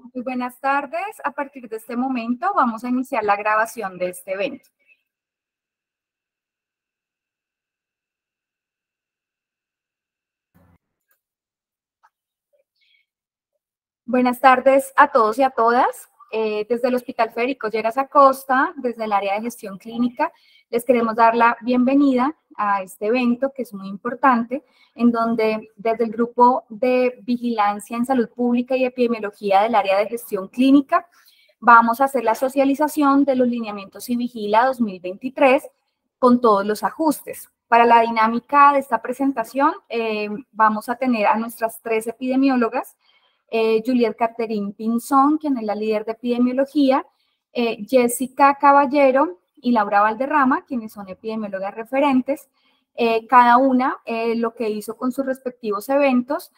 Muy buenas tardes. A partir de este momento vamos a iniciar la grabación de este evento. Buenas tardes a todos y a todas. Desde el Hospital Federico Lleras Acosta, desde el área de gestión clínica, les queremos dar la bienvenida a este evento que es muy importante, en donde desde el Grupo de Vigilancia en Salud Pública y Epidemiología del área de gestión clínica, vamos a hacer la socialización de los lineamientos y Vigila 2023 con todos los ajustes. Para la dinámica de esta presentación, vamos a tener a nuestras 3 epidemiólogas, Juliet Catherine Pinzón, quien es la líder de epidemiología, Jessica Caballero y Laura Valderrama, quienes son epidemiólogas referentes. Cada una lo que hizo con sus respectivos eventos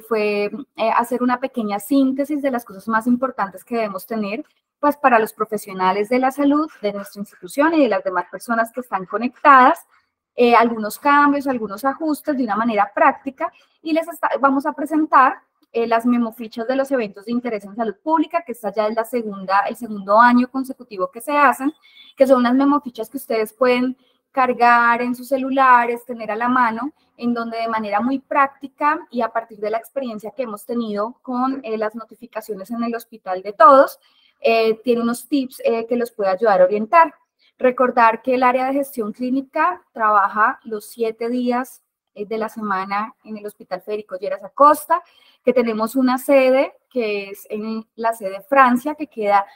fue hacer una pequeña síntesis de las cosas más importantes que debemos tener pues, para los profesionales de la salud de nuestra institución y de las demás personas que están conectadas. Algunos cambios, algunos ajustes de una manera práctica y vamos a presentar las memofichas de los eventos de interés en salud pública, que esta ya es el segundo año consecutivo que se hacen, que son unas memofichas que ustedes pueden cargar en sus celulares, tener a la mano, en donde de manera muy práctica y a partir de la experiencia que hemos tenido con las notificaciones en el hospital de todos, tiene unos tips que los puede ayudar a orientar. Recordar que el área de gestión clínica trabaja los 7 días de la semana en el Hospital Federico Lleras Acosta, que tenemos una sede que es en la sede Francia, que queda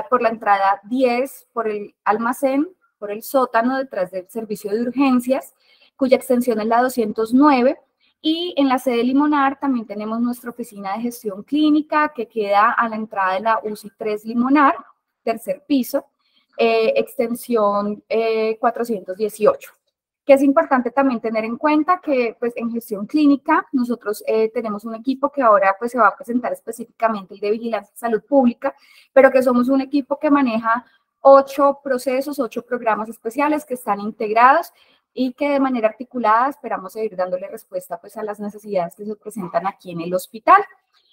por la entrada 10, por el almacén, por el sótano detrás del servicio de urgencias, cuya extensión es la 209, y en la sede Limonar también tenemos nuestra oficina de gestión clínica, que queda a la entrada de la UCI 3 Limonar, tercer piso, extensión 418. Que es importante también tener en cuenta que pues, en gestión clínica nosotros tenemos un equipo que ahora pues, se va a presentar específicamente el de vigilancia de salud pública, pero que somos un equipo que maneja 8 procesos, 8 programas especiales que están integrados y que de manera articulada esperamos seguir dándole respuesta pues, a las necesidades que se presentan aquí en el hospital.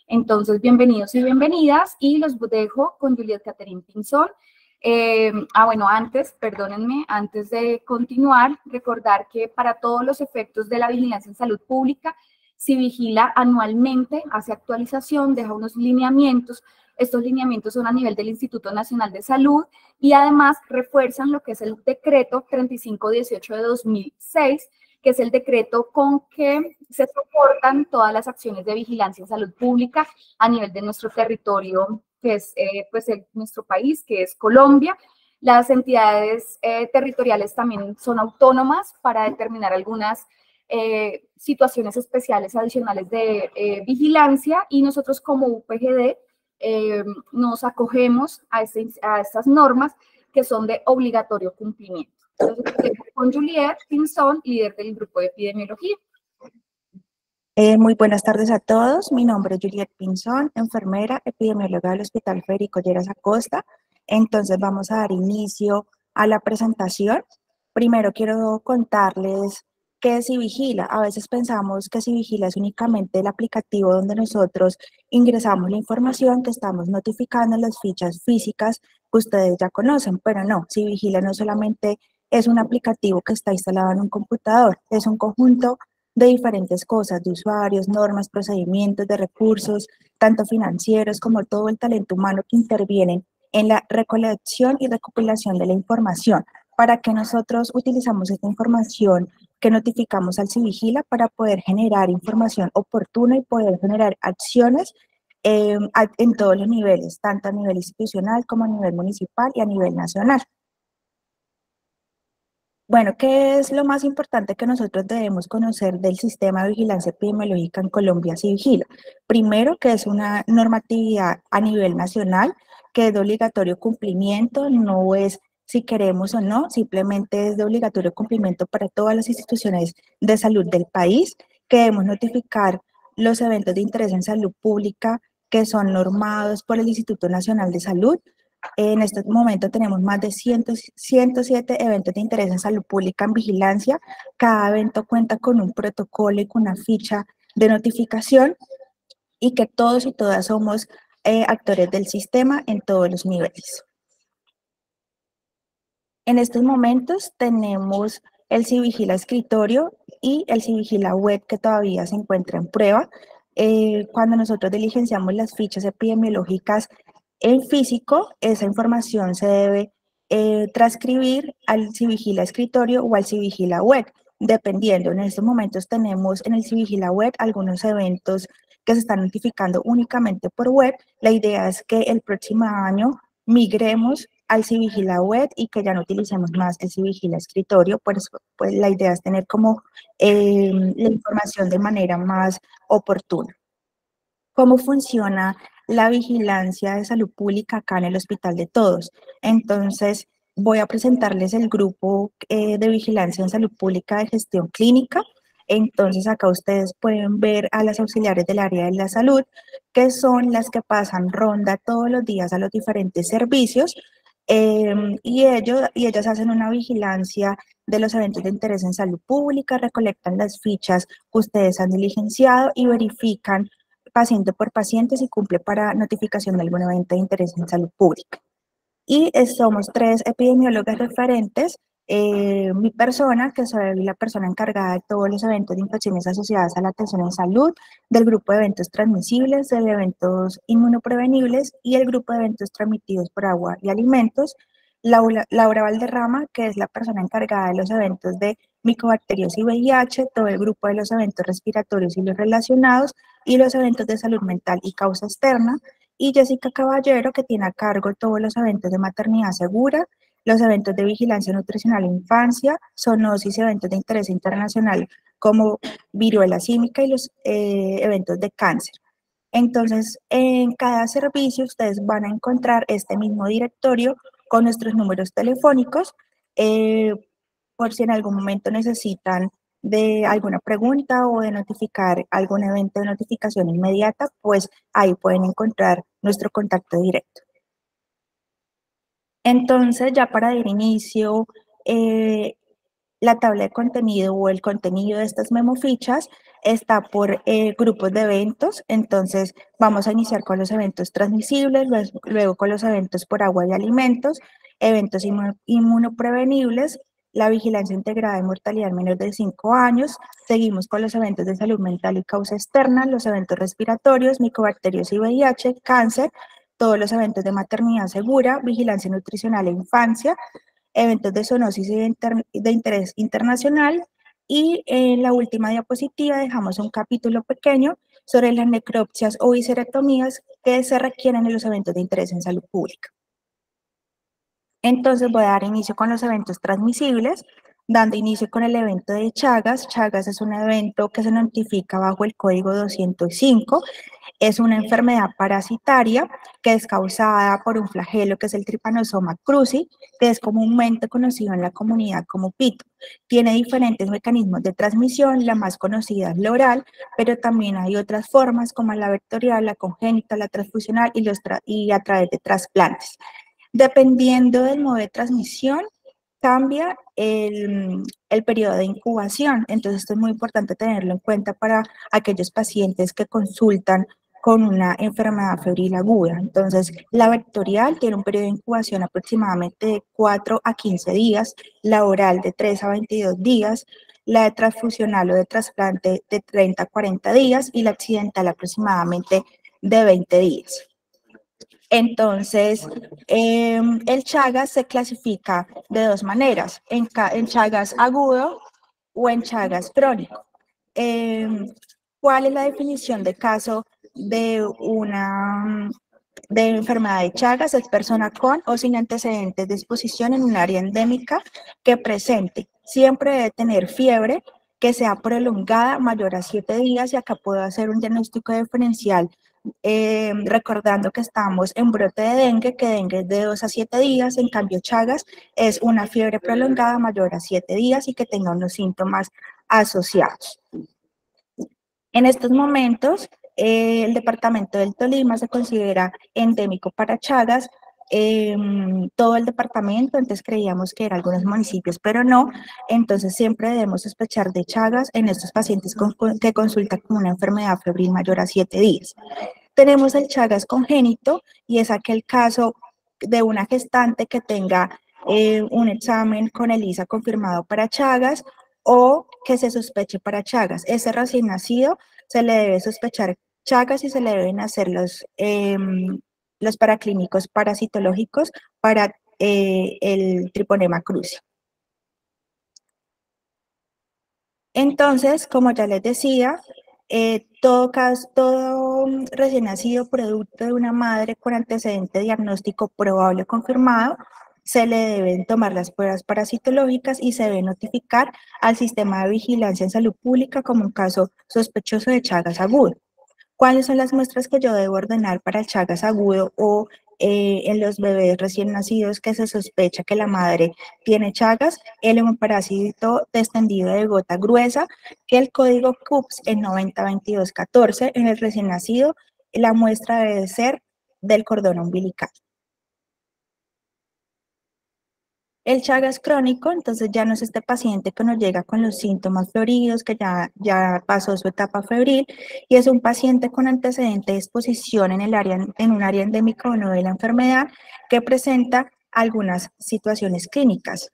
Entonces, bienvenidos y bienvenidas y los dejo con Juliet Catherine Pinzón. Bueno, perdónenme, antes de continuar, recordar que para todos los efectos de la vigilancia en salud pública, si vigila anualmente, hace actualización, deja unos lineamientos. Estos lineamientos son a nivel del Instituto Nacional de Salud y además refuerzan lo que es el decreto 3518 de 2006, que es el decreto con que se soportan todas las acciones de vigilancia en salud pública a nivel de nuestro territorio, que es pues nuestro país, que es Colombia. Las entidades territoriales también son autónomas para determinar algunas situaciones especiales adicionales de vigilancia y nosotros como UPGD nos acogemos a estas normas que son de obligatorio cumplimiento. Entonces, con Juliet Pinzón, líder del grupo de epidemiología. Muy buenas tardes a todos. Mi nombre es Juliet Pinzón, enfermera epidemióloga del Hospital Federico Lleras Acosta. Entonces vamos a dar inicio a la presentación. Primero quiero contarles qué es Civigila. A veces pensamos que Civigila es únicamente el aplicativo donde nosotros ingresamos la información que estamos notificando en las fichas físicas que ustedes ya conocen, pero no, Civigila no solamente es un aplicativo que está instalado en un computador, es un conjunto de diferentes cosas, de usuarios, normas, procedimientos, de recursos, tanto financieros como todo el talento humano que intervienen en la recolección y recopilación de la información. Para que nosotros utilizamos esta información que notificamos al Civigila para poder generar información oportuna y poder generar acciones en todos los niveles, tanto a nivel institucional como a nivel municipal y a nivel nacional. Bueno, ¿qué es lo más importante que nosotros debemos conocer del sistema de vigilancia epidemiológica en Colombia, Civigila? Primero, que es una normatividad a nivel nacional, que es de obligatorio cumplimiento, no es si queremos o no, simplemente es de obligatorio cumplimiento para todas las instituciones de salud del país, que debemos notificar los eventos de interés en salud pública que son normados por el Instituto Nacional de Salud. En este momento tenemos más de 107 eventos de interés en salud pública en vigilancia. Cada evento cuenta con un protocolo y con una ficha de notificación y que todos y todas somos actores del sistema en todos los niveles. En estos momentos tenemos el Civigila escritorio y el Civigila web que todavía se encuentra en prueba. Cuando nosotros diligenciamos las fichas epidemiológicas en físico, esa información se debe transcribir al Civigila escritorio o al Civigila web, dependiendo. En estos momentos tenemos en el Civigila web algunos eventos que se están notificando únicamente por web. La idea es que el próximo año migremos al Civigila web y que ya no utilicemos más el Civigila escritorio. Por eso, pues la idea es tener como la información de manera más oportuna. ¿Cómo funciona la vigilancia de salud pública acá en el Hospital de Todos? Entonces, voy a presentarles el grupo de vigilancia en salud pública de gestión clínica. Entonces, acá ustedes pueden ver a las auxiliares del área de la salud, que son las que pasan ronda todos los días a los diferentes servicios, y ellas hacen una vigilancia de los eventos de interés en salud pública, recolectan las fichas que ustedes han diligenciado y verifican paciente por paciente si cumple para notificación de algún evento de interés en salud pública. Y somos 3 epidemiólogas referentes, mi persona, que soy la persona encargada de todos los eventos de infecciones asociadas a la atención en salud, del grupo de eventos transmisibles, de eventos inmunoprevenibles y el grupo de eventos transmitidos por agua y alimentos. Laura Valderrama, que es la persona encargada de los eventos de micobacterios y VIH, todo el grupo de los eventos respiratorios y los relacionados, y los eventos de salud mental y causa externa, y Jessica Caballero, que tiene a cargo todos los eventos de maternidad segura, los eventos de vigilancia nutricional en infancia, zoonosis y eventos de interés internacional como viruela símica y los eventos de cáncer. Entonces, en cada servicio ustedes van a encontrar este mismo directorio con nuestros números telefónicos, por si en algún momento necesitan de alguna pregunta o de notificar algún evento de notificación inmediata, pues ahí pueden encontrar nuestro contacto directo. Entonces, ya para dar inicio, la tabla de contenido o el contenido de estas memofichas está por grupos de eventos. Entonces, vamos a iniciar con los eventos transmisibles, luego con los eventos por agua y alimentos, eventos inmunoprevenibles, la vigilancia integrada de mortalidad en menores de 5 años, seguimos con los eventos de salud mental y causa externa, los eventos respiratorios, micobacterios y VIH, cáncer, todos los eventos de maternidad segura, vigilancia nutricional e infancia, eventos de zoonosis y de interés internacional, y en la última diapositiva dejamos un capítulo pequeño sobre las necropsias o viscerectomías que se requieren en los eventos de interés en salud pública. Entonces voy a dar inicio con los eventos transmisibles, dando inicio con el evento de Chagas. Chagas es un evento que se notifica bajo el código 205. Es una enfermedad parasitaria que es causada por un flagelo que es el Trypanosoma cruzi, que es comúnmente conocido en la comunidad como pito. Tiene diferentes mecanismos de transmisión, la más conocida es la oral, pero también hay otras formas como la vectorial, la congénita, la transfusional y a través de trasplantes. Dependiendo del modo de transmisión, cambia el periodo de incubación. Entonces, esto es muy importante tenerlo en cuenta para aquellos pacientes que consultan con una enfermedad febril aguda. Entonces, la vectorial tiene un periodo de incubación aproximadamente de 4 a 15 días, la oral de 3 a 22 días, la de transfusional o de trasplante de 30 a 40 días y la accidental aproximadamente de 20 días. Entonces, el Chagas se clasifica de 2 maneras, en Chagas agudo o en Chagas crónico. ¿Cuál es la definición de caso de una enfermedad de Chagas? Es persona con o sin antecedentes de exposición en un área endémica que presente. Siempre debe tener fiebre que sea prolongada, mayor a 7 días, y acá puedo hacer un diagnóstico diferencial recordando que estamos en brote de dengue, que dengue es de 2 a 7 días, en cambio Chagas es una fiebre prolongada mayor a 7 días y que tenga unos síntomas asociados. En estos momentos, el departamento del Tolima se considera endémico para Chagas, todo el departamento. Antes creíamos que eran algunos municipios, pero no. Entonces siempre debemos sospechar de Chagas en estos pacientes que consultan con una enfermedad febril mayor a 7 días. Tenemos el Chagas congénito y es aquel caso de una gestante que tenga un examen con ELISA confirmado para Chagas o que se sospeche para Chagas. Ese recién nacido se le debe sospechar Chagas y se le deben hacer los paraclínicos parasitológicos para el triponema cruzi. Entonces, como ya les decía, todo recién nacido producto de una madre con antecedente diagnóstico probable o confirmado, se le deben tomar las pruebas parasitológicas y se debe notificar al sistema de vigilancia en salud pública como un caso sospechoso de Chagas agudo. ¿Cuáles son las muestras que yo debo ordenar para el Chagas agudo o en los bebés recién nacidos que se sospecha que la madre tiene Chagas? El hemoparásito descendido de gota gruesa, que el código CUPS es 902214. En el recién nacido, la muestra debe ser del cordón umbilical. El Chagas crónico, entonces ya no es este paciente que nos llega con los síntomas floridos, que ya pasó su etapa febril, y es un paciente con antecedente de exposición en un área endémica o no de la enfermedad, que presenta algunas situaciones clínicas,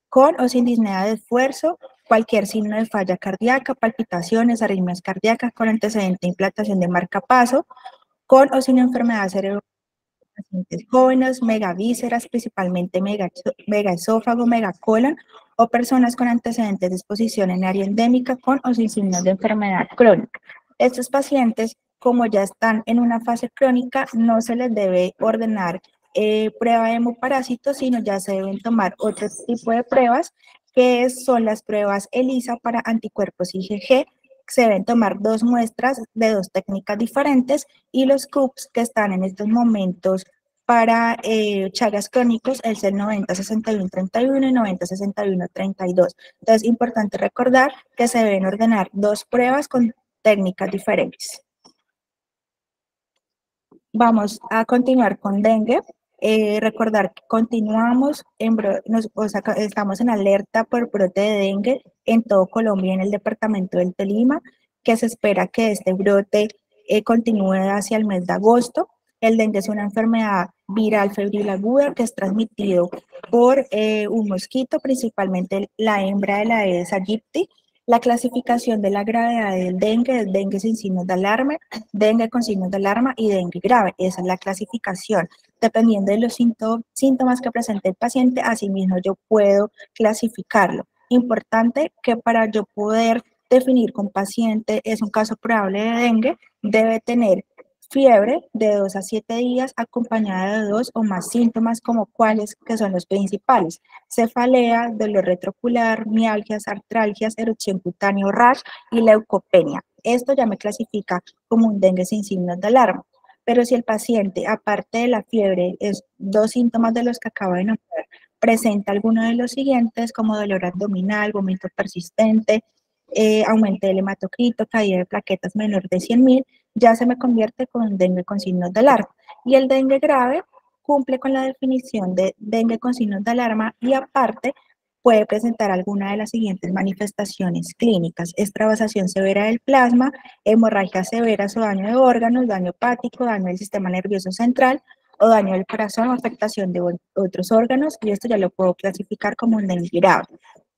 con o sin disnea de esfuerzo, cualquier signo de falla cardíaca, palpitaciones, arritmias cardíacas, con antecedente de implantación de marcapaso, con o sin enfermedad cerebral, pacientes jóvenes, megavísceras, principalmente megaesófago, megacolon, o personas con antecedentes de exposición en área endémica con o sin signos de enfermedad crónica. Estos pacientes, como ya están en una fase crónica, no se les debe ordenar prueba de hemoparásitos, sino ya se deben tomar otro tipo de pruebas, que son las pruebas ELISA para anticuerpos IgG. Se deben tomar 2 muestras de 2 técnicas diferentes y los CUPS que están en estos momentos para Chagas crónicos es el 906131 y 906132. Entonces, es importante recordar que se deben ordenar 2 pruebas con técnicas diferentes. Vamos a continuar con dengue. Recordar que continuamos, estamos en alerta por brote de dengue en todo Colombia y en el departamento del Tolima, que se espera que este brote continúe hacia el mes de agosto. El dengue es una enfermedad viral febril aguda que es transmitido por un mosquito, principalmente la hembra de la Aedes aegypti. La clasificación de la gravedad del dengue es dengue sin signos de alarma, dengue con signos de alarma y dengue grave. Esa es la clasificación. Dependiendo de los síntomas que presente el paciente, asimismo yo puedo clasificarlo. Importante que para yo poder definir que un paciente es un caso probable de dengue, debe tener fiebre de 2 a 7 días acompañada de 2 o más síntomas como cuáles que son los principales: cefalea, dolor retrocular, mialgias, artralgias, erupción cutánea o rash y leucopenia. Esto ya me clasifica como un dengue sin signos de alarma. Pero si el paciente, aparte de la fiebre, es 2 síntomas de los que acabo de nombrar, presenta alguno de los siguientes como dolor abdominal, vómito persistente, aumento del hematocrito, caída de plaquetas menor de 100.000, ya se me convierte con un dengue con signos de alarma. Y el dengue grave cumple con la definición de dengue con signos de alarma y aparte puede presentar alguna de las siguientes manifestaciones clínicas: extravasación severa del plasma, hemorragias severas o daño de órganos, daño hepático, daño del sistema nervioso central o daño del corazón o afectación de otros órganos, y esto ya lo puedo clasificar como un dengue grave.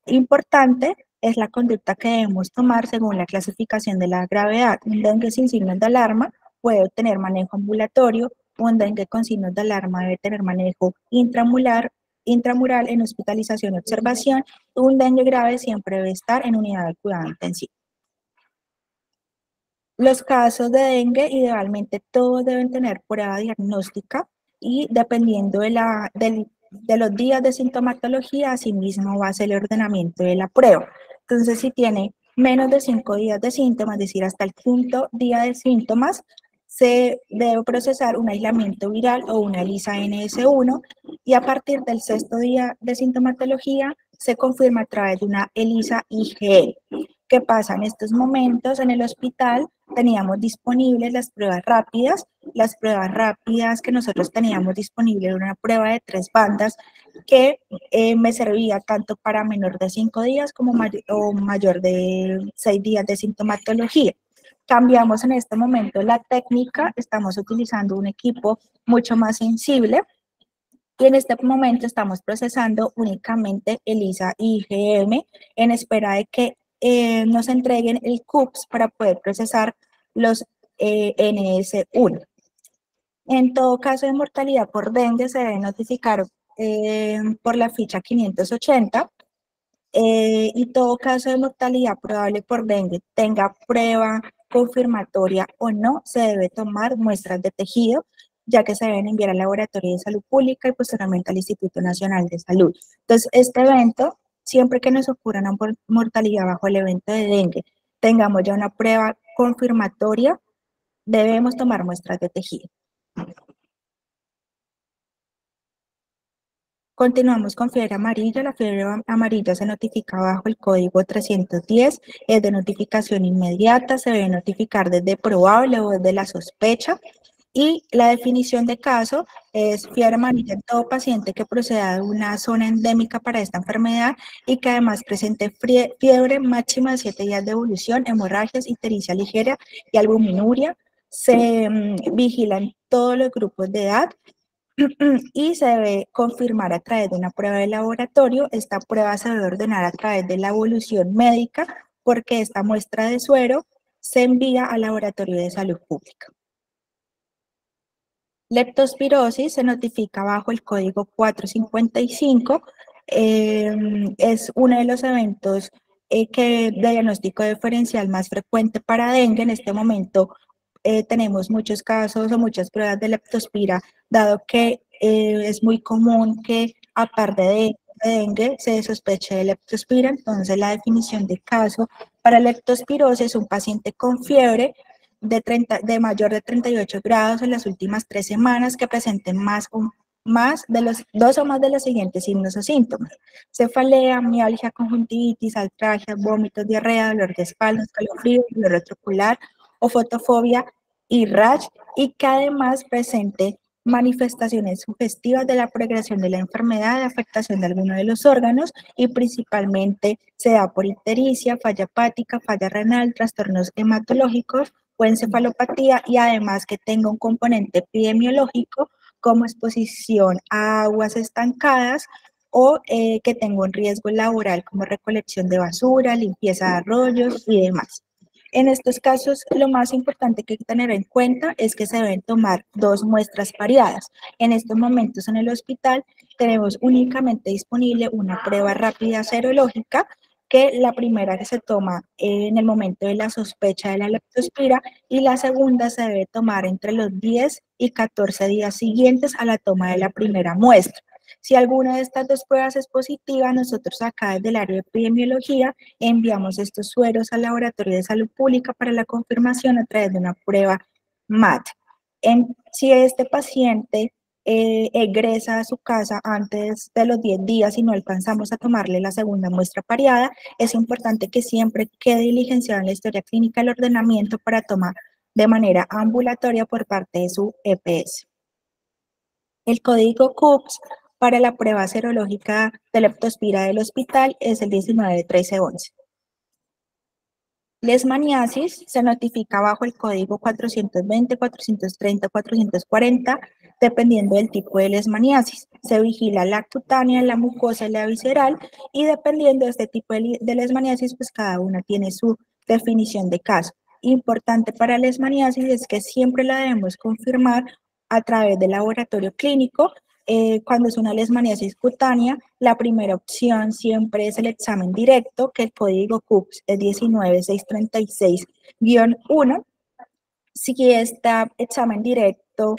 Importante es la conducta que debemos tomar según la clasificación de la gravedad. Un dengue sin signos de alarma puede tener manejo ambulatorio, un dengue con signos de alarma debe tener manejo intramural en hospitalización y observación, un dengue grave siempre debe estar en unidad de cuidado intensivo. Los casos de dengue, idealmente todos deben tener prueba diagnóstica y dependiendo de los días de sintomatología, asimismo va a ser el ordenamiento de la prueba. Entonces, si tiene menos de 5 días de síntomas, es decir, hasta el 5.º día de síntomas, se debe procesar un aislamiento viral o una ELISA NS1 y a partir del 6.º día de sintomatología se confirma a través de una ELISA IgE. ¿Qué pasa? En estos momentos en el hospital teníamos disponibles las pruebas rápidas que nosotros teníamos disponibles era una prueba de 3 bandas que me servía tanto para menor de 5 días como mayor de 6 días de sintomatología. Cambiamos en este momento la técnica, estamos utilizando un equipo mucho más sensible y en este momento estamos procesando únicamente ELISA y IgM en espera de que nos entreguen el CUPS para poder procesar los NS1. En todo caso de mortalidad por dengue se debe notificar por la ficha 580 y todo caso de mortalidad probable por dengue, tenga prueba confirmatoria o no, se debe tomar muestras de tejido, ya que se deben enviar al Laboratorio de Salud Pública y posteriormente al Instituto Nacional de Salud. Entonces, este evento, siempre que nos ocurra una mortalidad bajo el evento de dengue, tengamos ya una prueba confirmatoria, debemos tomar muestras de tejido. Continuamos con fiebre amarilla. La fiebre amarilla se notifica bajo el código 310, es de notificación inmediata, se debe notificar desde probable o desde la sospecha. Y la definición de caso es fiebre amarilla en todo paciente que proceda de una zona endémica para esta enfermedad y que además presente fiebre máxima de 7 días de evolución, hemorragias, ictericia ligera y albuminuria. Se vigilan todos los grupos de edad y se debe confirmar a través de una prueba de laboratorio. Esta prueba se debe ordenar a través de la evolución médica porque esta muestra de suero se envía al Laboratorio de Salud Pública. Leptospirosis se notifica bajo el código 455. Es uno de los eventos de diagnóstico diferencial más frecuente para dengue. En este momento tenemos muchos casos o muchas pruebas de leptospira, dado que es muy común que aparte de dengue se sospeche de leptospira. Entonces la definición de caso para leptospirosis es un paciente con fiebre de mayor de 38 grados en las últimas 3 semanas que presenten más de los 2 o más de los siguientes signos o síntomas: cefalea, mialgia, conjuntivitis, artralgia, vómitos, diarrea, dolor de espalda, escalofrío, dolor retrocular o fotofobia y rash, y que además presente manifestaciones sugestivas de la progresión de la enfermedad, de afectación de alguno de los órganos, y principalmente se da por ictericia, falla hepática, falla renal, trastornos hematológicos o encefalopatía, y además que tenga un componente epidemiológico como exposición a aguas estancadas o que tenga un riesgo laboral como recolección de basura, limpieza de arroyos y demás. En estos casos, lo más importante que hay que tener en cuenta es que se deben tomar 2 muestras pareadas. En estos momentos en el hospital tenemos únicamente disponible una prueba rápida serológica, que la primera que se toma en el momento de la sospecha de la leptospira y la segunda se debe tomar entre los 10 y 14 días siguientes a la toma de la primera muestra. Si alguna de estas 2 pruebas es positiva, nosotros acá desde el área de epidemiología enviamos estos sueros al Laboratorio de Salud Pública para la confirmación a través de una prueba MAT. Si este paciente egresa a su casa antes de los 10 días y no alcanzamos a tomarle la segunda muestra pareada, es importante que siempre quede diligenciado en la historia clínica el ordenamiento para tomar de manera ambulatoria por parte de su EPS. El código CUPS para la prueba serológica de leptospira del hospital es el 191311. Leishmaniasis se notifica bajo el código 420, 430, 440, dependiendo del tipo de leishmaniasis. Se vigila la cutánea, la mucosa y la visceral, y dependiendo de este tipo de leishmaniasis, pues cada una tiene su definición de caso. Importante para la leishmaniasis es que siempre la debemos confirmar a través del laboratorio clínico. Cuando es una leishmaniasis cutánea, la primera opción siempre es el examen directo, que el código CUPS es 19636-1. Si este examen directo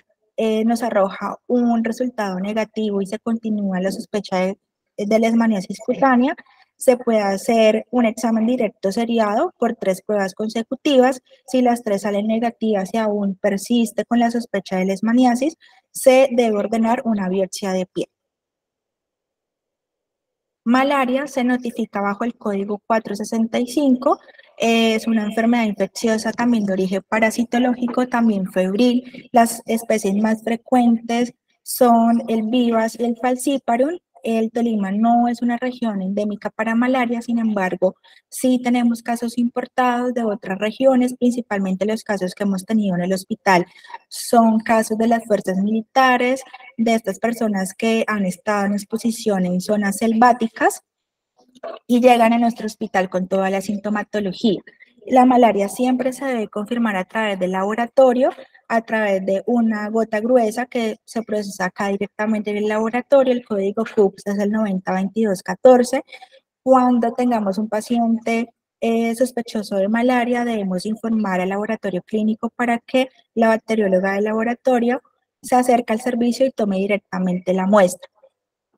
nos arroja un resultado negativo y se continúa la sospecha de leishmaniasis cutánea, se puede hacer un examen directo seriado por 3 pruebas consecutivas. Si las 3 salen negativas y aún persiste con la sospecha de leishmaniasis, se debe ordenar una biopsia de piel. Malaria se notifica bajo el código 465, es una enfermedad infecciosa también de origen parasitológico, también febril. Las especies más frecuentes son el vivas y el falciparum. el Tolima no es una región endémica para malaria, sin embargo, sí tenemos casos importados de otras regiones, principalmente los casos que hemos tenido en el hospital son casos de las fuerzas militares, de estas personas que han estado en exposición en zonas selváticas y llegan a nuestro hospital con toda la sintomatología. La malaria siempre se debe confirmar a través del laboratorio, a través de una gota gruesa que se procesa acá directamente en el laboratorio. El código CUPS es el 902214. Cuando tengamos un paciente sospechoso de malaria, debemos informar al laboratorio clínico para que la bacterióloga del laboratorio se acerque al servicio y tome directamente la muestra.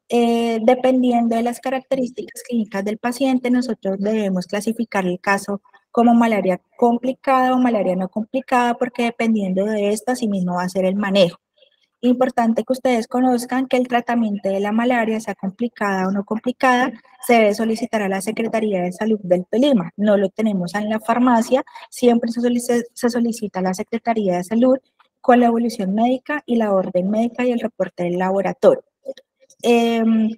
Dependiendo de las características clínicas del paciente, nosotros debemos clasificar el caso como malaria complicada o malaria no complicada, porque dependiendo de esto, así mismo va a ser el manejo. Importante que ustedes conozcan que el tratamiento de la malaria, sea complicada o no complicada, se debe solicitar a la Secretaría de Salud del Tolima. No lo tenemos en la farmacia, siempre se solicita a la Secretaría de Salud con la evolución médica y la orden médica y el reporte del laboratorio.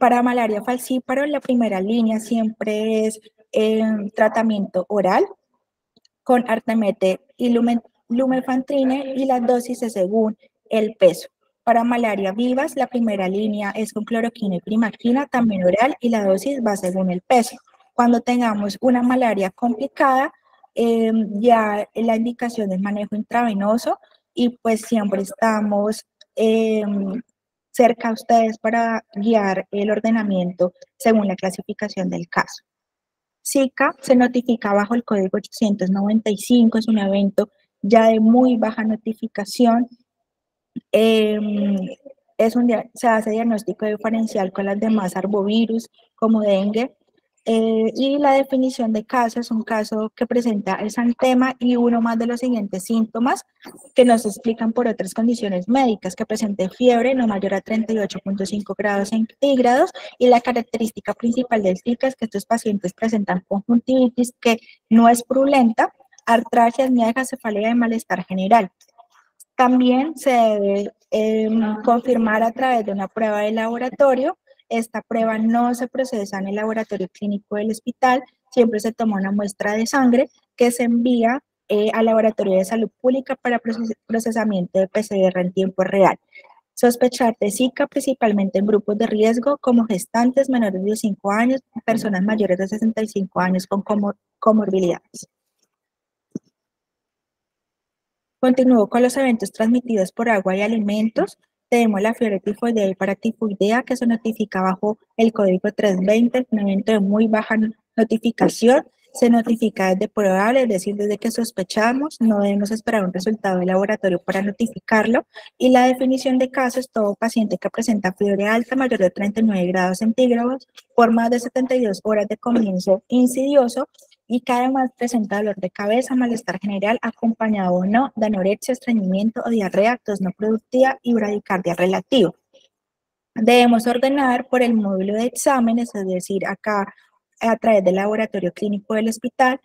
Para malaria falciparum, la primera línea siempre es tratamiento oral con artemete y lumefantrine y la dosis es según el peso. Para malaria vivas, la primera línea es con cloroquina y primaquina, también oral, y la dosis va según el peso. Cuando tengamos una malaria complicada, ya la indicación es manejo intravenoso y pues siempre estamos cerca a ustedes para guiar el ordenamiento según la clasificación del caso. Zika se notifica bajo el código 895, es un evento ya de muy baja notificación. Se hace diagnóstico diferencial con las demás arbovirus como dengue. Y la definición de caso es un caso que presenta exantema y uno más de los siguientes síntomas que no se explican por otras condiciones médicas, que presente fiebre no mayor a 38.5 grados centígrados, y la característica principal del Zika es que estos pacientes presentan conjuntivitis que no es purulenta, artralgias, mialgias, cefalea y malestar general. También se debe confirmar a través de una prueba de laboratorio. Esta prueba no se procesa en el laboratorio clínico del hospital, siempre se toma una muestra de sangre que se envía al laboratorio de salud pública para procesamiento de PCR en tiempo real. Sospechar de Zika principalmente en grupos de riesgo como gestantes menores de 5 años, personas mayores de 65 años con comorbilidades. Continúo con los eventos transmitidos por agua y alimentos. Tenemos la fiebre tifoidea y paratifoidea que se notifica bajo el código 320, un evento de muy baja notificación. Se notifica desde probable, es decir, desde que sospechamos, no debemos esperar un resultado de laboratorio para notificarlo. Y la definición de caso es todo paciente que presenta fiebre alta mayor de 39 grados centígrados por más de 72 horas de comienzo insidioso y que además presenta dolor de cabeza, malestar general, acompañado o no de anorexia, estreñimiento o diarrea, tos no productiva y bradicardia relativa. Debemos ordenar por el módulo de exámenes, es decir, acá a través del laboratorio clínico del hospital,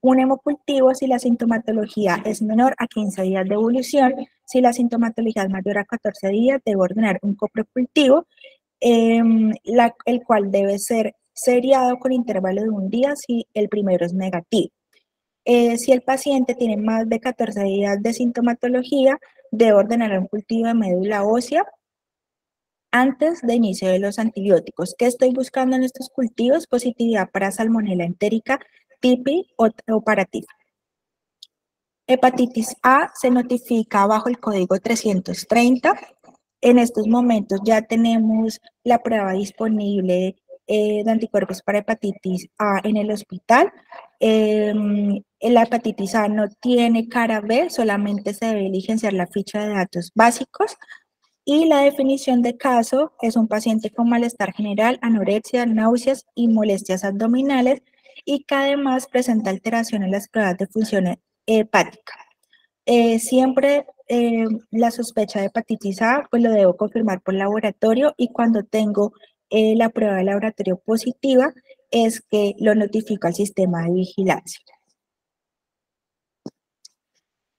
un hemocultivo si la sintomatología es menor a 15 días de evolución. Si la sintomatología es mayor a 14 días, debo ordenar un coprocultivo, el cual debe ser seriado con intervalo de un día si el primero es negativo. Si el paciente tiene más de 14 días de sintomatología, debo ordenar un cultivo de médula ósea antes de inicio de los antibióticos. ¿Qué estoy buscando en estos cultivos? Positividad para Salmonella entérica, TIPI o para TIF. Hepatitis A se notifica bajo el código 330. En estos momentos ya tenemos la prueba disponible de anticuerpos para hepatitis A en el hospital. La hepatitis A no tiene cara B, solamente se debe diligenciar la ficha de datos básicos. Y la definición de caso es un paciente con malestar general, anorexia, náuseas y molestias abdominales y que además presenta alteración en las pruebas de función hepática. Siempre la sospecha de hepatitis A, pues lo debo confirmar por laboratorio y cuando tengo la prueba de laboratorio positiva es que lo notifico al sistema de vigilancia.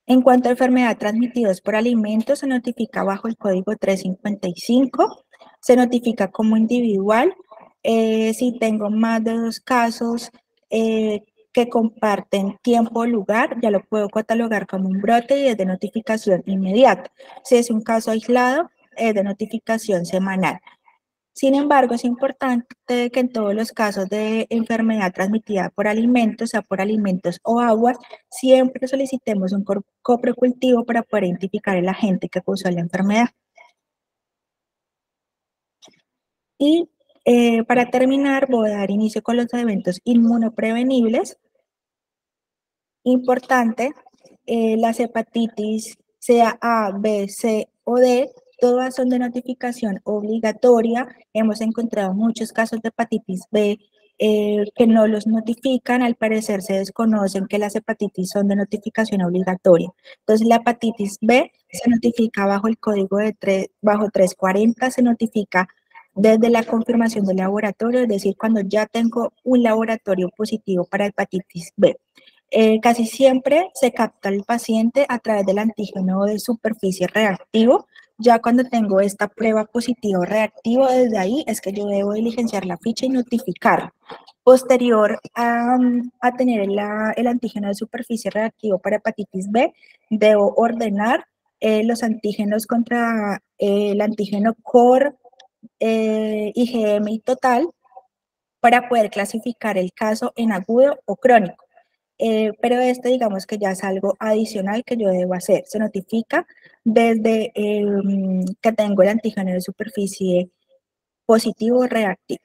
En cuanto a enfermedad transmitidas por alimentos, se notifica bajo el código 355. se notifica como individual. Si tengo más de 2 casos que comparten tiempo o lugar, ya lo puedo catalogar como un brote y es de notificación inmediata. Si es un caso aislado, es de notificación semanal. Sin embargo, es importante que en todos los casos de enfermedad transmitida por alimentos, sea por alimentos o aguas, siempre solicitemos un coprocultivo para poder identificar el agente que causó la enfermedad. Y para terminar, voy a dar inicio con los eventos inmunoprevenibles. Importante, las hepatitis, sea A, B, C o D, todas son de notificación obligatoria. Hemos encontrado muchos casos de hepatitis B que no los notifican. Al parecer se desconocen que las hepatitis son de notificación obligatoria. Entonces, la hepatitis B se notifica bajo el código bajo 340, se notifica desde la confirmación del laboratorio, es decir, cuando ya tengo un laboratorio positivo para hepatitis B. Casi siempre se capta al paciente a través del antígeno de superficie reactivo. Ya cuando tengo esta prueba positiva o reactivo, desde ahí es que yo debo diligenciar la ficha y notificar. Posterior a tener el antígeno de superficie reactivo para hepatitis B, debo ordenar los antígenos contra el antígeno core, IgM y total para poder clasificar el caso en agudo o crónico. Pero digamos que ya es algo adicional que yo debo hacer. Se notifica desde que tengo el antígeno de superficie positivo o reactivo.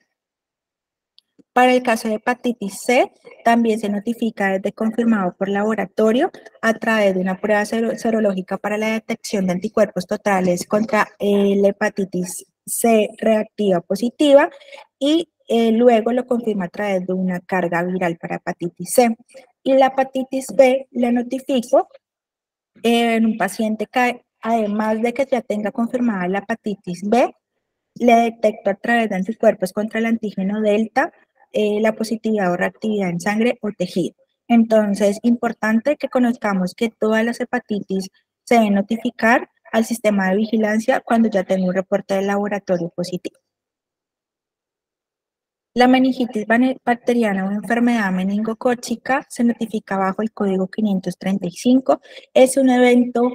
Para el caso de hepatitis C, también se notifica desde confirmado por laboratorio a través de una prueba serológica para la detección de anticuerpos totales contra la hepatitis C reactiva positiva y luego lo confirma a través de una carga viral para hepatitis C. Y la hepatitis B la notifico en un paciente que, además de que ya tenga confirmada la hepatitis B, le detecto a través de anticuerpos contra el antígeno delta la positividad o reactividad en sangre o tejido. Entonces, importante que conozcamos que todas las hepatitis se deben notificar al sistema de vigilancia cuando ya tengo un reporte del laboratorio positivo. La meningitis bacteriana o enfermedad meningocócica se notifica bajo el código 535. Es un evento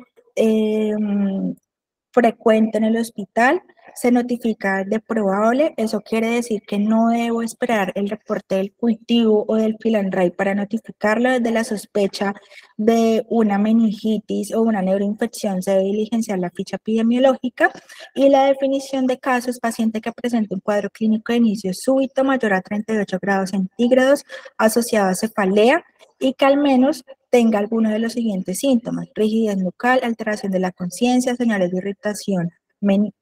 frecuente en el hospital, se notifica de probable. Eso quiere decir que no debo esperar el reporte del cultivo o del filandray para notificarlo. Desde la sospecha de una meningitis o una neuroinfección se debe diligenciar la ficha epidemiológica y la definición de caso es paciente que presenta un cuadro clínico de inicio súbito mayor a 38 grados centígrados asociado a cefalea y que al menos tenga alguno de los siguientes síntomas: rigidez nucal, alteración de la conciencia, señales de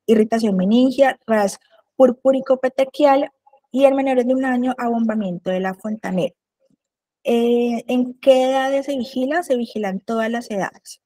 irritación meningia, ras purpúrico petequial y en menores de 1 año abombamiento de la fontanela. ¿En qué edades se vigila? Se vigilan todas las edades.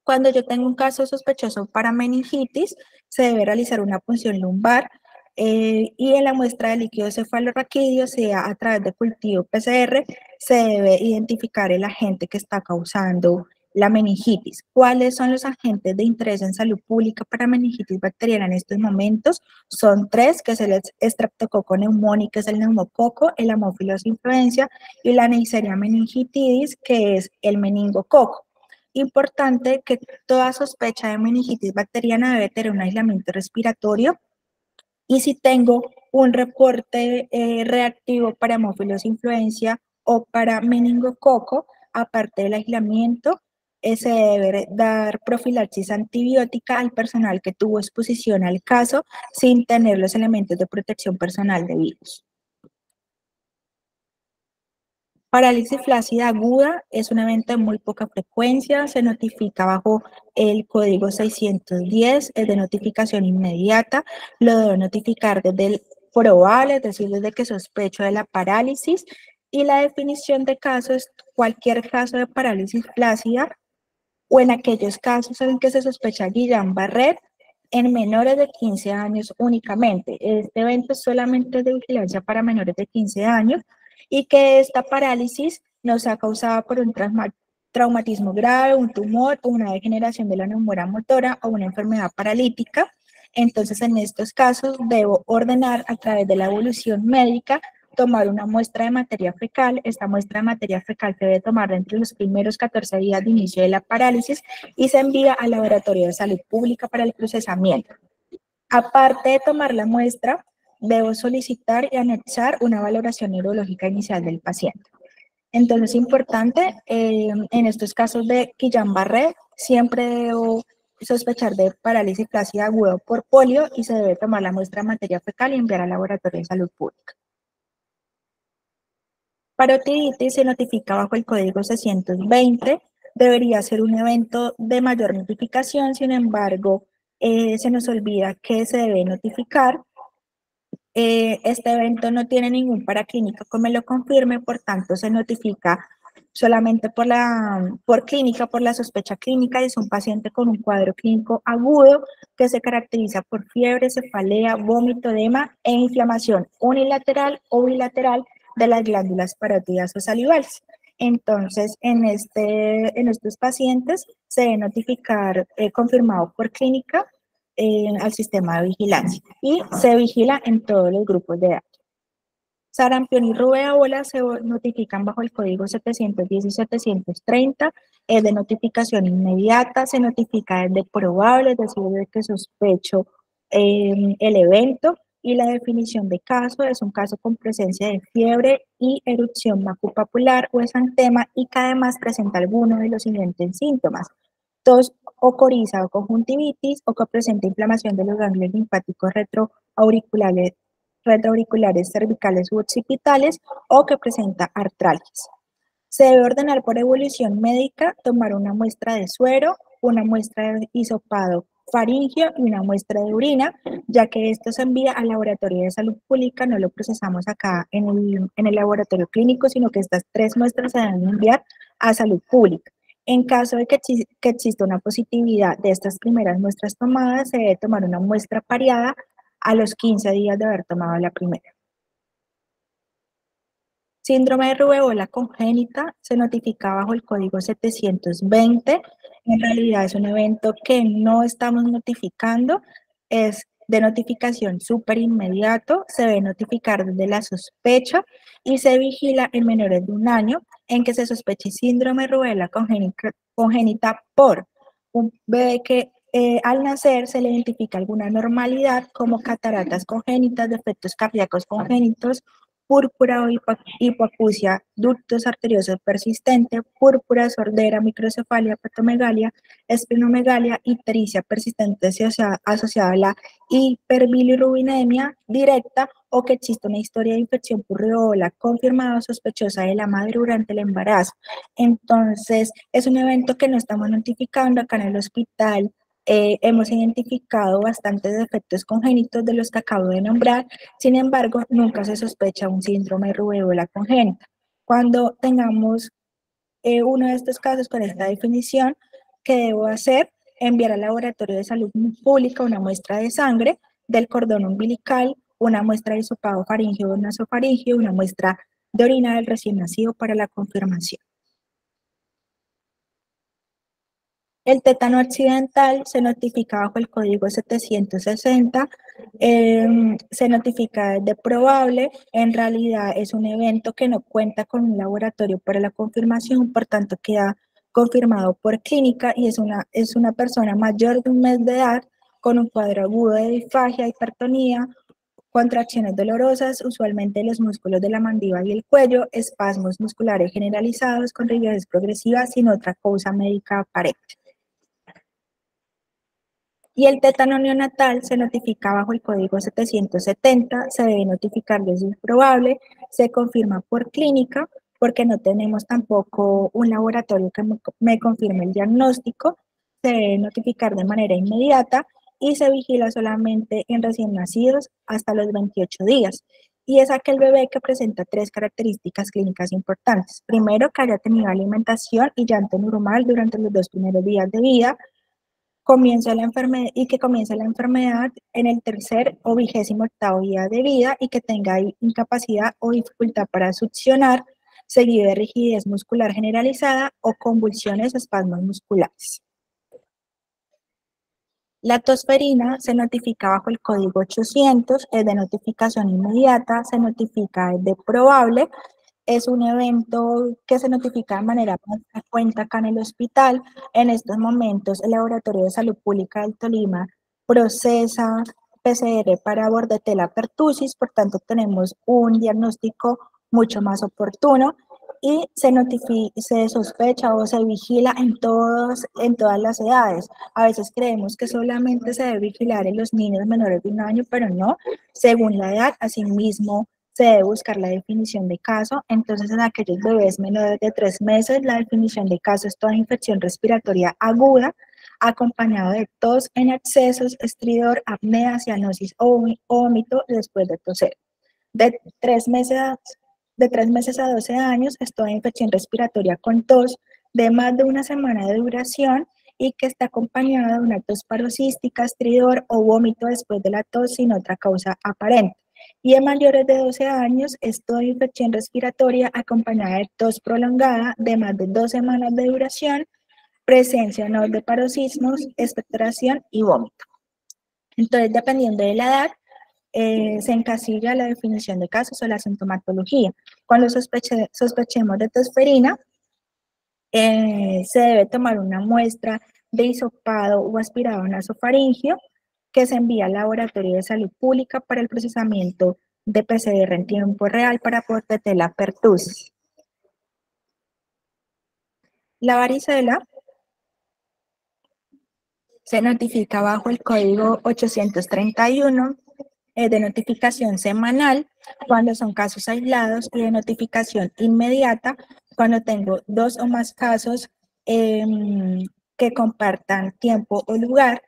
Cuando yo tengo un caso sospechoso para meningitis, se debe realizar una punción lumbar y en la muestra de líquido cefalorraquídeo, sea a través de cultivo PCR, se debe identificar el agente que está causando la meningitis. ¿Cuáles son los agentes de interés en salud pública para meningitis bacteriana en estos momentos? Son 3, que es el Streptococcus pneumoniae, que es el neumococo, el Haemophilus influenza, y la Neisseria meningitidis, que es el meningococo. Importante que toda sospecha de meningitis bacteriana debe tener un aislamiento respiratorio y si tengo un reporte reactivo para Haemophilus influenza o para meningococo, aparte del aislamiento, se debe dar profilaxis antibiótica al personal que tuvo exposición al caso sin tener los elementos de protección personal debidos. Parálisis flácida aguda es un evento de muy poca frecuencia, se notifica bajo el código 610, es de notificación inmediata, lo debo notificar desde el probable, es decir, desde que sospecho de la parálisis, y la definición de caso es cualquier caso de parálisis flácida o en aquellos casos en que se sospecha Guillain-Barré en menores de 15 años únicamente. Este evento es solamente de vigilancia para menores de 15 años y que esta parálisis no sea causada por un traumatismo grave, un tumor o una degeneración de la neurona motora o una enfermedad paralítica Entonces, en estos casos, debo ordenar a través de la evolución médica tomar una muestra de materia fecal. Esta muestra de materia fecal se debe tomar entre los primeros 14 días de inicio de la parálisis y se envía al laboratorio de salud pública para el procesamiento. Aparte de tomar la muestra, debo solicitar y anexar una valoración neurológica inicial del paciente. Entonces, es importante, en estos casos de Guillain-Barré, siempre debo sospechar de parálisis flácida aguda por polio y se debe tomar la muestra de materia fecal y enviar al laboratorio de salud pública. Para otiditis se notifica bajo el código 620, debería ser un evento de mayor notificación, sin embargo, se nos olvida que se debe notificar. Este evento no tiene ningún paraclínico que me lo confirme, por tanto se notifica solamente por clínica, por la sospecha clínica, y es un paciente con un cuadro clínico agudo que se caracteriza por fiebre, cefalea, vómito, edema e inflamación unilateral o bilateral de las glándulas parótidas o salivales. Entonces, en estos pacientes se debe notificar confirmado por clínica al sistema de vigilancia y se vigila en todos los grupos de edad. Sarampión y rubeola se notifican bajo el código 710 y 730, es de notificación inmediata, se notifica desde probable, es decir, de que sospecho el evento, y la definición de caso es un caso con presencia de fiebre y erupción macupapular o exantema y que además presenta alguno de los siguientes síntomas: tos o coriza o conjuntivitis, o que presenta inflamación de los ganglios linfáticos retroauriculares cervicales u occipitales, o que presenta artralgias. Se debe ordenar por evolución médica tomar una muestra de suero, una muestra de hisopado faríngeo y una muestra de orina, ya que esto se envía al laboratorio de salud pública, no lo procesamos acá en el laboratorio clínico, sino que estas 3 muestras se deben enviar a salud pública. En caso de que exista una positividad de estas primeras muestras tomadas, se debe tomar una muestra pareada a los 15 días de haber tomado la primera. Síndrome de rubeola congénita se notifica bajo el código 720. En realidad es un evento que no estamos notificando, es de notificación súper inmediato, se debe notificar desde la sospecha y se vigila en menores de 1 año en que se sospeche síndrome de rubeola congénita por un bebé que al nacer se le identifica alguna anormalidad como cataratas congénitas, defectos cardíacos congénitos, púrpura o hipoacusia, ductos arteriosos persistente, púrpura, sordera, microcefalia, patomegalia, esplenomegalia, ictericia persistente asociada a la hiperbilirrubinemia directa, o que existe una historia de infección por rubeola confirmada o sospechosa de la madre durante el embarazo. Entonces, es un evento que no estamos notificando acá en el hospital. Hemos identificado bastantes defectos congénitos de los que acabo de nombrar, sin embargo, nunca se sospecha un síndrome de rubeola congénita. Cuando tengamos uno de estos casos con esta definición, ¿qué debo hacer? Enviar al laboratorio de salud pública una muestra de sangre del cordón umbilical, una muestra de hisopado faríngeo o nasofaríngeo, una muestra de orina del recién nacido para la confirmación. El tétano accidental se notifica bajo el código 760, se notifica de probable, en realidad es un evento que no cuenta con un laboratorio para la confirmación, por tanto queda confirmado por clínica y es una persona mayor de 1 mes de edad con un cuadro agudo de disfagia, hipertonía, contracciones dolorosas, usualmente de los músculos de la mandíbula y el cuello, espasmos musculares generalizados con rigidez progresiva sin otra causa médica aparente. Y el tétano neonatal se notifica bajo el código 770, se debe notificar desde improbable, se confirma por clínica, porque no tenemos tampoco un laboratorio que me confirme el diagnóstico, se debe notificar de manera inmediata y se vigila solamente en recién nacidos hasta los 28 días. Y es aquel bebé que presenta 3 características clínicas importantes. Primero, que haya tenido alimentación y llanto normal durante los 2 primeros días de vida, que comience la enfermedad en el 3er o 28º día de vida y que tenga incapacidad o dificultad para succionar, seguido de rigidez muscular generalizada o convulsiones o espasmos musculares. La tosferina se notifica bajo el código 800, es de notificación inmediata, se notifica de probable, es un evento que se notifica de manera más frecuente acá en el hospital. En estos momentos, el Laboratorio de Salud Pública del Tolima procesa PCR para Bordetella pertussis, por tanto tenemos un diagnóstico mucho más oportuno y se sospecha o se vigila en todas las edades. A veces creemos que solamente se debe vigilar en los niños menores de 1 año, pero no, según la edad, asimismo se debe buscar la definición de caso. Entonces, en aquellos bebés menores de 3 meses, la definición de caso es toda infección respiratoria aguda, acompañado de tos en excesos, estridor, apnea, cianosis o vómito después de toser. De 3 meses de 3 meses a 12 años es toda infección respiratoria con tos de más de una semana de duración y que está acompañada de una tos paroxística, estridor o vómito después de la tos sin otra causa aparente. Y en mayores de 12 años es toda infección respiratoria acompañada de tos prolongada de más de 2 semanas de duración, presencia no de paroxismos, expectoración y vómito. Entonces, dependiendo de la edad, se encasilla la definición de casos o la sintomatología. Cuando sospechemos de tosferina, se debe tomar una muestra de hisopado o aspirado nasofaringio que se envía al Laboratorio de Salud Pública para el procesamiento de PCR en tiempo real para Bordetella pertussis. La varicela se notifica bajo el código 831 de notificación semanal cuando son casos aislados y de notificación inmediata cuando tengo 2 o más casos que compartan tiempo o lugar.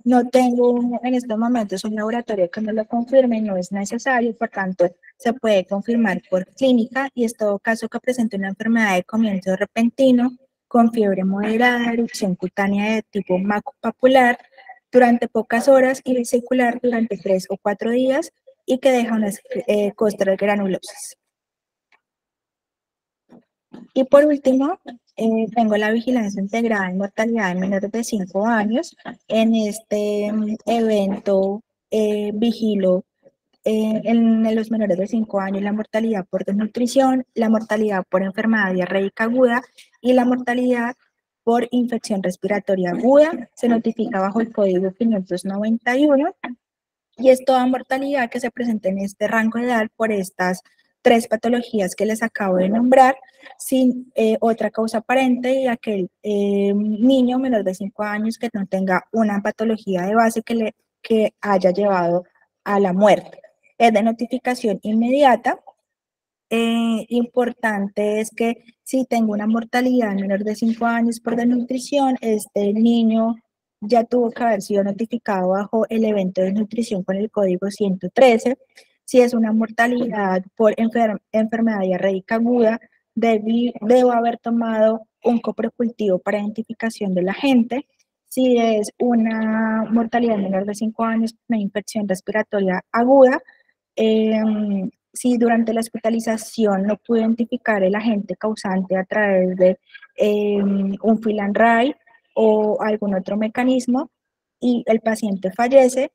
No tengo en estos momentos un laboratorio que me lo confirme, no es necesario, por tanto se puede confirmar por clínica y es todo caso que presente una enfermedad de comienzo repentino con fiebre moderada, erupción cutánea de tipo macupapular durante pocas horas y vesicular durante 3 o 4 días y que deja unas costras granulosas. Y por último, tengo la vigilancia integrada en mortalidad de menores de 5 años. En este evento vigilo en los menores de 5 años la mortalidad por desnutrición, la mortalidad por enfermedad diarreica aguda y la mortalidad por infección respiratoria aguda. Se notifica bajo el código 591 y es toda mortalidad que se presenta en este rango de edad por estas 3 patologías que les acabo de nombrar, sin otra causa aparente y aquel niño menor de 5 años que no tenga una patología de base que haya llevado a la muerte. Es de notificación inmediata. Importante es que si tengo una mortalidad menor de 5 años por desnutrición, este niño ya tuvo que haber sido notificado bajo el evento de desnutrición con el código 113. Si es una mortalidad por enfermedad diarreica aguda, debo haber tomado un coprecultivo para identificación del agente. Si es una mortalidad menor de 5 años, una infección respiratoria aguda, si durante la hospitalización no pude identificar el agente causante a través de un Fill-and-Ray o algún otro mecanismo y el paciente fallece,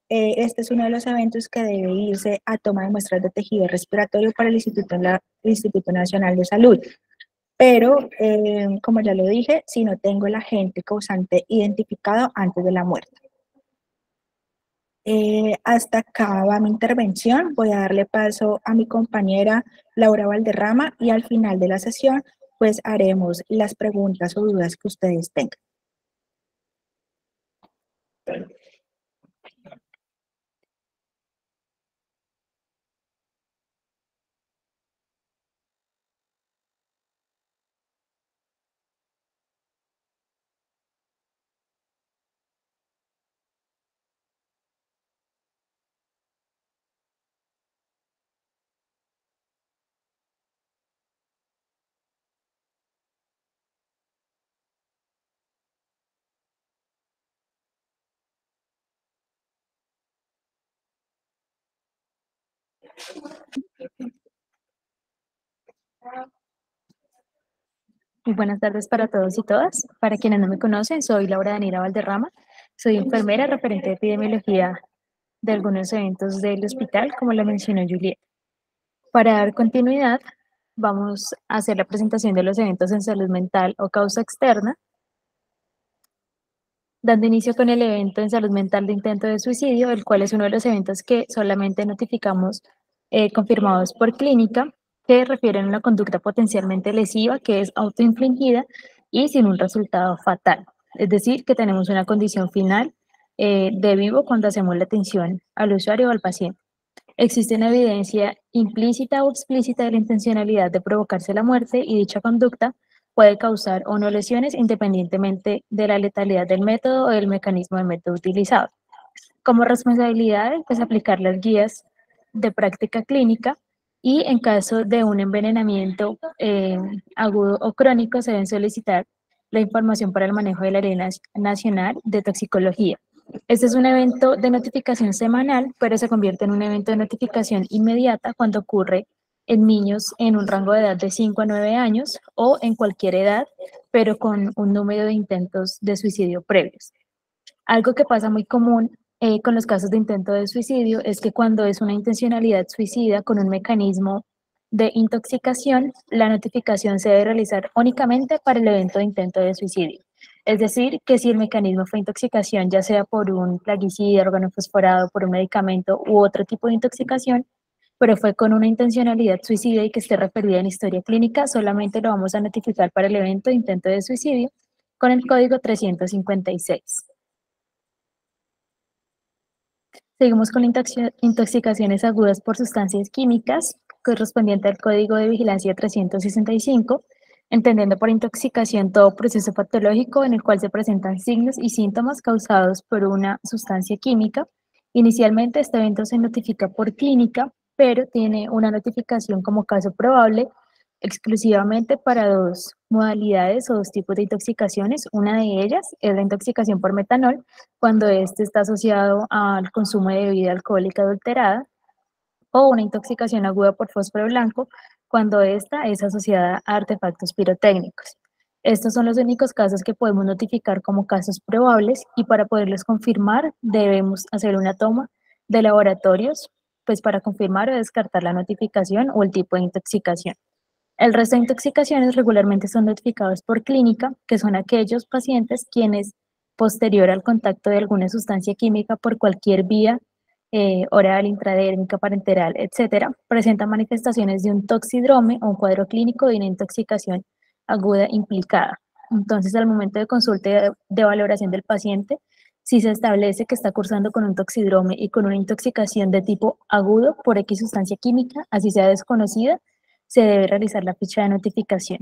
este es uno de los eventos que debe irse a toma de muestras de tejido respiratorio para el Instituto Nacional de Salud. Pero, como ya lo dije, si no tengo el agente causante identificado antes de la muerte. Hasta acá va mi intervención. Voy a darle paso a mi compañera Laura Valderrama y al final de la sesión, pues haremos las preguntas o dudas que ustedes tengan. Muy buenas tardes para todos y todas. Para quienes no me conocen, soy Laura Daniela Valderrama. Soy enfermera referente de epidemiología de algunos eventos del hospital, como lo mencionó Juliet. Para dar continuidad, vamos a hacer la presentación de los eventos en salud mental o causa externa, dando inicio con el evento en salud mental de intento de suicidio, el cual es uno de los eventos que solamente notificamos confirmados por clínica, que refieren a una conducta potencialmente lesiva que es autoinfligida y sin un resultado fatal. Es decir, que tenemos una condición final de vivo cuando hacemos la atención al usuario o al paciente. Existe una evidencia implícita o explícita de la intencionalidad de provocarse la muerte y dicha conducta puede causar o no lesiones independientemente de la letalidad del método o del mecanismo de método utilizado. Como responsabilidad, pues aplicar las guías de práctica clínica y en caso de un envenenamiento agudo o crónico se deben solicitar la información para el manejo de la Ley Nacional de Toxicología. Este es un evento de notificación semanal, pero se convierte en un evento de notificación inmediata cuando ocurre en niños en un rango de edad de 5 a 9 años o en cualquier edad, pero con un número de intentos de suicidio previos. Algo que pasa muy común con los casos de intento de suicidio es que cuando es una intencionalidad suicida con un mecanismo de intoxicación, la notificación se debe realizar únicamente para el evento de intento de suicidio. Es decir, que si el mecanismo fue intoxicación, ya sea por un plaguicida, organofosforado, por un medicamento u otro tipo de intoxicación, pero fue con una intencionalidad suicida y que esté referida en historia clínica, solamente lo vamos a notificar para el evento de intento de suicidio con el código 356. Seguimos con intoxicaciones agudas por sustancias químicas, correspondiente al Código de Vigilancia 365, entendiendo por intoxicación todo proceso patológico en el cual se presentan signos y síntomas causados por una sustancia química. Inicialmente este evento se notifica por clínica, pero tiene una notificación como caso probable exclusivamente para dos modalidades o dos tipos de intoxicaciones. Una de ellas es la intoxicación por metanol, cuando este está asociado al consumo de bebida alcohólica adulterada, o una intoxicación aguda por fósforo blanco, cuando esta es asociada a artefactos pirotécnicos. Estos son los únicos casos que podemos notificar como casos probables y para poderlos confirmar debemos hacer una toma de laboratorios pues para confirmar o descartar la notificación o el tipo de intoxicación. El resto de intoxicaciones regularmente son notificados por clínica, que son aquellos pacientes quienes, posterior al contacto de alguna sustancia química por cualquier vía, oral, intradérmica, parenteral, etcétera, presentan manifestaciones de un toxidrome o un cuadro clínico de una intoxicación aguda implicada. Entonces, al momento de consulta y de valoración del paciente, si se establece que está cursando con un toxidrome y con una intoxicación de tipo agudo por X sustancia química, así sea desconocida, se debe realizar la ficha de notificación.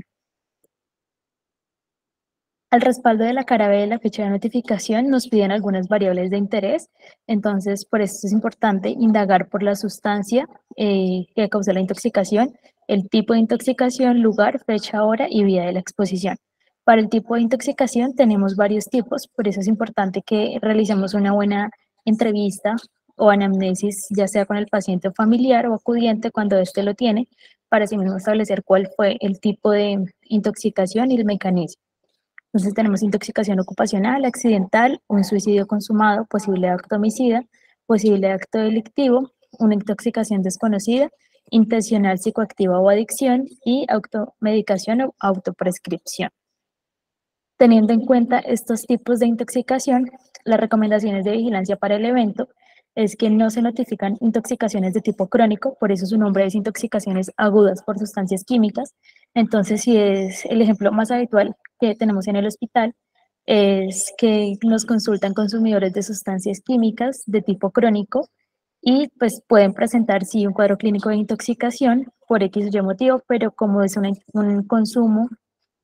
Al respaldo de la cara B de la ficha de notificación nos piden algunas variables de interés, entonces por eso es importante indagar por la sustancia que causó la intoxicación, el tipo de intoxicación, lugar, fecha, hora y vía de la exposición. Para el tipo de intoxicación tenemos varios tipos, por eso es importante que realicemos una buena entrevista o anamnesis, ya sea con el paciente o familiar o acudiente cuando éste lo tiene, para así mismo establecer cuál fue el tipo de intoxicación y el mecanismo. Entonces tenemos intoxicación ocupacional, accidental, un suicidio consumado, posible acto homicida, posible acto delictivo, una intoxicación desconocida, intencional psicoactiva o adicción y automedicación o autoprescripción. Teniendo en cuenta estos tipos de intoxicación, las recomendaciones de vigilancia para el evento es que no se notifican intoxicaciones de tipo crónico, por eso su nombre es intoxicaciones agudas por sustancias químicas. Entonces, si es el ejemplo más habitual que tenemos en el hospital, es que nos consultan consumidores de sustancias químicas de tipo crónico y pues pueden presentar sí un cuadro clínico de intoxicación por X o Y motivo, pero como es un consumo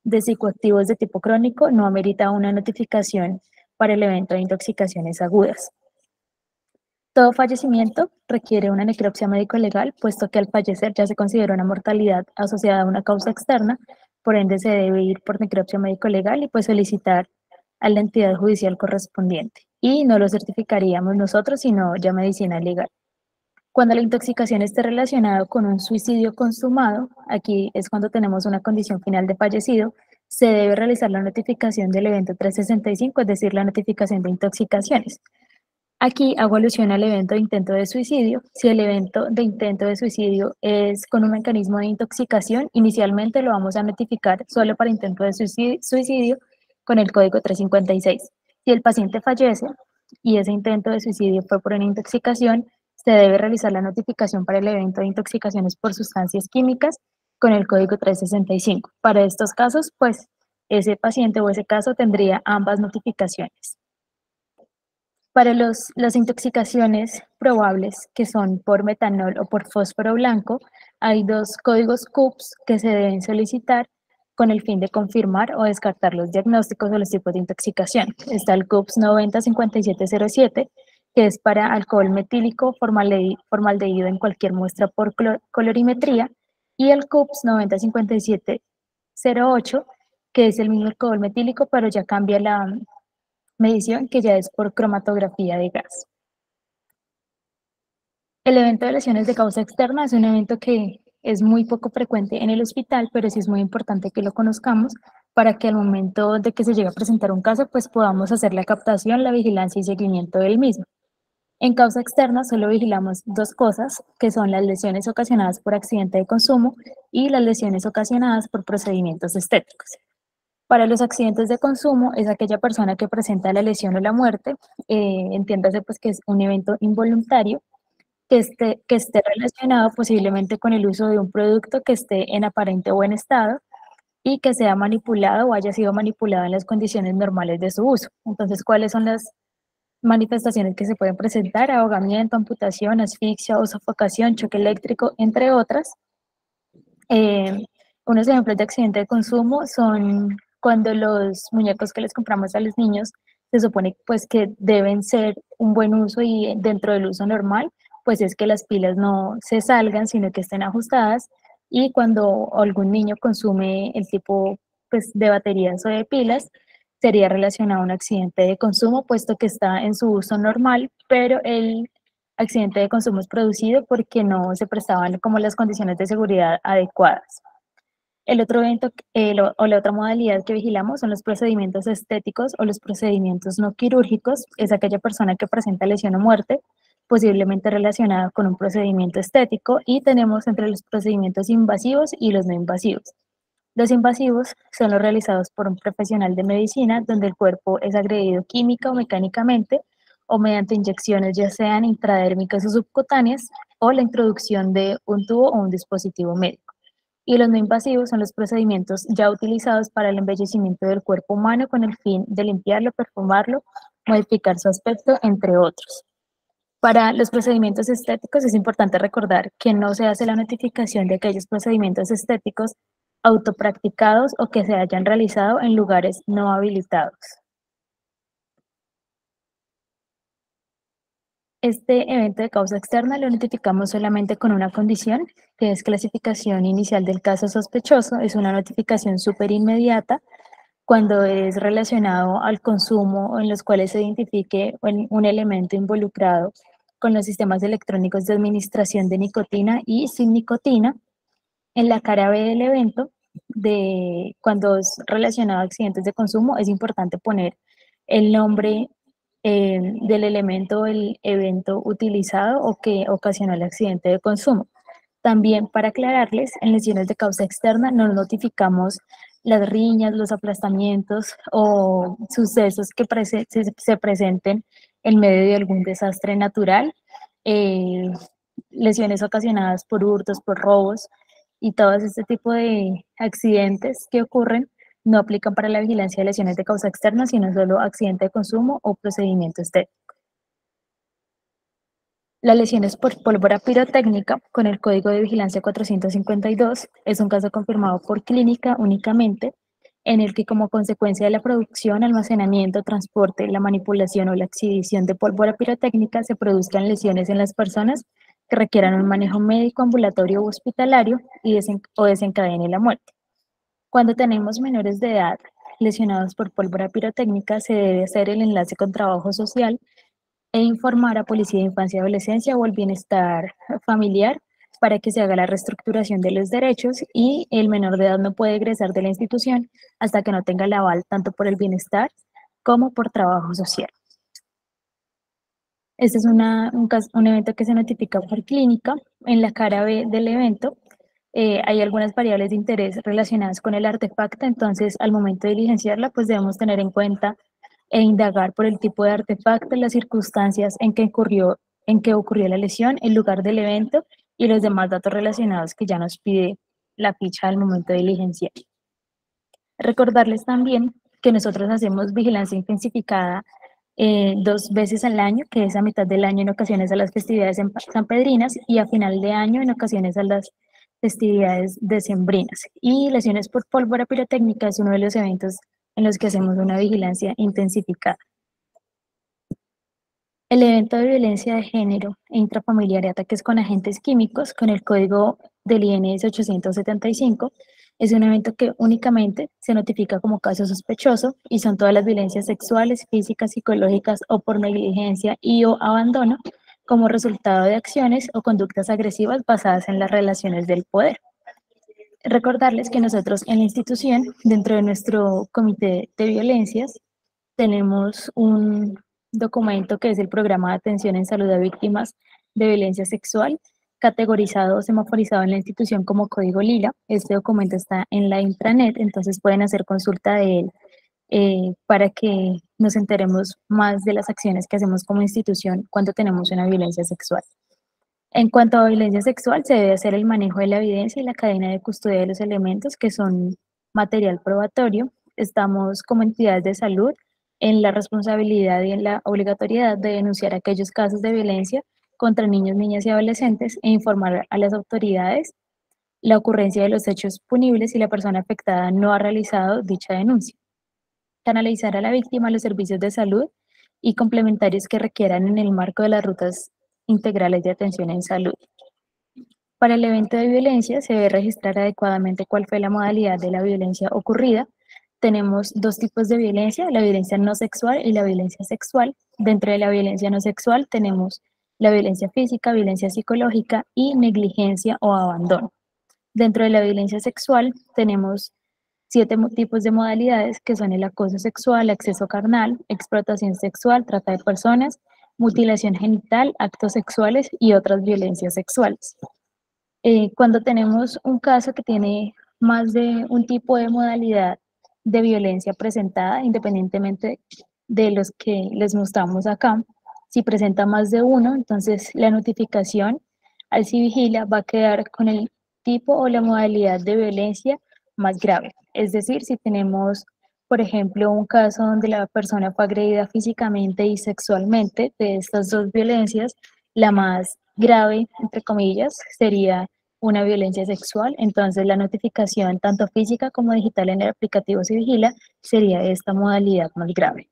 de psicoactivos de tipo crónico, no amerita una notificación para el evento de intoxicaciones agudas. Todo fallecimiento requiere una necropsia médico-legal, puesto que al fallecer ya se considera una mortalidad asociada a una causa externa, por ende se debe ir por necropsia médico-legal y pues solicitar a la entidad judicial correspondiente. Y no lo certificaríamos nosotros, sino ya medicina legal. Cuando la intoxicación esté relacionada con un suicidio consumado, aquí es cuando tenemos una condición final de fallecido, se debe realizar la notificación del evento 365, es decir, la notificación de intoxicaciones. Aquí hago alusión al evento de intento de suicidio. Si el evento de intento de suicidio es con un mecanismo de intoxicación, inicialmente lo vamos a notificar solo para intento de suicidio con el código 356. Si el paciente fallece y ese intento de suicidio fue por una intoxicación, se debe realizar la notificación para el evento de intoxicaciones por sustancias químicas con el código 365. Para estos casos, pues ese paciente o ese caso tendría ambas notificaciones. Para las intoxicaciones probables, que son por metanol o por fósforo blanco, hay dos códigos CUPS que se deben solicitar con el fin de confirmar o descartar los diagnósticos o los tipos de intoxicación. Está el CUPS 905707, que es para alcohol metílico formaldehído en cualquier muestra por colorimetría, y el CUPS 905708, que es el mismo alcohol metílico, pero ya cambia la medición, que ya es por cromatografía de gas. El evento de lesiones de causa externa es un evento que es muy poco frecuente en el hospital, pero sí es muy importante que lo conozcamos para que al momento de que se llegue a presentar un caso, pues podamos hacer la captación, la vigilancia y seguimiento del mismo. En causa externa solo vigilamos dos cosas, que son las lesiones ocasionadas por accidente de consumo y las lesiones ocasionadas por procedimientos estéticos. Para los accidentes de consumo es aquella persona que presenta la lesión o la muerte, entiéndase pues que es un evento involuntario, que esté relacionado posiblemente con el uso de un producto que esté en aparente buen estado y que sea manipulado o haya sido manipulado en las condiciones normales de su uso. Entonces, ¿cuáles son las manifestaciones que se pueden presentar? Ahogamiento, amputación, asfixia o sofocación, choque eléctrico, entre otras. Unos ejemplos de accidente de consumo son cuando los muñecos que les compramos a los niños se supone pues que deben ser un buen uso, y dentro del uso normal pues es que las pilas no se salgan sino que estén ajustadas, y cuando algún niño consume el tipo pues de baterías o de pilas sería relacionado a un accidente de consumo puesto que está en su uso normal, pero el accidente de consumo es producido porque no se prestaban como las condiciones de seguridad adecuadas. El otro evento o la otra modalidad que vigilamos son los procedimientos estéticos o los procedimientos no quirúrgicos. Es aquella persona que presenta lesión o muerte, posiblemente relacionada con un procedimiento estético, y tenemos entre los procedimientos invasivos y los no invasivos. Los invasivos son los realizados por un profesional de medicina, donde el cuerpo es agredido química o mecánicamente o mediante inyecciones, ya sean intradérmicas o subcutáneas, o la introducción de un tubo o un dispositivo médico. Y los no invasivos son los procedimientos ya utilizados para el embellecimiento del cuerpo humano con el fin de limpiarlo, perfumarlo, modificar su aspecto, entre otros. Para los procedimientos estéticos es importante recordar que no se hace la notificación de aquellos procedimientos estéticos autopracticados o que se hayan realizado en lugares no habilitados. Este evento de causa externa lo notificamos solamente con una condición, que es clasificación inicial del caso sospechoso. Es una notificación súper inmediata cuando es relacionado al consumo o en los cuales se identifique un elemento involucrado con los sistemas electrónicos de administración de nicotina y sin nicotina. En la cara B del evento, cuando es relacionado a accidentes de consumo, es importante poner el nombre del elemento o el evento utilizado o que ocasionó el accidente de consumo. También, para aclararles, en lesiones de causa externa no notificamos las riñas, los aplastamientos o sucesos que se presenten en medio de algún desastre natural, eh, lesiones ocasionadas por hurtos, por robos, y todo este tipo de accidentes que ocurren no aplican para la vigilancia de lesiones de causa externa, sino solo accidente de consumo o procedimiento estético. Las lesiones por pólvora pirotécnica con el código de vigilancia 452 es un caso confirmado por clínica únicamente, en el que como consecuencia de la producción, almacenamiento, transporte, la manipulación o la exhibición de pólvora pirotécnica se produzcan lesiones en las personas que requieran un manejo médico, ambulatorio u hospitalario o desencadene la muerte. Cuando tenemos menores de edad lesionados por pólvora pirotécnica, se debe hacer el enlace con trabajo social e informar a Policía de Infancia y Adolescencia o el Bienestar Familiar para que se haga la reestructuración de los derechos y el menor de edad no puede egresar de la institución hasta que no tenga el aval tanto por el bienestar como por trabajo social. Este es un evento que se notifica por clínica. En la cara B del evento hay algunas variables de interés relacionadas con el artefacto, entonces al momento de diligenciarla pues debemos tener en cuenta e indagar por el tipo de artefacto, las circunstancias en que ocurrió la lesión, el lugar del evento y los demás datos relacionados que ya nos pide la ficha al momento de diligenciar. Recordarles también que nosotros hacemos vigilancia intensificada 2 veces al año, que es a mitad del año en ocasiones a las festividades sanpedrinas y a final de año en ocasiones a las festividades decembrinas. Y lesiones por pólvora pirotécnica es uno de los eventos en los que hacemos una vigilancia intensificada. El evento de violencia de género e intrafamiliar y ataques con agentes químicos, con el código del INS 875, es un evento que únicamente se notifica como caso sospechoso y son todas las violencias sexuales, físicas, psicológicas o por negligencia y o abandono como resultado de acciones o conductas agresivas basadas en las relaciones del poder. Recordarles que nosotros en la institución, dentro de nuestro comité de violencias, tenemos un documento que es el Programa de Atención en Salud a Víctimas de Violencia Sexual, categorizado o semaforizado en la institución como Código Lila. Este documento está en la intranet, entonces pueden hacer consulta de él para que nos enteremos más de las acciones que hacemos como institución cuando tenemos una violencia sexual. En cuanto a violencia sexual, se debe hacer el manejo de la evidencia y la cadena de custodia de los elementos que son material probatorio. Estamos como entidades de salud en la responsabilidad y en la obligatoriedad de denunciar aquellos casos de violencia contra niños, niñas y adolescentes e informar a las autoridades la ocurrencia de los hechos punibles si la persona afectada no ha realizado dicha denuncia. Canalizar a la víctima a los servicios de salud y complementarios que requieran en el marco de las rutas integrales de atención en salud. Para el evento de violencia se debe registrar adecuadamente cuál fue la modalidad de la violencia ocurrida. Tenemos 2 tipos de violencia, la violencia no sexual y la violencia sexual. Dentro de la violencia no sexual tenemos la violencia física, violencia psicológica y negligencia o abandono. Dentro de la violencia sexual tenemos 7 tipos de modalidades que son el acoso sexual, acceso carnal, explotación sexual, trata de personas, mutilación genital, actos sexuales y otras violencias sexuales. Cuando tenemos un caso que tiene más de un tipo de modalidad de violencia presentada, independientemente de los que les mostramos acá, si presenta más de uno, entonces la notificación al Civigila va a quedar con el tipo o la modalidad de violencia más grave. Es decir, si tenemos, por ejemplo, un caso donde la persona fue agredida físicamente y sexualmente, de estas 2 violencias, la más grave, entre comillas, sería una violencia sexual, entonces la notificación tanto física como digital en el aplicativo Civigila sería esta modalidad más grave.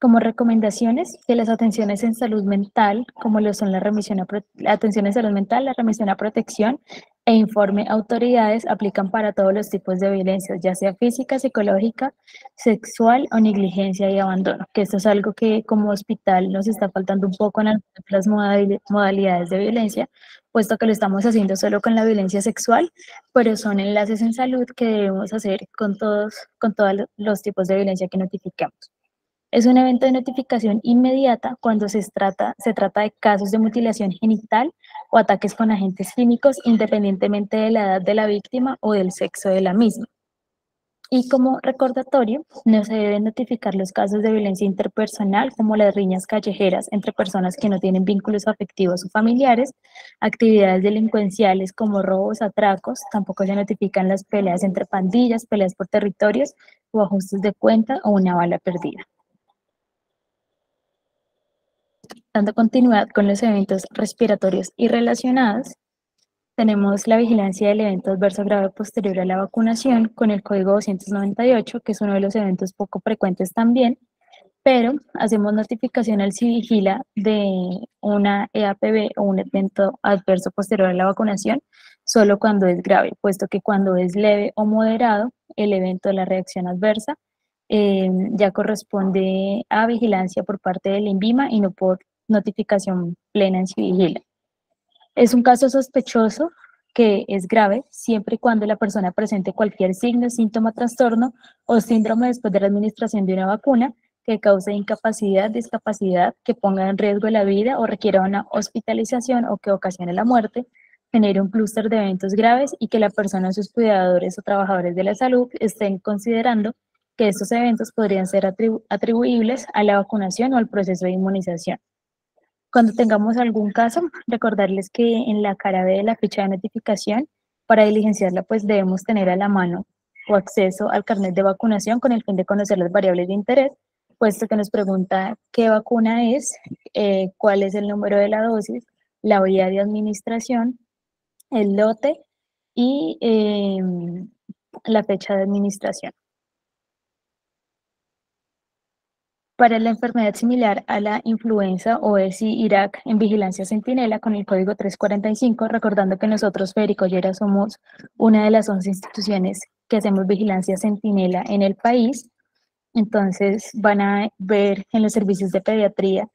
Como recomendaciones de las atenciones en salud mental, como lo son la atención en salud mental, la remisión a protección e informe a autoridades, aplican para todos los tipos de violencia, ya sea física, psicológica, sexual o negligencia y abandono, que esto es algo que como hospital nos está faltando un poco en las modalidades de violencia, puesto que lo estamos haciendo solo con la violencia sexual, pero son enlaces en salud que debemos hacer con todos los tipos de violencia que notifiquemos. Es un evento de notificación inmediata cuando se trata de casos de mutilación genital o ataques con agentes químicos, independientemente de la edad de la víctima o del sexo de la misma. Y como recordatorio, no se deben notificar los casos de violencia interpersonal, como las riñas callejeras entre personas que no tienen vínculos afectivos o familiares, actividades delincuenciales como robos, atracos, tampoco se notifican las peleas entre pandillas, peleas por territorios o ajustes de cuenta o una bala perdida. Dando continuidad con los eventos respiratorios y relacionados, tenemos la vigilancia del evento adverso grave posterior a la vacunación con el código 298, que es uno de los eventos poco frecuentes también, pero hacemos notificación al Civigila de una EAPB o un evento adverso posterior a la vacunación solo cuando es grave, puesto que cuando es leve o moderado, el evento de la reacción adversa ya corresponde a vigilancia por parte del INVIMA y no por notificación plena en Civigila. Es un caso sospechoso que es grave siempre y cuando la persona presente cualquier signo, síntoma, trastorno o síndrome después de la administración de una vacuna que cause incapacidad, discapacidad, que ponga en riesgo la vida o requiera una hospitalización o que ocasione la muerte, genere un clúster de eventos graves y que la persona, sus cuidadores o trabajadores de la salud estén considerando que estos eventos podrían ser atribuibles a la vacunación o al proceso de inmunización. Cuando tengamos algún caso, recordarles que en la cara B de la ficha de notificación, para diligenciarla, pues debemos tener a la mano o acceso al carnet de vacunación con el fin de conocer las variables de interés, puesto que nos pregunta qué vacuna es, cuál es el número de la dosis, la vía de administración, el lote y la fecha de administración. Para la enfermedad similar a la influenza o ESI-IRAC en vigilancia centinela con el código 345, recordando que nosotros, Federico Llera, somos una de las 11 instituciones que hacemos vigilancia centinela en el país. Entonces van a ver en los servicios de pediatría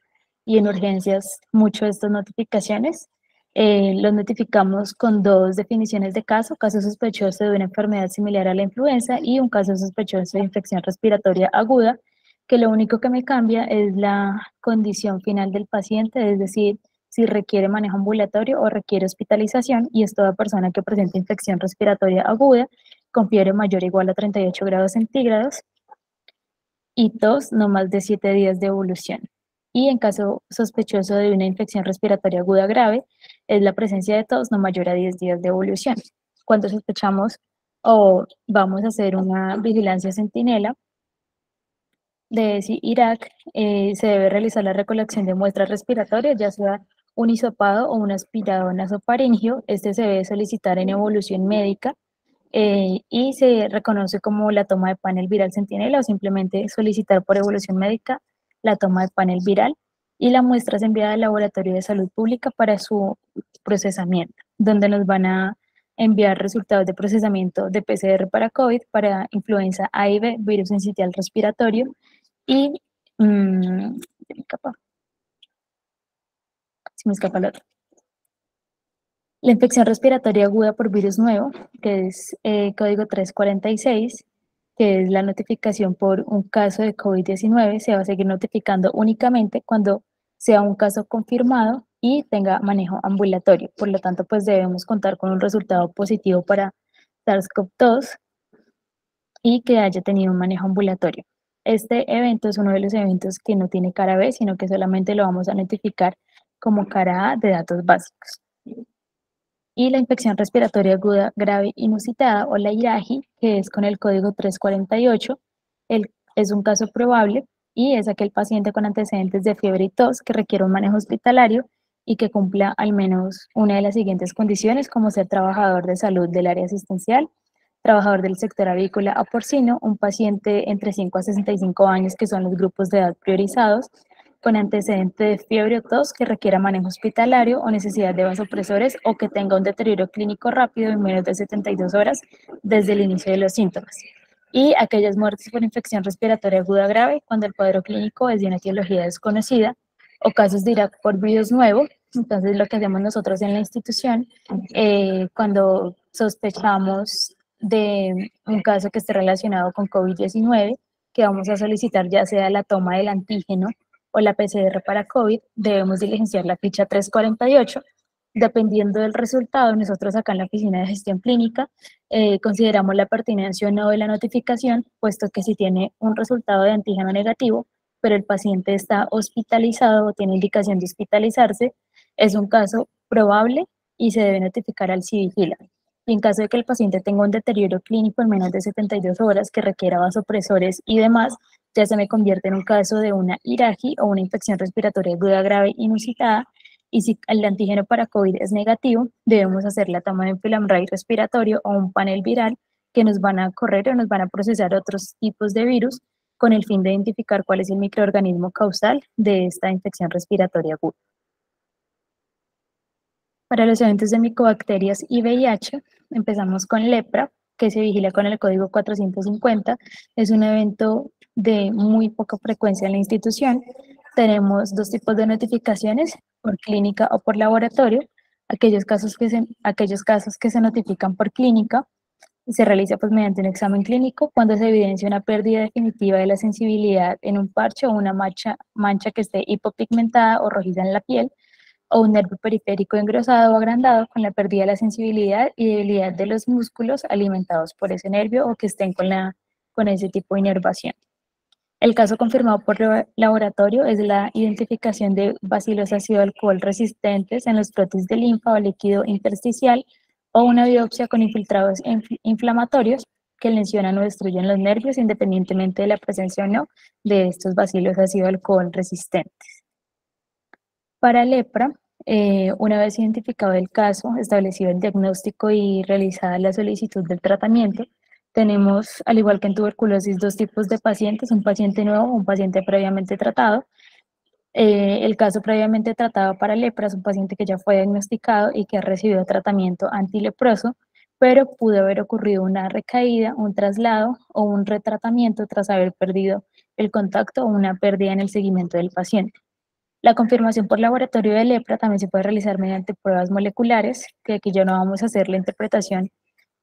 y en urgencias mucho de estas notificaciones. Los notificamos con dos definiciones de caso sospechoso de una enfermedad similar a la influenza y un caso sospechoso de infección respiratoria aguda, que lo único que me cambia es la condición final del paciente, es decir, si requiere manejo ambulatorio o requiere hospitalización, y es toda persona que presenta infección respiratoria aguda con fiebre mayor o igual a 38 grados centígrados y tos no más de 7 días de evolución. Y en caso sospechoso de una infección respiratoria aguda grave, es la presencia de tos no mayor a 10 días de evolución. Cuando sospechamos o vamos a hacer una vigilancia centinela de ESI-IRAC, se debe realizar la recolección de muestras respiratorias, ya sea un hisopado o un aspirado nasofaríngeo. Este se debe solicitar en evolución médica y se reconoce como la toma de panel viral centinela o simplemente solicitar por evolución médica la toma de panel viral, y la muestra es enviada al Laboratorio de Salud Pública para su procesamiento, donde nos van a enviar resultados de procesamiento de PCR para COVID, para influenza A y B, virus sincitial respiratorio, y se me escapa el otro. La infección respiratoria aguda por virus nuevo, que es código 346, que es la notificación por un caso de COVID-19, se va a seguir notificando únicamente cuando sea un caso confirmado y tenga manejo ambulatorio. Por lo tanto, pues debemos contar con un resultado positivo para SARS-CoV-2 y que haya tenido un manejo ambulatorio. Este evento es uno de los eventos que no tiene cara B, sino que solamente lo vamos a notificar como cara A de datos básicos. Y la infección respiratoria aguda grave inusitada, o la IRAGI, que es con el código 348, es un caso probable y es aquel paciente con antecedentes de fiebre y tos que requiere un manejo hospitalario y que cumpla al menos una de las siguientes condiciones, como ser trabajador de salud del área asistencial, trabajador del sector avícola o porcino, un paciente entre 5 a 65 años, que son los grupos de edad priorizados, con antecedente de fiebre o tos que requiera manejo hospitalario o necesidad de vasopresores, o que tenga un deterioro clínico rápido en menos de 72 horas desde el inicio de los síntomas. Y aquellas muertes por infección respiratoria aguda grave cuando el cuadro clínico es de una etiología desconocida, o casos de IRAC por virus nuevo. Entonces, lo que hacemos nosotros en la institución, cuando sospechamos de un caso que esté relacionado con COVID-19, que vamos a solicitar ya sea la toma del antígeno o la PCR para COVID, debemos diligenciar la ficha 348. Dependiendo del resultado, nosotros acá en la Oficina de Gestión Clínica consideramos la pertinencia o no de la notificación, puesto que si tiene un resultado de antígeno negativo, pero el paciente está hospitalizado o tiene indicación de hospitalizarse, es un caso probable y se debe notificar al Civigila. Y en caso de que el paciente tenga un deterioro clínico en menos de 72 horas que requiera vasopresores y demás, ya se me convierte en un caso de una IRAGI o una infección respiratoria aguda grave inusitada, y si el antígeno para COVID es negativo, debemos hacer la toma de Epidemiología respiratorio o un panel viral, que nos van a correr o nos van a procesar otros tipos de virus con el fin de identificar cuál es el microorganismo causal de esta infección respiratoria aguda. Para los eventos de micobacterias y VIH, empezamos con lepra, que se vigila con el código 450. Es un evento de muy poca frecuencia en la institución. tenemos dos tipos de notificaciones, por clínica o por laboratorio. Aquellos casos que se notifican por clínica se realiza pues mediante un examen clínico cuando se evidencia una pérdida definitiva de la sensibilidad en un parche o una mancha que esté hipopigmentada o rojiza en la piel, o un nervio periférico engrosado o agrandado con la pérdida de la sensibilidad y debilidad de los músculos alimentados por ese nervio o que estén con ese tipo de inervación. El caso confirmado por laboratorio es la identificación de bacilos ácido alcohol resistentes en los prótesis de linfa o líquido intersticial o una biopsia con infiltrados inflamatorios que lesionan o destruyen los nervios independientemente de la presencia o no de estos bacilos ácido alcohol resistentes. Para lepra, una vez identificado el caso, establecido el diagnóstico y realizada la solicitud del tratamiento, tenemos, al igual que en tuberculosis, dos tipos de pacientes, un paciente nuevo o un paciente previamente tratado. El caso previamente tratado para lepra es un paciente que ya fue diagnosticado y que ha recibido tratamiento antileproso, pero pudo haber ocurrido una recaída, un traslado o un retratamiento tras haber perdido el contacto o una pérdida en el seguimiento del paciente. La confirmación por laboratorio de lepra también se puede realizar mediante pruebas moleculares, que aquí ya no vamos a hacer la interpretación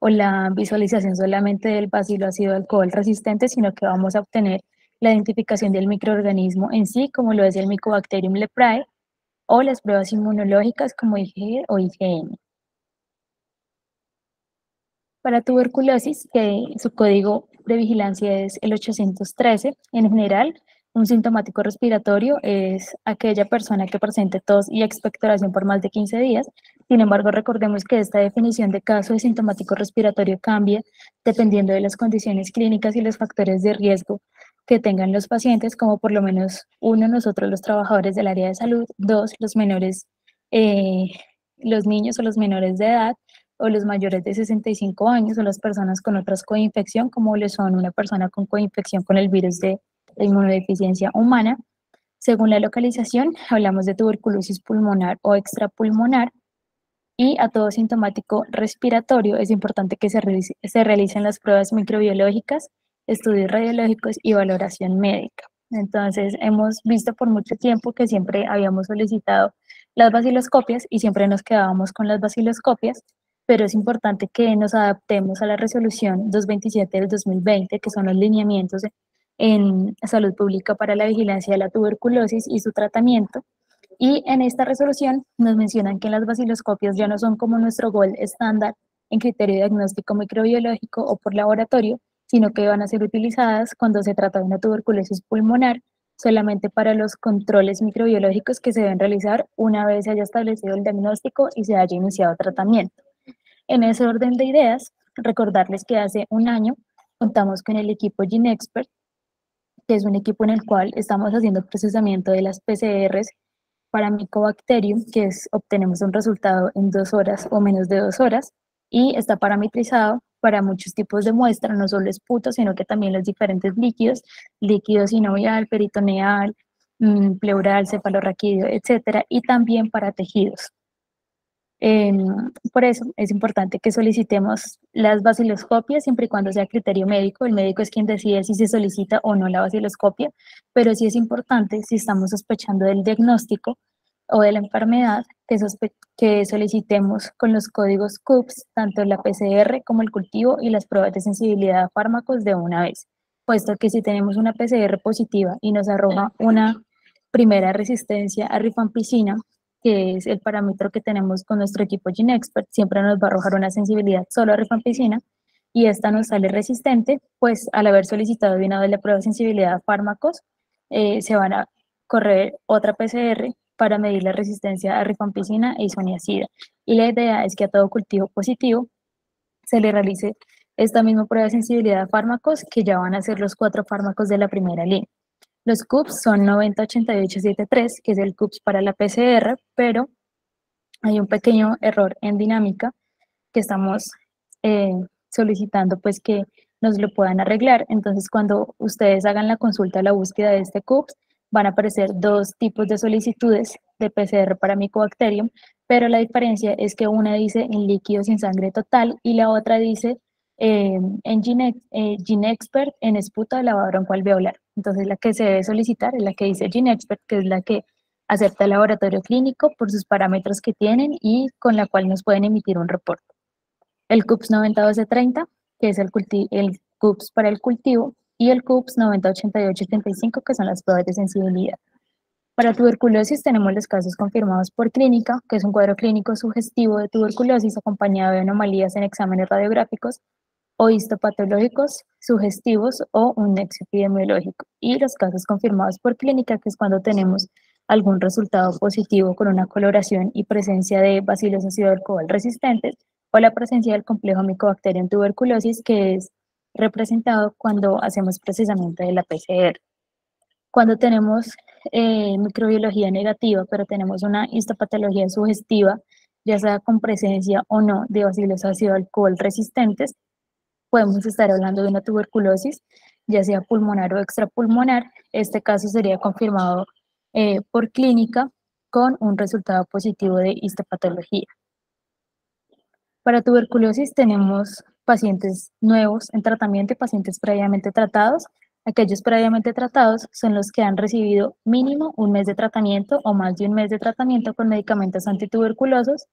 o la visualización solamente del bacilo ácido alcohol resistente, sino que vamos a obtener la identificación del microorganismo en sí, como lo es el Mycobacterium leprae, o las pruebas inmunológicas como IgG o IgM. Para tuberculosis, que su código de vigilancia es el 813, en general, un sintomático respiratorio es aquella persona que presente tos y expectoración por más de 15 días. Sin embargo, recordemos que esta definición de caso de sintomático respiratorio cambia dependiendo de las condiciones clínicas y los factores de riesgo que tengan los pacientes, como por lo menos uno, nosotros los trabajadores del área de salud, dos, los menores, los niños o los menores de edad, o los mayores de 65 años, o las personas con otras coinfección, como le son una persona con coinfección con el virus de inmunodeficiencia humana. Según la localización, hablamos de tuberculosis pulmonar o extrapulmonar, y a todo sintomático respiratorio es importante que se realicen las pruebas microbiológicas, estudios radiológicos y valoración médica. Entonces, hemos visto por mucho tiempo que siempre habíamos solicitado las baciloscopias y siempre nos quedábamos con las baciloscopias, pero es importante que nos adaptemos a la resolución 227 del 2020, que son los lineamientos en salud pública para la vigilancia de la tuberculosis y su tratamiento. Y en esta resolución nos mencionan que las baciloscopias ya no son como nuestro gold estándar en criterio diagnóstico microbiológico o por laboratorio, sino que van a ser utilizadas cuando se trata de una tuberculosis pulmonar, solamente para los controles microbiológicos que se deben realizar una vez se haya establecido el diagnóstico y se haya iniciado tratamiento. En ese orden de ideas, recordarles que hace un año contamos con el equipo GeneXpert, que es un equipo en el cual estamos haciendo el procesamiento de las PCRs para Mycobacterium, que obtenemos un resultado en 2 horas o menos de 2 horas, y está parametrizado para muchos tipos de muestras, no solo esputo, sino que también los diferentes líquidos, líquido sinovial, peritoneal, pleural, cefalorraquídeo, etcétera, y también para tejidos. Por eso es importante que solicitemos las baciloscopias siempre y cuando sea criterio médico. El médico es quien decide si se solicita o no la baciloscopia, pero sí es importante, si estamos sospechando del diagnóstico o de la enfermedad, que solicitemos con los códigos CUPS tanto la PCR como el cultivo y las pruebas de sensibilidad a fármacos de una vez, puesto que si tenemos una PCR positiva y nos arroja una primera resistencia a rifampicina, que es el parámetro que tenemos con nuestro equipo GeneXpert, siempre nos va a arrojar una sensibilidad solo a rifampicina, y esta nos sale resistente, pues al haber solicitado de una vez la prueba de sensibilidad a fármacos, se van a correr otra PCR para medir la resistencia a rifampicina e isoniazida. Y la idea es que a todo cultivo positivo se le realice esta misma prueba de sensibilidad a fármacos, que ya van a ser los 4 fármacos de la primera línea. Los CUPS son 908873, que es el CUPS para la PCR, pero hay un pequeño error en dinámica que estamos solicitando pues que nos lo puedan arreglar. Entonces, cuando ustedes hagan la consulta, la búsqueda de este CUPS, van a aparecer 2 tipos de solicitudes de PCR para Mycobacterium, pero la diferencia es que una dice en líquido sin sangre total y la otra dice en GeneXpert en esputo de lavadora alveolar. Entonces la que se debe solicitar es la que dice GeneXpert, que es la que acepta el laboratorio clínico por sus parámetros que tienen y con la cual nos pueden emitir un reporte. El CUPS 901230, que es el CUPS para el cultivo, y el CUPS 908885, que son las pruebas de sensibilidad. Para tuberculosis tenemos los casos confirmados por clínica, que es un cuadro clínico sugestivo de tuberculosis acompañado de anomalías en exámenes radiográficos o histopatológicos sugestivos o un nexo epidemiológico. Y los casos confirmados por clínica, que es cuando tenemos algún resultado positivo con una coloración y presencia de Bacillus ácido alcohol resistentes o la presencia del complejo Mycobacterium tuberculosis, que es representado cuando hacemos procesamiento de la PCR. Cuando tenemos microbiología negativa, pero tenemos una histopatología sugestiva, ya sea con presencia o no de Bacillus ácido alcohol resistentes, podemos estar hablando de una tuberculosis, ya sea pulmonar o extrapulmonar. Este caso sería confirmado por clínica con un resultado positivo de histopatología. Para tuberculosis tenemos pacientes nuevos en tratamiento y pacientes previamente tratados. Aquellos previamente tratados son los que han recibido mínimo un mes de tratamiento o más de un mes de tratamiento con medicamentos antituberculosos,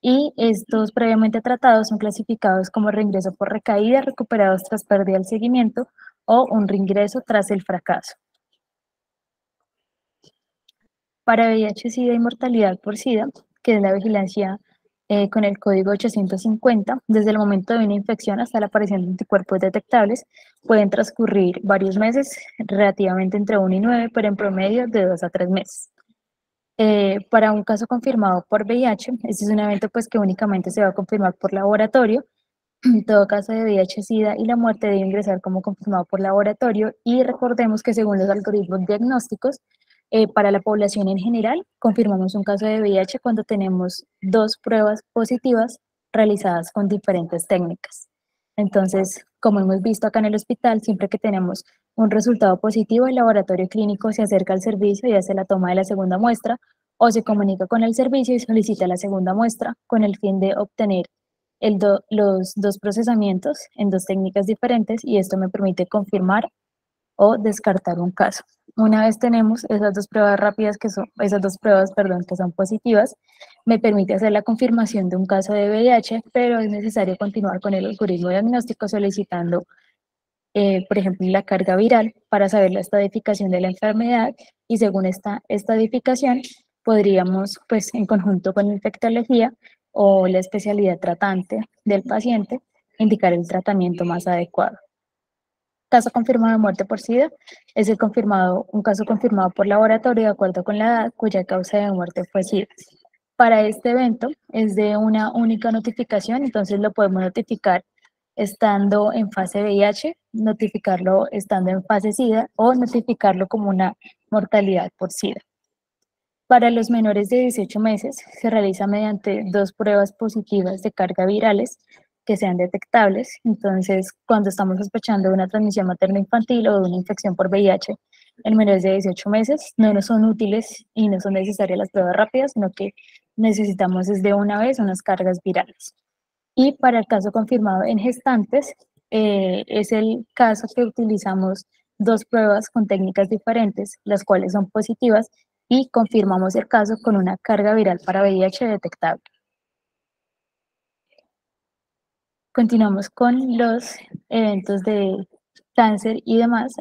y estos previamente tratados son clasificados como reingreso por recaída, recuperados tras pérdida del seguimiento o un reingreso tras el fracaso. Para VIH-Sida y mortalidad por SIDA, que es la vigilancia con el código 850, desde el momento de una infección hasta la aparición de anticuerpos detectables, pueden transcurrir varios meses, relativamente entre 1 y 9, pero en promedio de 2 a 3 meses. Para un caso confirmado por VIH, este es un evento pues que únicamente se va a confirmar por laboratorio. En todo caso de VIH-Sida y la muerte debe ingresar como confirmado por laboratorio, y recordemos que según los algoritmos diagnósticos, para la población en general, confirmamos un caso de VIH cuando tenemos 2 pruebas positivas realizadas con diferentes técnicas. Entonces, como hemos visto acá en el hospital, siempre que tenemos un resultado positivo, el laboratorio clínico se acerca al servicio y hace la toma de la segunda muestra, o se comunica con el servicio y solicita la segunda muestra con el fin de obtener los 2 procesamientos en 2 técnicas diferentes, y esto me permite confirmar o descartar un caso. Una vez tenemos esas 2 pruebas rápidas, esas 2 pruebas, perdón, que son positivas, me permite hacer la confirmación de un caso de VIH, pero es necesario continuar con el algoritmo diagnóstico solicitando, por ejemplo, la carga viral para saber la estadificación de la enfermedad, y según esta estadificación podríamos, pues en conjunto con la infectología o la especialidad tratante del paciente, indicar el tratamiento más adecuado. Caso confirmado de muerte por SIDA es un caso confirmado por laboratorio de acuerdo con la edad cuya causa de muerte fue SIDA. Para este evento es de una única notificación, entonces lo podemos notificar estando en fase VIH, notificarlo estando en fase SIDA o notificarlo como una mortalidad por SIDA. Para los menores de 18 meses se realiza mediante 2 pruebas positivas de carga virales que sean detectables. Entonces, cuando estamos sospechando de una transmisión materno-infantil o de una infección por VIH en menores de 18 meses, no nos son útiles y no son necesarias las pruebas rápidas, sino que necesitamos desde una vez unas cargas virales. Y para el caso confirmado en gestantes, es el caso que utilizamos 2 pruebas con técnicas diferentes, las cuales son positivas, y confirmamos el caso con una carga viral para VIH detectable. Continuamos con los eventos de cáncer y demás,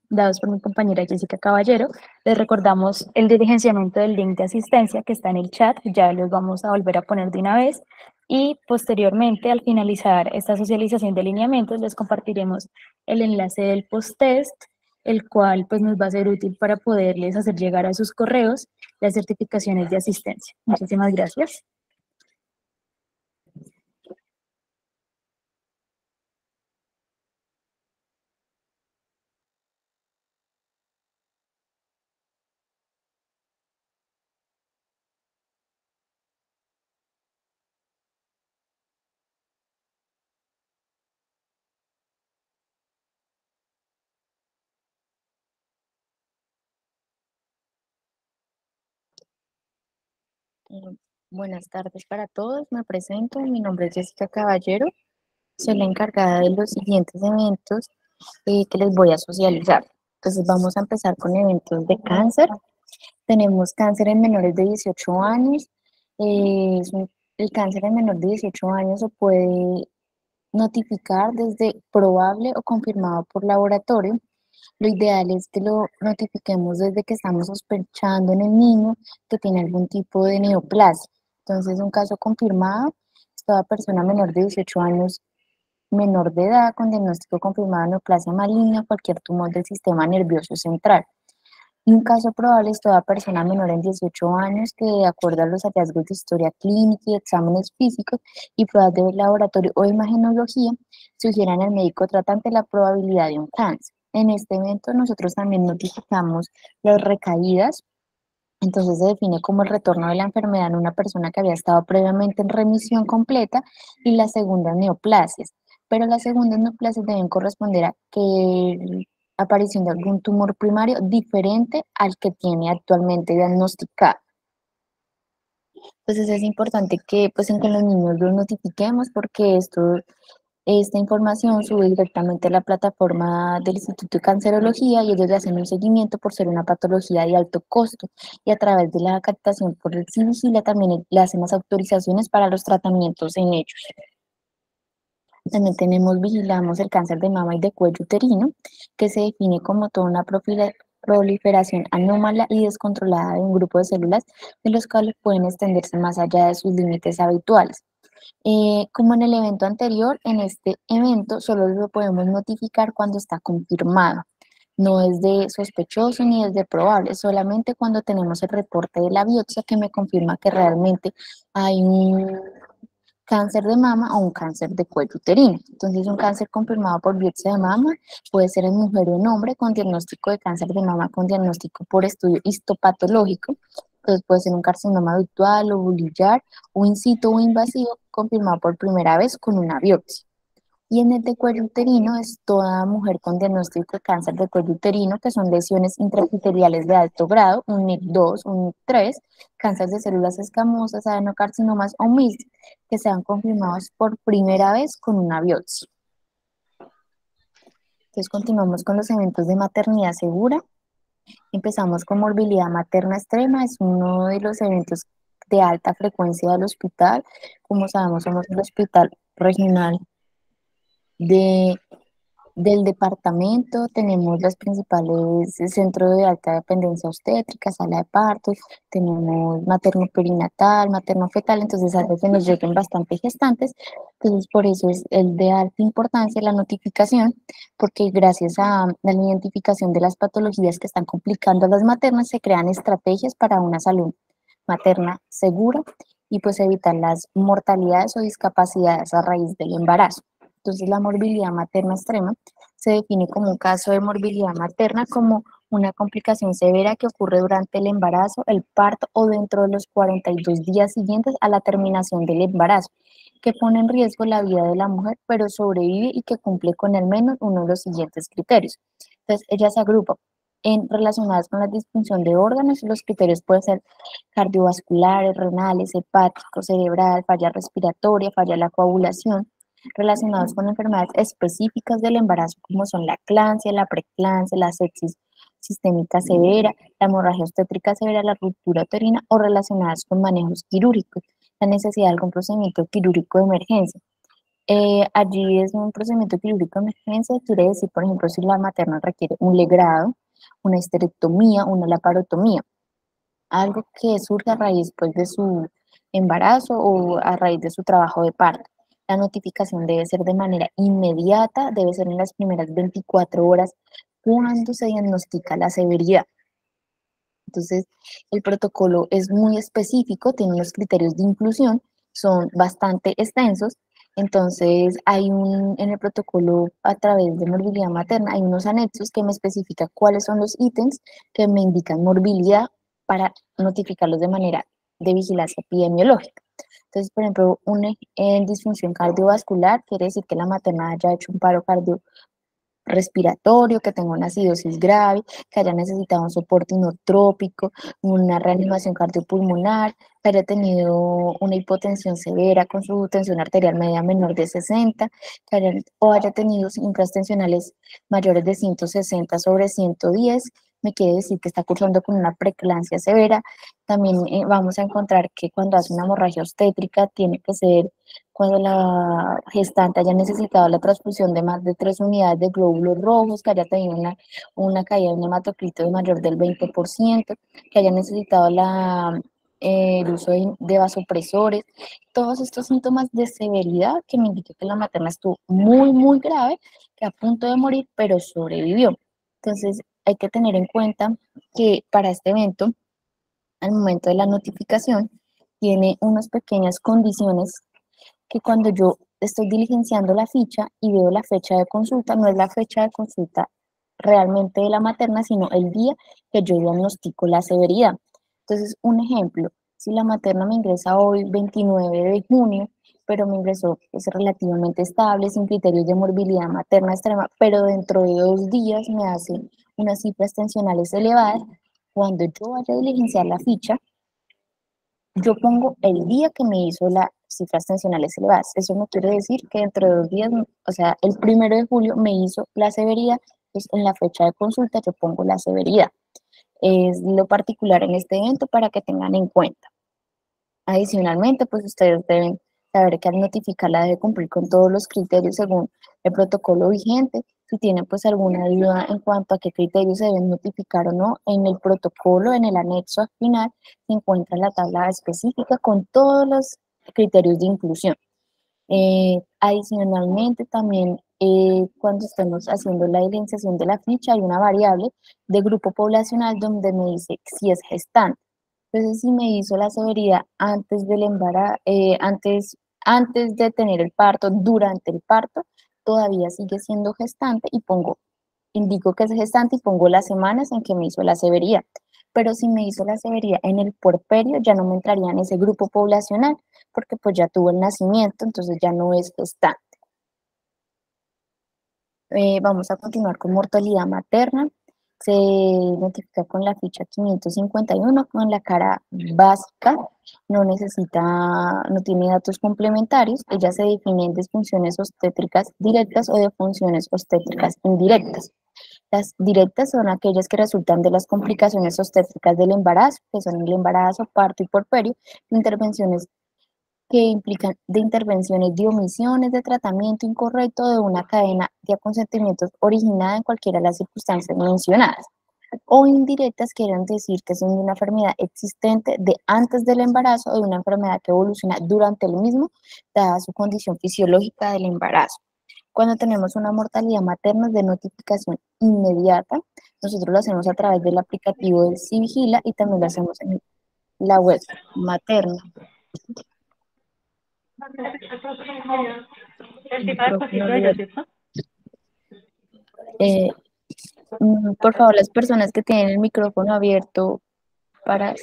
dados por mi compañera Jessica Caballero. Les recordamos el diligenciamiento del link de asistencia que está en el chat, ya los vamos a volver a poner de una vez, y posteriormente, al finalizar esta socialización de lineamientos, les compartiremos el enlace del post-test, el cual pues nos va a ser útil para poderles hacer llegar a sus correos las certificaciones de asistencia. Muchísimas gracias. Buenas tardes para todos, me presento, mi nombre es Jessica Caballero, soy la encargada de los siguientes eventos que les voy a socializar. Entonces vamos a empezar con eventos de cáncer. Tenemos cáncer en menores de 18 años. El cáncer en menor de 18 años se puede notificar desde probable o confirmado por laboratorio. Lo ideal es que lo notifiquemos desde que estamos sospechando en el niño que tiene algún tipo de neoplasia. Entonces, un caso confirmado es toda persona menor de 18 años, menor de edad, con diagnóstico confirmado de neoplasia maligna, cualquier tumor del sistema nervioso central. Y un caso probable es toda persona menor en 18 años que, de acuerdo a los hallazgos de historia clínica y exámenes físicos y pruebas de laboratorio o imagenología, sugieran al médico tratante la probabilidad de un cáncer. En este evento nosotros también notificamos las recaídas. Entonces se define como el retorno de la enfermedad en una persona que había estado previamente en remisión completa, y las segundas neoplasias. Pero las segundas neoplasias deben corresponder a que aparición de algún tumor primario diferente al que tiene actualmente diagnosticado. Entonces es importante que pues en que los niños los notifiquemos, porque esta información sube directamente a la plataforma del Instituto de Cancerología y ellos le hacen un seguimiento por ser una patología de alto costo, y a través de la captación por el CIVIGILA también le hacen las autorizaciones para los tratamientos en ellos. También vigilamos el cáncer de mama y de cuello uterino, que se define como toda una proliferación anómala y descontrolada de un grupo de células, de los cuales pueden extenderse más allá de sus límites habituales. Como en el evento anterior, en este evento solo lo podemos notificar cuando está confirmado. No es de sospechoso ni es de probable, solamente cuando tenemos el reporte de la biopsia que me confirma que realmente hay un cáncer de mama o un cáncer de cuello uterino. Entonces, un cáncer confirmado por biopsia de mama puede ser en mujer o en hombre con diagnóstico de cáncer de mama con diagnóstico por estudio histopatológico. Entonces, puede ser un carcinoma ductal o bulillar o in situ o invasivo confirmado por primera vez con una biopsia. Y en el de cuello uterino es toda mujer con diagnóstico de cáncer de cuello uterino, que son lesiones intraepiteliales de alto grado, un NIC2, un NIC3, cáncer de células escamosas, adenocarcinomas o MIS, que sean confirmados por primera vez con una biopsia. Entonces continuamos con los eventos de maternidad segura. Empezamos con morbilidad materna extrema, es uno de los eventos de alta frecuencia del hospital. Como sabemos, somos el hospital regional del departamento. Tenemos los principales centros de alta dependencia obstétrica, sala de partos, tenemos materno perinatal, materno fetal, entonces a veces nos llegan bastante gestantes. Entonces por eso es el de alta importancia la notificación, porque gracias a la identificación de las patologías que están complicando a las maternas, se crean estrategias para una salud materna segura y pues evitar las mortalidades o discapacidades a raíz del embarazo. Entonces, la morbilidad materna extrema se define como un caso de morbilidad materna como una complicación severa que ocurre durante el embarazo, el parto o dentro de los 42 días siguientes a la terminación del embarazo, que pone en riesgo la vida de la mujer, pero sobrevive y que cumple con al menos uno de los siguientes criterios. Entonces, ella se agrupa en relacionadas con la disfunción de órganos. Los criterios pueden ser cardiovasculares, renales, hepáticos, cerebral, falla respiratoria, falla de la coagulación, relacionados con enfermedades específicas del embarazo, como son la eclampsia, la preeclampsia, la sepsis sistémica severa, la hemorragia obstétrica severa, la ruptura uterina, o relacionadas con manejos quirúrgicos, la necesidad de algún procedimiento quirúrgico de emergencia. Allí es un procedimiento quirúrgico de emergencia, quiere decir, por ejemplo, si la materna requiere un legrado, una histerectomía, una laparotomía, algo que surge a raíz pues, de su embarazo o a raíz de su trabajo de parto. La notificación debe ser de manera inmediata, debe ser en las primeras 24 horas cuando se diagnostica la severidad. Entonces, el protocolo es muy específico, tiene unos criterios de inclusión, son bastante extensos. Entonces, en el protocolo, a través de morbilidad materna, hay unos anexos que me especifican cuáles son los ítems que me indican morbilidad para notificarlos de manera de vigilancia epidemiológica. Entonces, por ejemplo, una disfunción cardiovascular quiere decir que la materna haya hecho un paro respiratorio, que tenga una acidosis grave, que haya necesitado un soporte inotrópico, una reanimación cardiopulmonar, que haya tenido una hipotensión severa con su tensión arterial media menor de 60, o haya tenido infratensionales mayores de 160 sobre 110, me quiere decir que está cursando con una preeclampsia severa. También vamos a encontrar que cuando hace una hemorragia obstétrica tiene que ser cuando la gestante haya necesitado la transfusión de más de 3 unidades de glóbulos rojos, que haya tenido una caída de un hematocrito de mayor del 20%, que haya necesitado el uso de vasopresores, todos estos síntomas de severidad que me indican que la materna estuvo muy, muy grave, que a punto de morir, pero sobrevivió. Entonces, hay que tener en cuenta que para este evento, al momento de la notificación, tiene unas pequeñas condiciones que cuando yo estoy diligenciando la ficha y veo la fecha de consulta, no es la fecha de consulta realmente de la materna, sino el día que yo diagnostico la severidad. Entonces, un ejemplo, si la materna me ingresa hoy, 29 de junio, pero me ingresó pues, relativamente estable, sin criterios de morbilidad materna extrema, pero dentro de 2 días me hacen unas cifras tensionales elevadas, cuando yo vaya a diligenciar la ficha, yo pongo el día que me hizo las cifras tensionales elevadas. Eso no quiere decir que dentro de 2 días, o sea, el 1 de julio me hizo la severidad, pues en la fecha de consulta yo pongo la severidad. Es lo particular en este evento para que tengan en cuenta. Adicionalmente, pues ustedes deben saber que al notificarla debe cumplir con todos los criterios según el protocolo vigente. Si tienen pues alguna duda en cuanto a qué criterios se deben notificar o no, en el protocolo, en el anexo al final, se encuentra la tabla específica con todos los criterios de inclusión. Adicionalmente, también cuando estemos haciendo la diligenciación de la ficha, hay una variable de grupo poblacional donde me dice si es gestante. Entonces, si me hizo la severidad antes del embarazo, antes de tener el parto, durante el parto, todavía sigue siendo gestante y indico que es gestante y pongo las semanas en que me hizo la severidad. Pero si me hizo la severidad en el puerperio, ya no me entraría en ese grupo poblacional, porque pues ya tuvo el nacimiento, entonces ya no es gestante. Vamos a continuar con mortalidad materna. Se identifica con la ficha 551 con la cara básica, no tiene datos complementarios. Ella se define en disfunciones obstétricas directas o de funciones obstétricas indirectas. Las directas son aquellas que resultan de las complicaciones obstétricas del embarazo, que son el embarazo, parto y puerperio, intervenciones que implican de intervenciones de omisiones de tratamiento incorrecto de una cadena de consentimientos originada en cualquiera de las circunstancias mencionadas. O indirectas quieren decir que son de una enfermedad existente de antes del embarazo o de una enfermedad que evoluciona durante el mismo, dada su condición fisiológica del embarazo. Cuando tenemos una mortalidad materna de notificación inmediata, nosotros lo hacemos a través del aplicativo del Civigila y también lo hacemos en la web materna. Por favor, las personas que tienen el micrófono abierto para...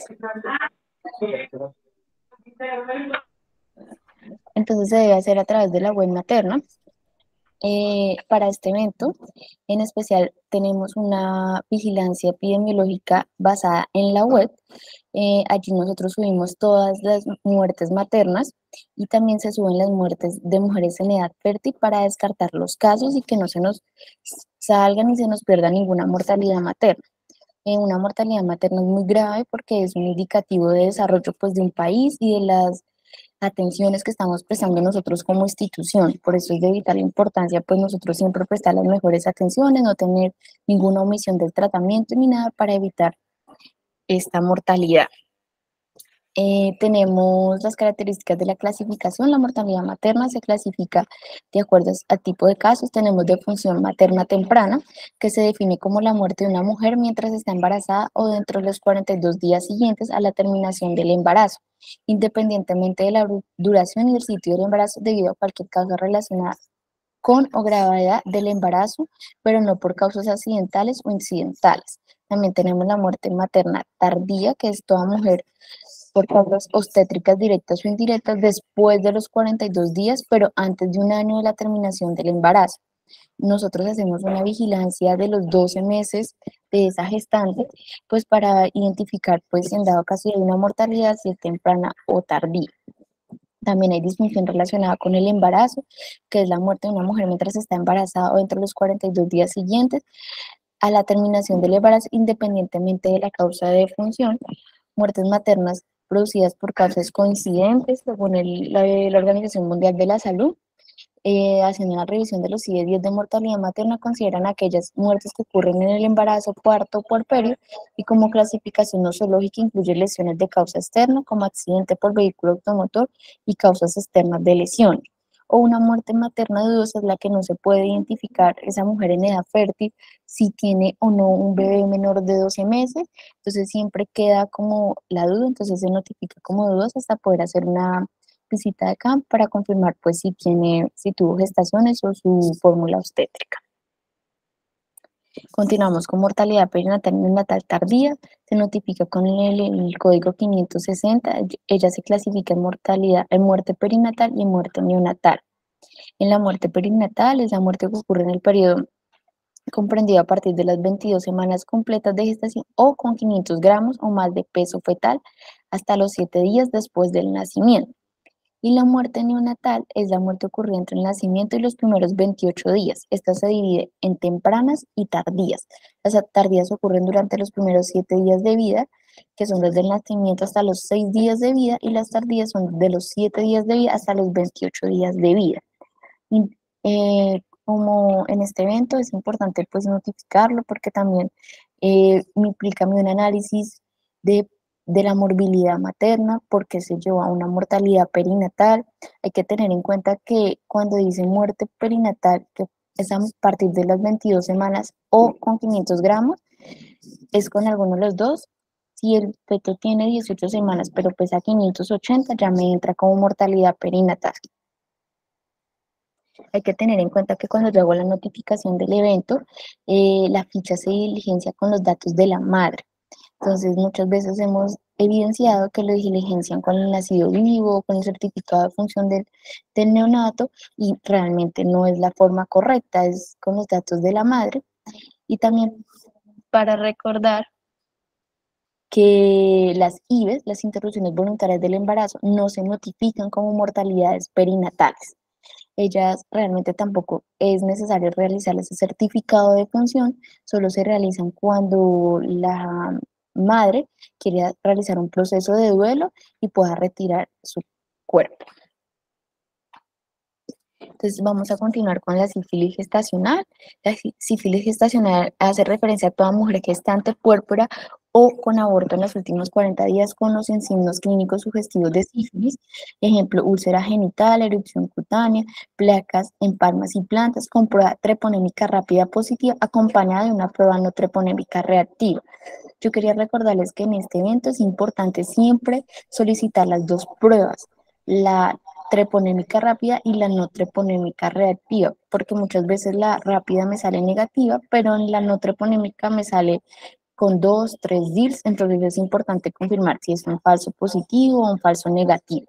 Entonces se debe hacer a través de la web materna. Para este evento, en especial, tenemos una vigilancia epidemiológica basada en la web. Allí nosotros subimos todas las muertes maternas y también se suben las muertes de mujeres en edad fértil para descartar los casos y que no se nos salgan y se nos pierda ninguna mortalidad materna. Una mortalidad materna es muy grave porque es un indicativo de desarrollo pues, de un país y de las atenciones que estamos prestando nosotros como institución. Por eso es de vital importancia, pues nosotros siempre prestar las mejores atenciones, no tener ninguna omisión del tratamiento ni nada para evitar esta mortalidad. Tenemos las características de la clasificación. La mortalidad materna se clasifica de acuerdo al tipo de casos. Tenemos defunción materna temprana, que se define como la muerte de una mujer mientras está embarazada o dentro de los 42 días siguientes a la terminación del embarazo, independientemente de la duración y el sitio del embarazo debido a cualquier causa relacionada con o gravedad del embarazo, pero no por causas accidentales o incidentales. También tenemos la muerte materna tardía, que es toda mujer por causas obstétricas directas o indirectas después de los 42 días, pero antes de 1 año de la terminación del embarazo. nosotros hacemos una vigilancia de los 12 meses de esa gestante, pues para identificar, pues en dado caso de una mortalidad, si es temprana o tardía. También hay disfunción relacionada con el embarazo, que es la muerte de una mujer mientras está embarazada o entre los 42 días siguientes a la terminación del embarazo, independientemente de la causa de defunción. Muertes maternas producidas por causas coincidentes, según la Organización Mundial de la Salud. Haciendo una revisión de los CIE-10 de mortalidad materna, consideran aquellas muertes que ocurren en el embarazo, parto o puerperio, y como clasificación nosológica incluye lesiones de causa externa, como accidente por vehículo automotor y causas externas de lesión. O una muerte materna dudosa es la que no se puede identificar esa mujer en edad fértil, si tiene o no un bebé menor de 12 meses, entonces siempre queda como la duda, entonces se notifica como dudosa hasta poder hacer una visita de campo para confirmar pues si tuvo gestaciones o su fórmula obstétrica. Continuamos con mortalidad perinatal y neonatal tardía. Se notifica con el código 560. Ella se clasifica en mortalidad, en muerte perinatal y en muerte neonatal. En la muerte perinatal es la muerte que ocurre en el periodo comprendido a partir de las 22 semanas completas de gestación o con 500 gramos o más de peso fetal hasta los 7 días después del nacimiento. Y la muerte neonatal es la muerte ocurrida entre el nacimiento y los primeros 28 días. Esta se divide en tempranas y tardías. Las tardías ocurren durante los primeros 7 días de vida, que son desde el nacimiento hasta los 6 días de vida, y las tardías son de los 7 días de vida hasta los 28 días de vida. Y, como en este evento es importante pues notificarlo porque también me implica un análisis de la morbilidad materna, porque se llevó a una mortalidad perinatal. Hay que tener en cuenta que cuando dice muerte perinatal, que es a partir de las 22 semanas o con 500 gramos, es con alguno de los dos. Si el feto tiene 18 semanas pero pesa 580, ya me entra como mortalidad perinatal. Hay que tener en cuenta que cuando yo hago la notificación del evento, la ficha se diligencia con los datos de la madre. Entonces, muchas veces hemos evidenciado que lo diligencian con el nacido vivo, con el certificado de función del neonato, y realmente no es la forma correcta, es con los datos de la madre. Y también para recordar que las IVES, las interrupciones voluntarias del embarazo, no se notifican como mortalidades perinatales. Ellas realmente tampoco es necesario realizar ese certificado de función, solo se realizan cuando la madre quiere realizar un proceso de duelo y pueda retirar su cuerpo. Entonces vamos a continuar con la sífilis gestacional. La sífilis gestacional hace referencia a toda mujer gestante, puérpera o con aborto en los últimos 40 días con los signos clínicos sugestivos de sífilis, ejemplo, úlcera genital, erupción cutánea, placas en palmas y plantas, con prueba treponémica rápida positiva acompañada de una prueba no treponémica reactiva. Yo quería recordarles que en este evento es importante siempre solicitar las dos pruebas, la treponémica rápida y la no treponémica reactiva, porque muchas veces la rápida me sale negativa, pero en la no treponémica me sale con 2, 3 DIRs, entonces es importante confirmar si es un falso positivo o un falso negativo.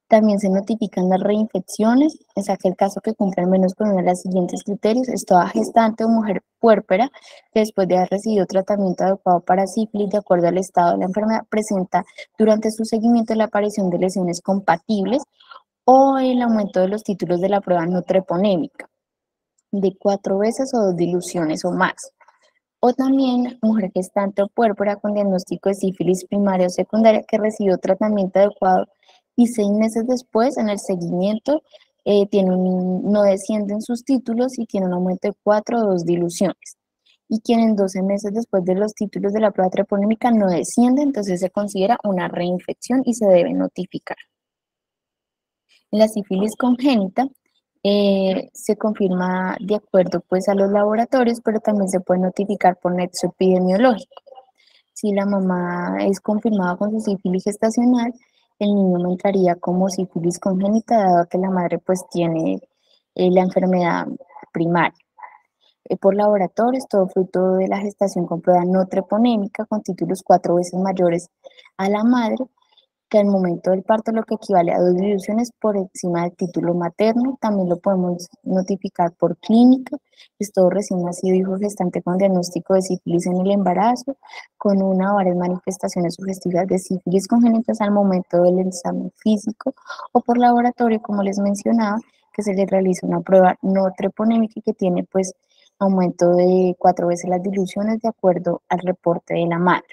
También se notifican las reinfecciones, es aquel caso que cumple al menos con uno de los siguientes criterios: es toda gestante o mujer puérpera que después de haber recibido tratamiento adecuado para sífilis de acuerdo al estado de la enfermedad presenta durante su seguimiento la aparición de lesiones compatibles o el aumento de los títulos de la prueba no treponémica de 4 veces o 2 diluciones o más. O también mujer gestante o puérpera con diagnóstico de sífilis primaria o secundaria que recibió tratamiento adecuado y 6 meses después en el seguimiento no descienden sus títulos y tiene un aumento de 4 o 2 diluciones. Y quien en 12 meses después de los títulos de la prueba treponémica no desciende, entonces se considera una reinfección y se debe notificar. La sífilis congénita se confirma de acuerdo pues a los laboratorios, pero también se puede notificar por nexo epidemiológico. Si la mamá es confirmada con su sífilis gestacional, el niño no entraría como sífilis congénita, dado que la madre pues tiene la enfermedad primaria. Por laboratorios, todo fruto de la gestación con prueba no treponémica, con títulos 4 veces mayores a la madre, que al momento del parto lo que equivale a 2 diluciones por encima del título materno. También lo podemos notificar por clínica. Es todo recién nacido hijo gestante con diagnóstico de sífilis en el embarazo, con una o varias manifestaciones sugestivas de sífilis congénitas al momento del examen físico o por laboratorio, como les mencionaba, que se le realiza una prueba no treponémica y que tiene pues aumento de 4 veces las diluciones de acuerdo al reporte de la madre.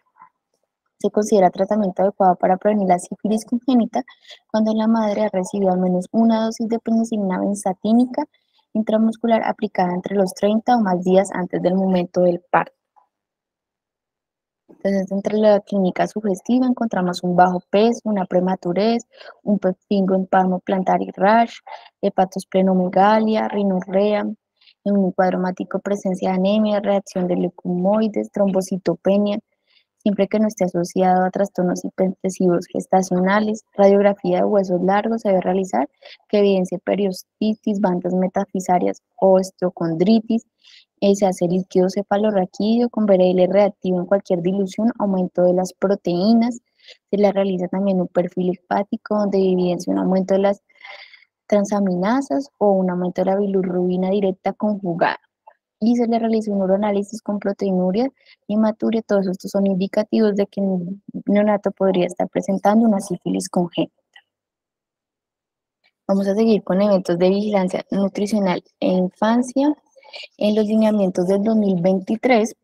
Se considera tratamiento adecuado para prevenir la sífilis congénita cuando la madre ha recibido al menos una dosis de penicilina benzatínica intramuscular aplicada entre los 30 o más días antes del momento del parto. Entonces, entre la clínica sugestiva encontramos un bajo peso, una prematurez, un pepingo en palmo plantar y rash, hepatosplenomegalia, rinorrea, en un cuadro hemático presencia de anemia, reacción de leucomoides, trombocitopenia, siempre que no esté asociado a trastornos hipertensivos gestacionales. Radiografía de huesos largos se debe realizar que evidencie periostitis, bandas metafisarias o osteocondritis. Se hace líquido cefalorraquídeo con BRL reactivo en cualquier dilución, aumento de las proteínas. Se le realiza también un perfil hepático donde evidencia un aumento de las transaminasas o un aumento de la bilirrubina directa conjugada. Y se le realiza un uroanálisis con proteinuria y hematuria. Todos estos son indicativos de que un neonato podría estar presentando una sífilis congénita. Vamos a seguir con eventos de vigilancia nutricional e infancia. En los lineamientos del 2023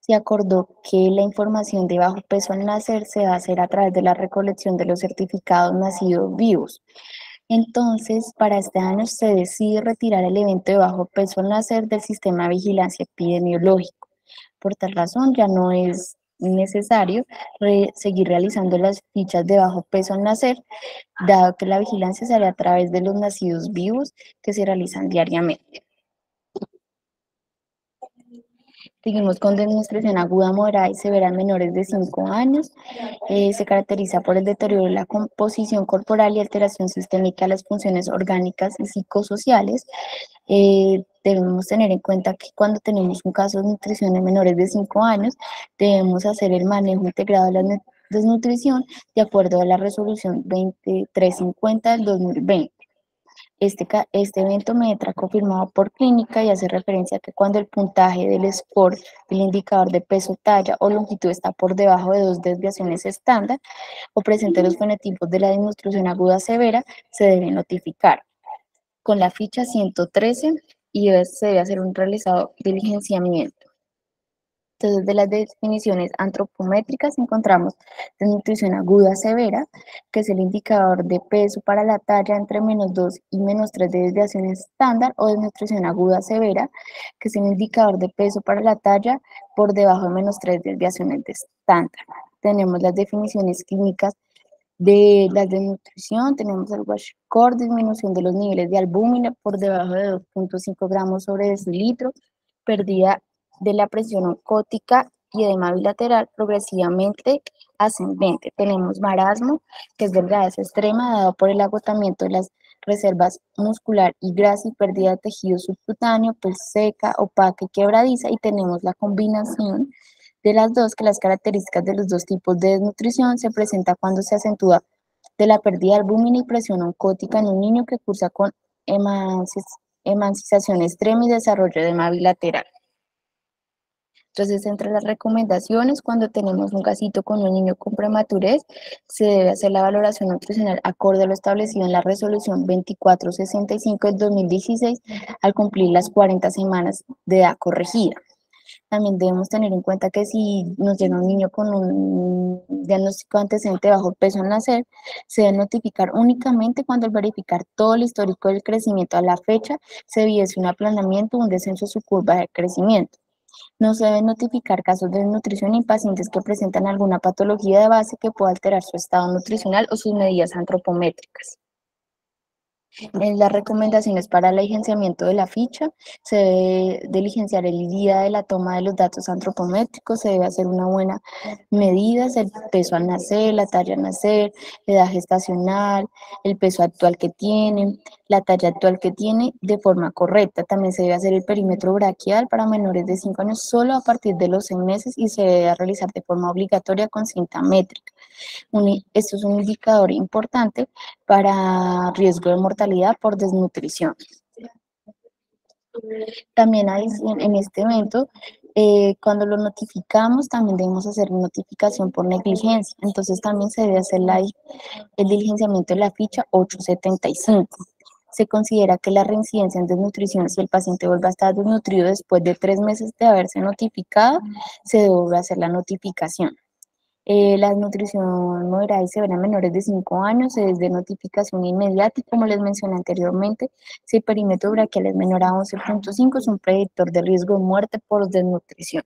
se acordó que la información de bajo peso al nacer se va a hacer a través de la recolección de los certificados nacidos vivos. Entonces, para este año se decide retirar el evento de bajo peso al nacer del sistema de vigilancia epidemiológico. Por tal razón, ya no es necesario seguir realizando las fichas de bajo peso al nacer, dado que la vigilancia se hará a través de los nacidos vivos que se realizan diariamente. Seguimos con desnutrición aguda, moderada y severa en menores de 5 años. Se caracteriza por el deterioro de la composición corporal y alteración sistémica de las funciones orgánicas y psicosociales. Debemos tener en cuenta que cuando tenemos un caso de nutrición en menores de 5 años, debemos hacer el manejo integrado de la desnutrición de acuerdo a la resolución 2350 del 2020. Este evento me entra confirmado por clínica y hace referencia a que cuando el puntaje del score del indicador de peso, talla o longitud está por debajo de 2 desviaciones estándar o presente los fenotipos de la desnutrición aguda severa, se debe notificar con la ficha 113 y se debe hacer un realizado diligenciamiento. Entonces, de las definiciones antropométricas encontramos desnutrición aguda severa, que es el indicador de peso para la talla entre -2 y -3 de desviaciones estándar, o desnutrición aguda severa, que es el indicador de peso para la talla por debajo de -3 desviaciones de estándar. Tenemos las definiciones clínicas de la desnutrición, tenemos el wash score, disminución de los niveles de albúmina por debajo de 2.5 gramos sobre decilitro, pérdida de la presión oncótica y edema bilateral progresivamente ascendente. Tenemos marasmo, que es delgadez extrema dado por el agotamiento de las reservas muscular y grasa y pérdida de tejido subcutáneo, pues seca, opaca y quebradiza. Y tenemos la combinación de las dos, que las características de los dos tipos de desnutrición se presenta cuando se acentúa de la pérdida de albúmina y presión oncótica en un niño que cursa con emancipación extrema y desarrollo de edema bilateral. Entonces, entre las recomendaciones, cuando tenemos un casito con un niño con prematurez, se debe hacer la valoración nutricional acorde a lo establecido en la resolución 2465 del 2016 al cumplir las 40 semanas de edad corregida. También debemos tener en cuenta que si nos llega un niño con un diagnóstico antecedente de bajo peso al nacer, se debe notificar únicamente cuando al verificar todo el histórico del crecimiento a la fecha se evidencie un aplanamiento o un descenso de su curva de crecimiento. No se deben notificar casos de desnutrición en pacientes que presentan alguna patología de base que pueda alterar su estado nutricional o sus medidas antropométricas. En las recomendaciones para el diligenciamiento de la ficha, se debe diligenciar el día de la toma de los datos antropométricos, se debe hacer una buena medida, el peso al nacer, la talla al nacer, la edad gestacional, el peso actual que tienen, la talla actual que tiene de forma correcta. También se debe hacer el perímetro braquial para menores de 5 años solo a partir de los 6 meses y se debe realizar de forma obligatoria con cinta métrica. Esto es un indicador importante para riesgo de mortalidad por desnutrición. También hay, en este evento, cuando lo notificamos, también debemos hacer notificación por negligencia. Entonces también se debe hacer el diligenciamiento de la ficha 875. Se considera que la reincidencia en desnutrición, si el paciente vuelve a estar desnutrido después de 3 meses de haberse notificado, se debe hacer la notificación. La desnutrición moderada y severa en menores de 5 años es de notificación inmediata y como les mencioné anteriormente, si el perímetro braquial es menor a 11.5 es un predictor de riesgo de muerte por desnutrición.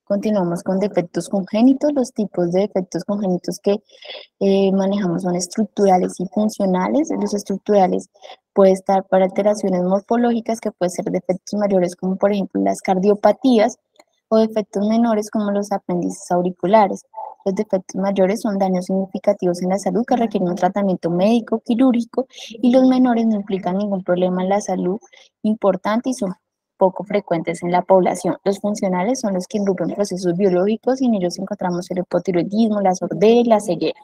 Continuamos con defectos congénitos. Los tipos de defectos congénitos que manejamos son estructurales y funcionales. Los estructurales puede estar para alteraciones morfológicas que pueden ser defectos mayores como por ejemplo las cardiopatías o defectos menores como los apéndices auriculares. Los defectos mayores son daños significativos en la salud que requieren un tratamiento médico, quirúrgico, y los menores no implican ningún problema en la salud importante y son poco frecuentes en la población. Los funcionales son los que involucran procesos biológicos y en ellos encontramos el hipotiroidismo, la sordera y la ceguera.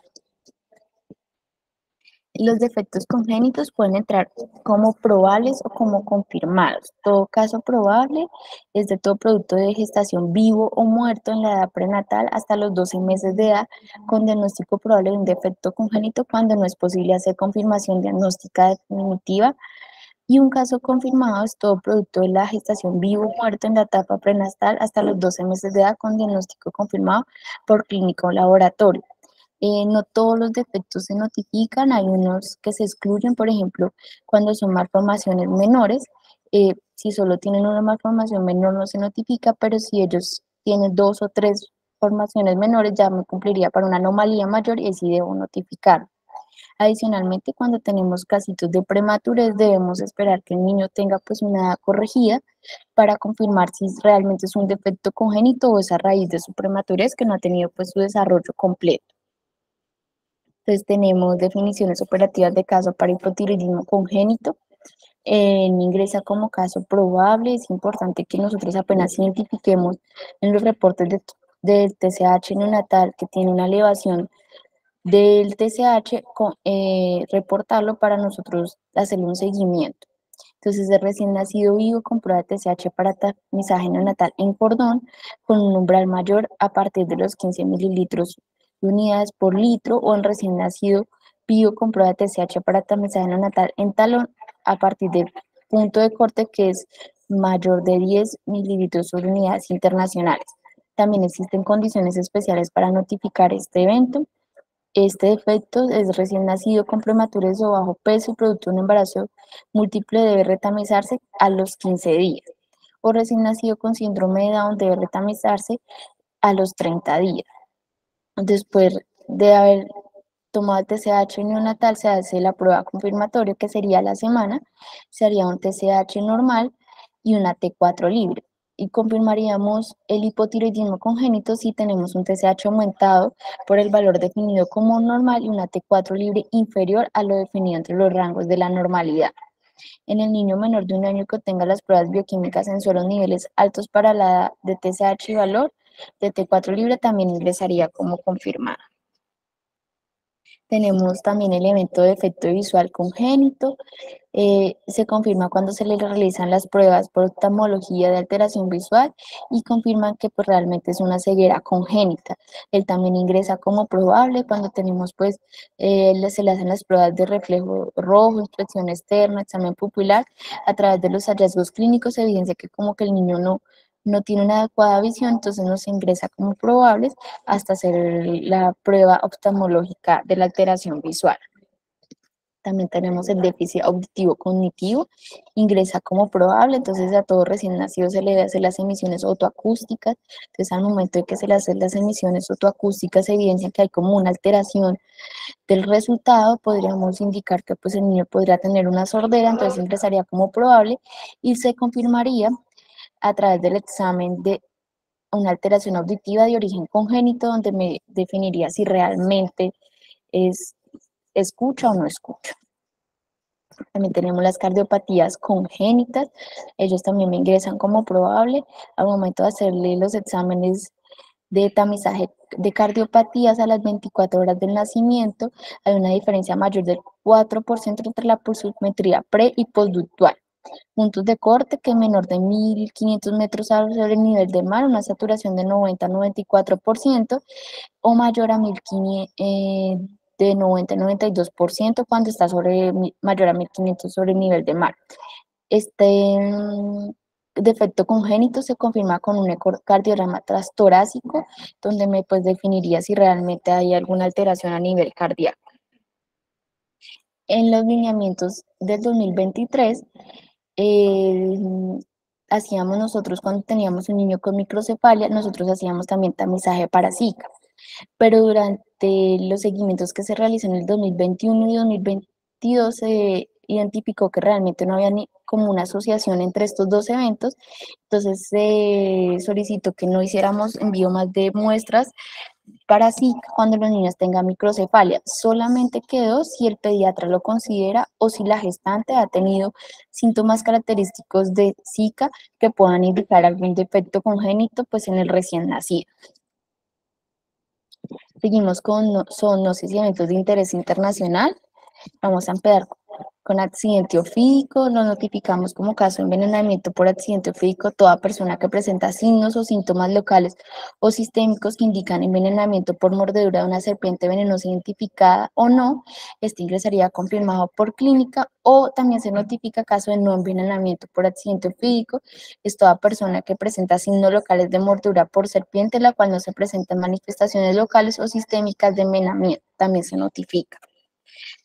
Los defectos congénitos pueden entrar como probables o como confirmados. Todo caso probable es de todo producto de gestación vivo o muerto en la edad prenatal hasta los 12 meses de edad, con diagnóstico probable de un defecto congénito cuando no es posible hacer confirmación diagnóstica definitiva. Y un caso confirmado es todo producto de la gestación vivo o muerto en la etapa prenatal hasta los 12 meses de edad con diagnóstico confirmado por clínico o laboratorio. No todos los defectos se notifican, hay unos que se excluyen, por ejemplo, cuando son malformaciones menores. Si solo tienen una malformación menor no se notifica, pero si ellos tienen 2 o 3 formaciones menores ya me cumpliría para una anomalía mayor y así debo notificar. Adicionalmente, cuando tenemos casitos de prematurez, debemos esperar que el niño tenga pues una edad corregida para confirmar si realmente es un defecto congénito o es a raíz de su prematurez que no ha tenido pues su desarrollo completo. Entonces tenemos definiciones operativas de caso para hipotiroidismo congénito. Ingresa como caso probable. Es importante que nosotros apenas identifiquemos en los reportes del TSH neonatal que tiene una elevación del TSH, reportarlo para nosotros hacerle un seguimiento. Entonces, de recién nacido vivo con prueba de TSH para tamizaje neonatal en cordón, con un umbral mayor a partir de los 15 mililitros de unidades por litro, o en recién nacido vivo con prueba de TSH para tamizaje neonatal en talón a partir del punto de corte que es mayor de 10 mililitros por unidades internacionales. También existen condiciones especiales para notificar este evento. Este defecto es recién nacido con prematurez o bajo peso y producto de un embarazo múltiple debe retamizarse a los 15 días. O recién nacido con síndrome de Down debe retamizarse a los 30 días. Después de haber tomado el TSH neonatal, se hace la prueba confirmatoria, que sería la semana, se haría un TSH normal y una T4 libre. Y confirmaríamos el hipotiroidismo congénito si tenemos un TSH aumentado por el valor definido como normal y una T4 libre inferior a lo definido entre los rangos de la normalidad. En el niño menor de 1 año que obtenga las pruebas bioquímicas en suelos niveles altos para la edad de TSH y valor de T4 libre también ingresaría como confirmado. Tenemos también el evento de efecto visual congénito. Se confirma cuando se le realizan las pruebas por oftalmología de alteración visual y confirman que pues, realmente es una ceguera congénita. Él también ingresa como probable cuando tenemos pues se le hacen las pruebas de reflejo rojo, inspección externa, examen pupilar. A través de los hallazgos clínicos se evidencia que como que el niño no tiene una adecuada visión, entonces no se ingresa como probables hasta hacer la prueba oftalmológica de la alteración visual. También tenemos el déficit auditivo cognitivo, ingresa como probable, entonces a todo recién nacido se le debe hacer las emisiones otoacústicas. Entonces al momento de que se le hacen las emisiones otoacústicas se evidencia que hay como una alteración del resultado, podríamos indicar que pues el niño podría tener una sordera, entonces ingresaría como probable y se confirmaría a través del examen de una alteración auditiva de origen congénito, donde me definiría si realmente escucha o no escucha. También tenemos las cardiopatías congénitas, ellos también me ingresan como probable. Al momento de hacerle los exámenes de tamizaje de cardiopatías a las 24 horas del nacimiento, hay una diferencia mayor del 4% entre la pulsometría pre y postductual. Puntos de corte que menor de 1.500 metros sobre el nivel del mar, una saturación de 90-94% o mayor a 1.500, de 90-92% cuando está mayor a 1.500 sobre el nivel del mar. Este defecto congénito se confirma con un ecocardiograma transtorácico, donde me pues definiría si realmente hay alguna alteración a nivel cardíaco. En los lineamientos del 2023, hacíamos nosotros cuando teníamos un niño con microcefalia, nosotros hacíamos también tamizaje para Zika, pero durante los seguimientos que se realizan en el 2021 y 2022 se identificó que realmente no había ni como una asociación entre estos dos eventos, entonces se solicitó que no hiciéramos envío más de muestras para Zika cuando los niños tengan microcefalia. Solamente quedó si el pediatra lo considera o si la gestante ha tenido síntomas característicos de Zika que puedan indicar algún defecto congénito pues en el recién nacido. Seguimos con zoonosis y eventos de interés internacional. Vamos a empezar con accidente ofídico. Lo notificamos como caso de envenenamiento por accidente ofídico toda persona que presenta signos o síntomas locales o sistémicos que indican envenenamiento por mordedura de una serpiente venenosa identificada o no. Este ingresaría confirmado por clínica, o también se notifica caso de no envenenamiento por accidente ofídico. Es toda persona que presenta signos locales de mordedura por serpiente, la cual no se presentan manifestaciones locales o sistémicas de envenenamiento. También se notifica.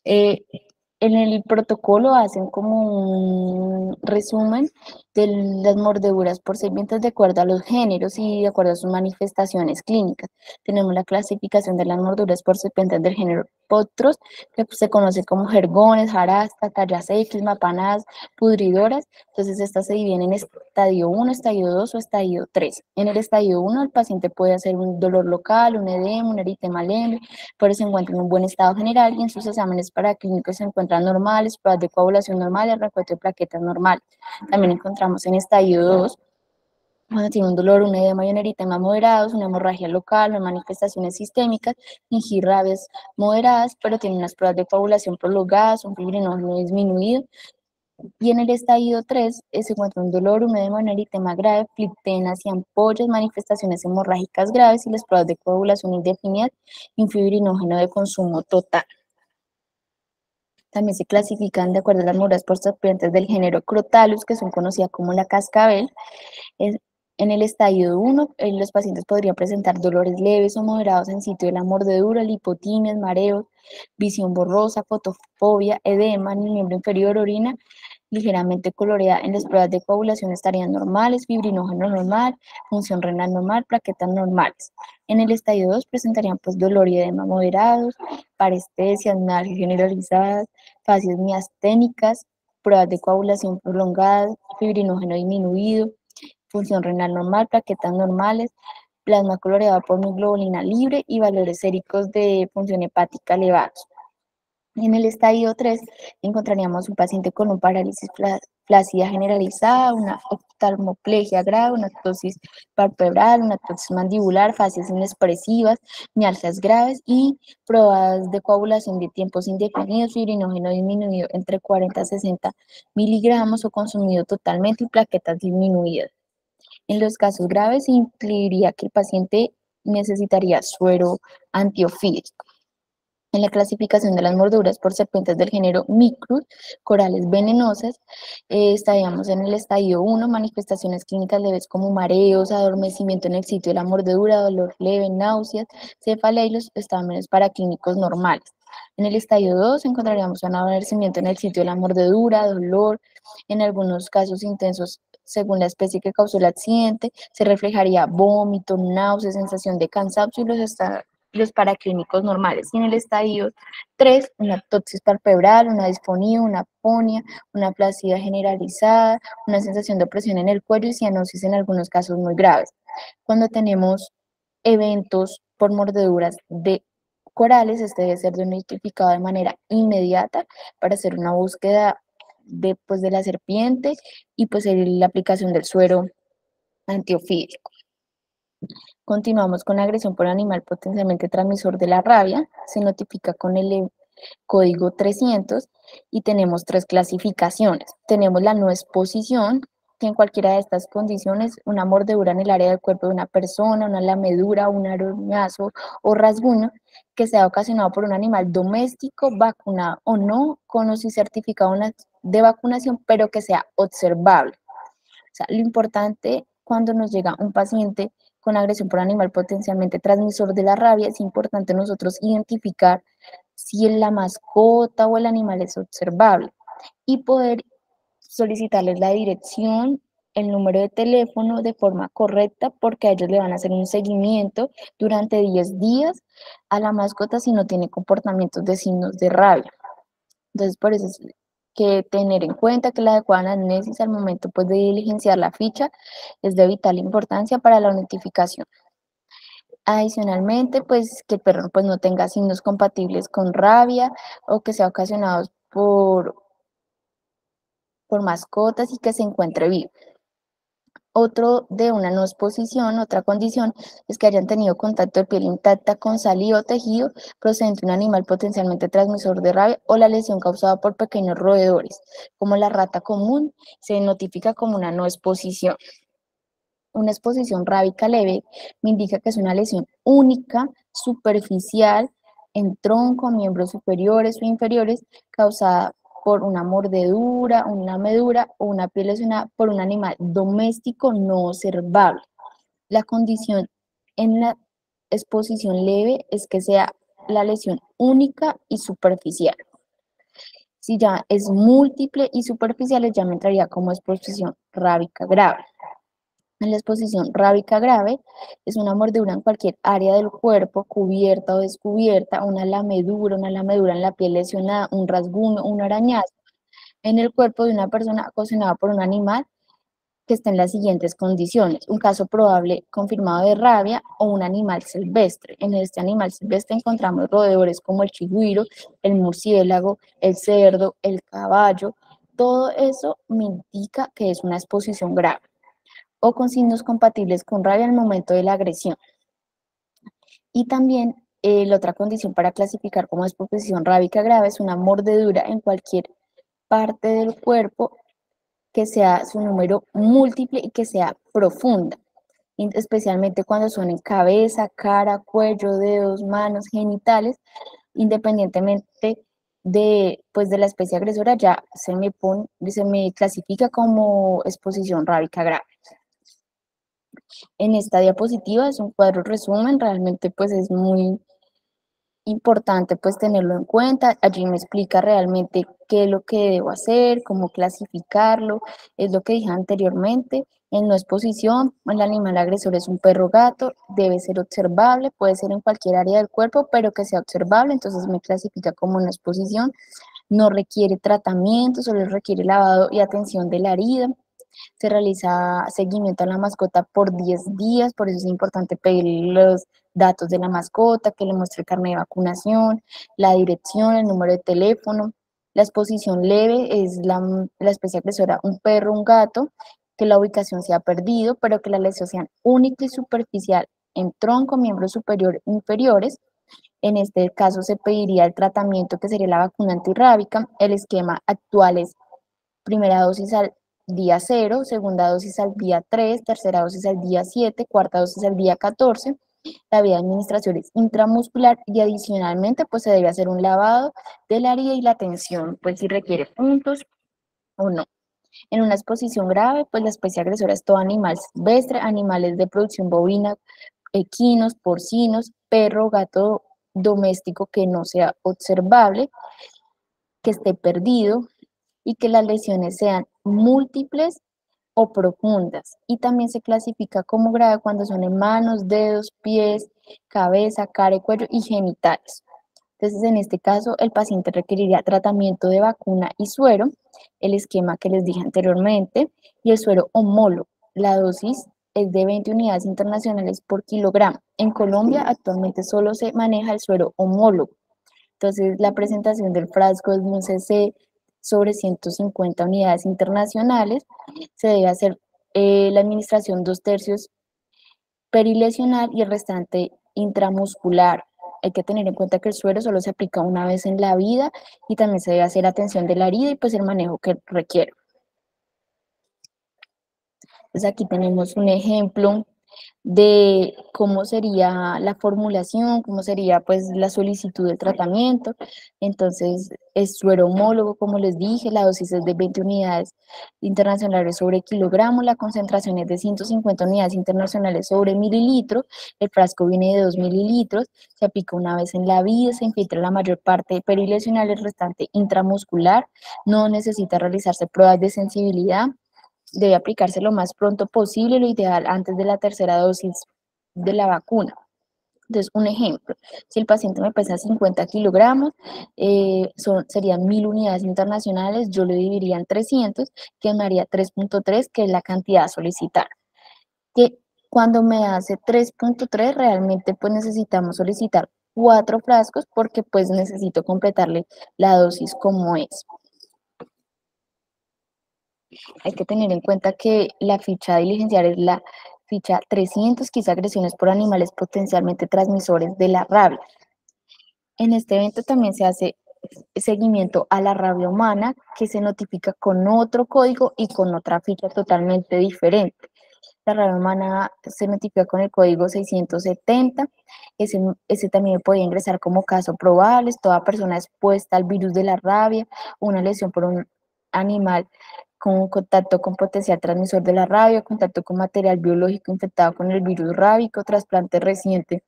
En el protocolo hacen como un resumen de las mordeduras por serpientes de acuerdo a los géneros y de acuerdo a sus manifestaciones clínicas. Tenemos la clasificación de las mordeduras por serpientes del género Potros, que se conoce como jergones, jarastas, tallacequis, mapanas, pudridoras. Entonces estas se dividen en estadio 1, estadio 2 o estadio 3. En el estadio 1 el paciente puede hacer un dolor local, un edema, un eritema leve, pero se encuentra en un buen estado general y en sus exámenes paraclínicos se encuentran normales, pruebas de coagulación normales, recuento de plaquetas normales. También encontramos en estadio 2, cuando tiene un dolor, un edema y un eritema moderados, una hemorragia local, no manifestaciones sistémicas, rabias moderadas, pero tiene unas pruebas de coagulación prolongadas, un fibrinógeno disminuido. Y en el estadio 3 se encuentra un dolor, un edema, un eritema grave, flictenas y ampollas, manifestaciones hemorrágicas graves y las pruebas de coagulación indefinidas y un fibrinógeno de consumo total. También se clasifican de acuerdo a las mordeduras por serpientes del género Crotalus, que son conocidas como la cascabel. En el estadio 1, los pacientes podrían presentar dolores leves o moderados en sitio de la mordedura, lipotimias, mareos, visión borrosa, fotofobia, edema en el miembro inferior, orina ligeramente coloreada. En las pruebas de coagulación estarían normales, fibrinógeno normal, función renal normal, plaquetas normales. En el estadio 2 presentarían pues dolor y edema moderados, parestesias, náuseas generalizadas, fasias miasténicas, pruebas de coagulación prolongadas, fibrinógeno disminuido, función renal normal, plaquetas normales, plasma coloreado por hemoglobina libre y valores séricos de función hepática elevados. En el estadio 3 encontraríamos un paciente con un parálisis flácida generalizada, una oftalmoplegia grave, una ptosis palpebral, una ptosis mandibular, fases inexpresivas, mialgias graves y pruebas de coagulación de tiempos indefinidos, fibrinógeno disminuido entre 40 a 60 miligramos o consumido totalmente y plaquetas disminuidas. En los casos graves se incluiría que el paciente necesitaría suero antiofídico. En la clasificación de las mordeduras por serpientes del género Micrus, corales venenosas, estaríamos en el estadio 1, manifestaciones clínicas leves como mareos, adormecimiento en el sitio de la mordedura, dolor leve, náuseas, cefalea y los estamenes paraclínicos normales. En el estadio 2 encontraríamos un adormecimiento en el sitio de la mordedura, dolor, en algunos casos intensos según la especie que causó el accidente, se reflejaría vómito, náuseas, sensación de cansancio y los paraclínicos normales. Y en el estadio 3, una ptosis palpebral, una disfonía, una aponia, una placidez generalizada, una sensación de opresión en el cuello y cianosis en algunos casos muy graves. Cuando tenemos eventos por mordeduras de corales, este debe ser notificado de manera inmediata para hacer una búsqueda de la serpiente y pues la aplicación del suero antiofídico. Continuamos con la agresión por animal potencialmente transmisor de la rabia. Se notifica con el código 300 y tenemos 3 clasificaciones. Tenemos la no exposición, que en cualquiera de estas condiciones, una mordedura en el área del cuerpo de una persona, una lamedura, un arañazo o rasguño que sea ocasionado por un animal doméstico, vacunado o no, con o sin certificado de vacunación, pero que sea observable. O sea, lo importante cuando nos llega un paciente con agresión por animal potencialmente transmisor de la rabia, es importante nosotros identificar si la mascota o el animal es observable y poder solicitarles la dirección, el número de teléfono de forma correcta, porque a ellos le van a hacer un seguimiento durante 10 días a la mascota si no tiene comportamientos de signos de rabia. Entonces, por eso es que tener en cuenta que la adecuada anamnesis al momento pues, de diligenciar la ficha es de vital importancia para la notificación. Adicionalmente, pues que el perro pues, no tenga signos compatibles con rabia o que sea ocasionados por mascotas y que se encuentre vivo. Otro de una no exposición, otra condición, es que hayan tenido contacto de piel intacta con saliva o tejido procedente de un animal potencialmente transmisor de rabia o la lesión causada por pequeños roedores, como la rata común, se notifica como una no exposición. Una exposición rábica leve me indica que es una lesión única, superficial, en tronco, miembros superiores o inferiores, causada por una mordedura, una lamedura o una piel lesionada por un animal doméstico no observable. La condición en la exposición leve es que sea la lesión única y superficial. Si ya es múltiple y superficial, ya me entraría como exposición rábica grave. En la exposición rábica grave es una mordedura en cualquier área del cuerpo, cubierta o descubierta, una lamedura en la piel lesionada, un rasguño, un arañazo en el cuerpo de una persona ocasionada por un animal que está en las siguientes condiciones: un caso probable confirmado de rabia o un animal silvestre. En este animal silvestre encontramos roedores como el chigüiro, el murciélago, el cerdo, el caballo. Todo eso me indica que es una exposición grave o con signos compatibles con rabia al momento de la agresión. Y también la otra condición para clasificar como exposición rábica grave es una mordedura en cualquier parte del cuerpo que sea su número múltiple y que sea profunda, especialmente cuando son en cabeza, cara, cuello, dedos, manos, genitales, independientemente de la especie agresora, ya se me clasifica como exposición rábica grave. En esta diapositiva es un cuadro resumen, realmente pues es muy importante pues tenerlo en cuenta. Allí me explica realmente qué es lo que debo hacer, cómo clasificarlo, es lo que dije anteriormente. En no exposición, el animal agresor es un perro gato, debe ser observable, puede ser en cualquier área del cuerpo, pero que sea observable, entonces me clasifica como no exposición. No requiere tratamiento, solo requiere lavado y atención de la herida. Se realiza seguimiento a la mascota por 10 días, por eso es importante pedir los datos de la mascota, que le muestre el carnet de vacunación, la dirección, el número de teléfono. La exposición leve es la especie agresora, un perro, un gato, que la ubicación se ha perdido, pero que la lesión sea única y superficial en tronco, miembros superiores e inferiores. En este caso se pediría el tratamiento que sería la vacuna antirrábica. El esquema actual es primera dosis al día 0, segunda dosis al día 3, tercera dosis al día 7, cuarta dosis al día 14. La vía de administración es intramuscular y adicionalmente pues se debe hacer un lavado de la herida y la tensión, pues si requiere puntos o no. En una exposición grave, pues la especie agresora es todo animal silvestre, animales de producción bovina, equinos, porcinos, perro, gato doméstico que no sea observable, que esté perdido y que las lesiones sean múltiples o profundas. Y también se clasifica como grave cuando son en manos, dedos, pies, cabeza, cara y cuello y genitales. Entonces, en este caso, el paciente requeriría tratamiento de vacuna y suero, el esquema que les dije anteriormente, y el suero homólogo. La dosis es de 20 unidades internacionales por kilogramo. En Colombia actualmente solo se maneja el suero homólogo. Entonces, la presentación del frasco es de un cc sobre 150 unidades internacionales. Se debe hacer la administración 2/3 perilesional y el restante intramuscular. Hay que tener en cuenta que el suero solo se aplica una vez en la vida y también se debe hacer atención de la herida y pues el manejo que requiere. Entonces aquí tenemos un ejemplo de cómo sería la formulación, cómo sería pues la solicitud de tratamiento. Entonces es suero homólogo, como les dije, la dosis es de 20 unidades internacionales sobre kilogramo, la concentración es de 150 unidades internacionales sobre mililitro, el frasco viene de 2 mililitros, se aplica una vez en la vida, se infiltra la mayor parte perilesional, el restante intramuscular, no necesita realizarse pruebas de sensibilidad, debe aplicarse lo más pronto posible, lo ideal antes de la tercera dosis de la vacuna. Entonces, un ejemplo, si el paciente me pesa 50 kilogramos, serían 1000 unidades internacionales, yo lo dividiría en 300, que me haría 3.3, que es la cantidad a solicitar. Que cuando me hace 3.3, realmente pues necesitamos solicitar 4 frascos porque pues necesito completarle la dosis como es. Hay que tener en cuenta que la ficha a diligenciar es la ficha 300, que es agresiones por animales potencialmente transmisores de la rabia. En este evento también se hace seguimiento a la rabia humana, que se notifica con otro código y con otra ficha totalmente diferente. La rabia humana se notifica con el código 670, ese también puede ingresar como caso probable, toda persona expuesta al virus de la rabia, una lesión por un animal con contacto con potencial transmisor de la rabia, contacto con material biológico infectado con el virus rábico, trasplante reciente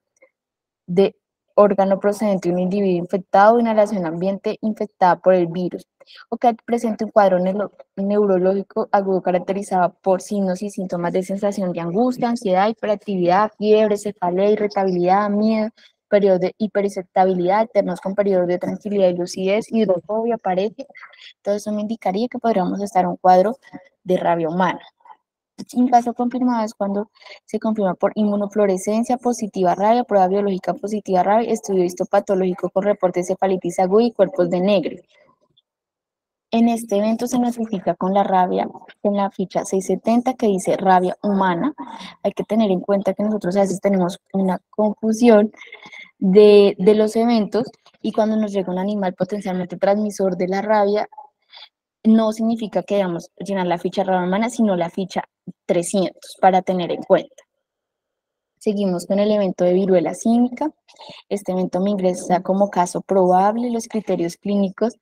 de órgano procedente de un individuo infectado, inhalación ambiente infectada por el virus, o que presente un cuadro neurológico agudo caracterizado por signos y síntomas de sensación de angustia, ansiedad, hiperactividad, fiebre, cefalea, irritabilidad, miedo, periodos de hiperexcitabilidad, alternos con periodos de tranquilidad y lucidez, hidrofobia, parece. Todo eso me indicaría que podríamos estar en un cuadro de rabia humana. Un caso confirmado es cuando se confirma por inmunofluorescencia positiva rabia, prueba biológica positiva rabia, estudio histopatológico con reporte de cefalitis aguda y cuerpos de negro. En este evento se notifica con la rabia en la ficha 670 que dice rabia humana. Hay que tener en cuenta que nosotros a veces tenemos una confusión de los eventos y cuando nos llega un animal potencialmente transmisor de la rabia, no significa que debamos llenar la ficha rabia humana, sino la ficha 300 para tener en cuenta. Seguimos con el evento de viruela símica. Este evento me ingresa como caso probable. Los criterios clínicos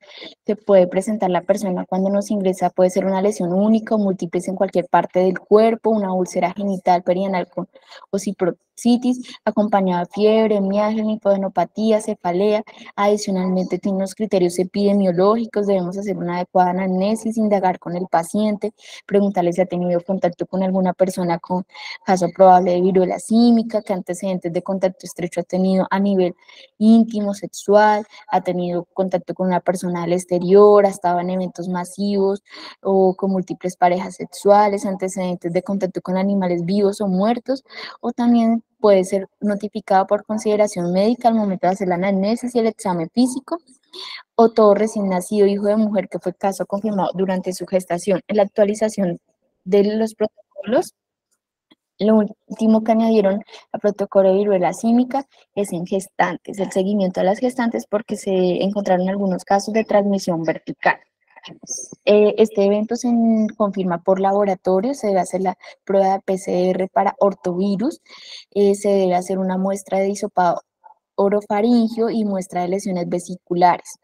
que puede presentar la persona cuando nos ingresa puede ser una lesión única o múltiples en cualquier parte del cuerpo, una úlcera genital perianal con ociprocitis, acompañada de fiebre, mialgia, linfadenopatía, cefalea. Adicionalmente, tiene unos criterios epidemiológicos. Debemos hacer una adecuada anamnesis, indagar con el paciente, preguntarle si ha tenido contacto con alguna persona con caso probable de viruela símica, qué antecedentes de contacto estrecho ha tenido a nivel íntimo, sexual, ha tenido contacto con una persona del exterior, ha estado en eventos masivos o con múltiples parejas sexuales, antecedentes de contacto con animales vivos o muertos, o también puede ser notificado por consideración médica al momento de hacer la anamnesis y el examen físico, o todo recién nacido hijo de mujer que fue caso confirmado durante su gestación. En la actualización de los protocolos, lo último que añadieron al protocolo de viruela símica es en gestantes, el seguimiento a las gestantes porque se encontraron algunos casos de transmisión vertical. Este evento se confirma por laboratorio, se debe hacer la prueba de PCR para ortovirus, se debe hacer una muestra de hisopado orofaringio y muestra de lesiones vesiculares.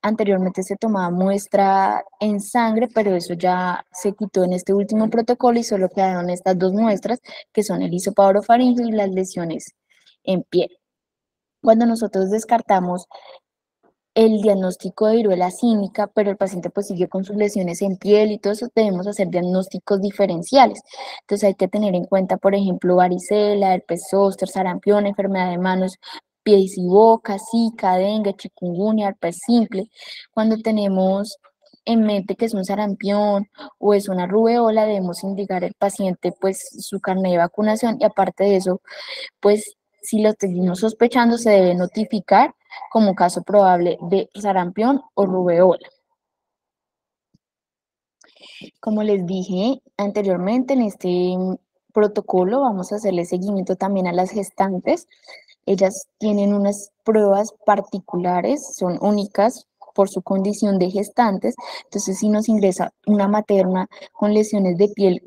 Anteriormente se tomaba muestra en sangre, pero eso ya se quitó en este último protocolo y solo quedaron estas dos muestras, que son el hisopado orofaringio y las lesiones en piel. Cuando nosotros descartamos el diagnóstico de viruela símica, pero el paciente pues sigue con sus lesiones en piel y todo eso, debemos hacer diagnósticos diferenciales. Entonces hay que tener en cuenta, por ejemplo, varicela, herpes zóster, sarampión, enfermedad de manos, pies y boca, zika, dengue, chikungunya, herpes simple. Cuando tenemos en mente que es un sarampión o es una rubeola, debemos indicar al paciente pues su carnet de vacunación, y aparte de eso, pues si lo seguimos sospechando, se debe notificar como caso probable de sarampión o rubeola. Como les dije anteriormente, en este protocolo vamos a hacerle seguimiento también a las gestantes. Ellas tienen unas pruebas particulares, son únicas por su condición de gestantes. Entonces, si nos ingresa una materna con lesiones de piel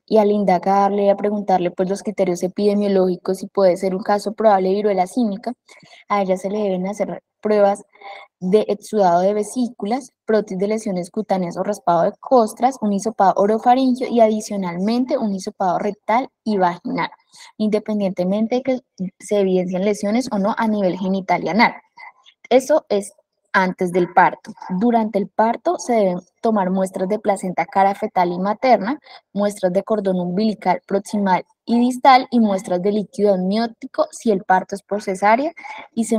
y al indagarle, a preguntarle pues los criterios epidemiológicos, si puede ser un caso probable de viruela símica, a ella se le deben hacer pruebas de exudado de vesículas, prótesis de lesiones cutáneas o raspado de costras, un hisopado orofaringio y adicionalmente un hisopado rectal y vaginal, independientemente de que se evidencien lesiones o no a nivel genital y anal. Eso es antes del parto. Durante el parto se deben tomar muestras de placenta cara fetal y materna, muestras de cordón umbilical proximal y distal y muestras de líquido amniótico si el parto es por cesárea, y se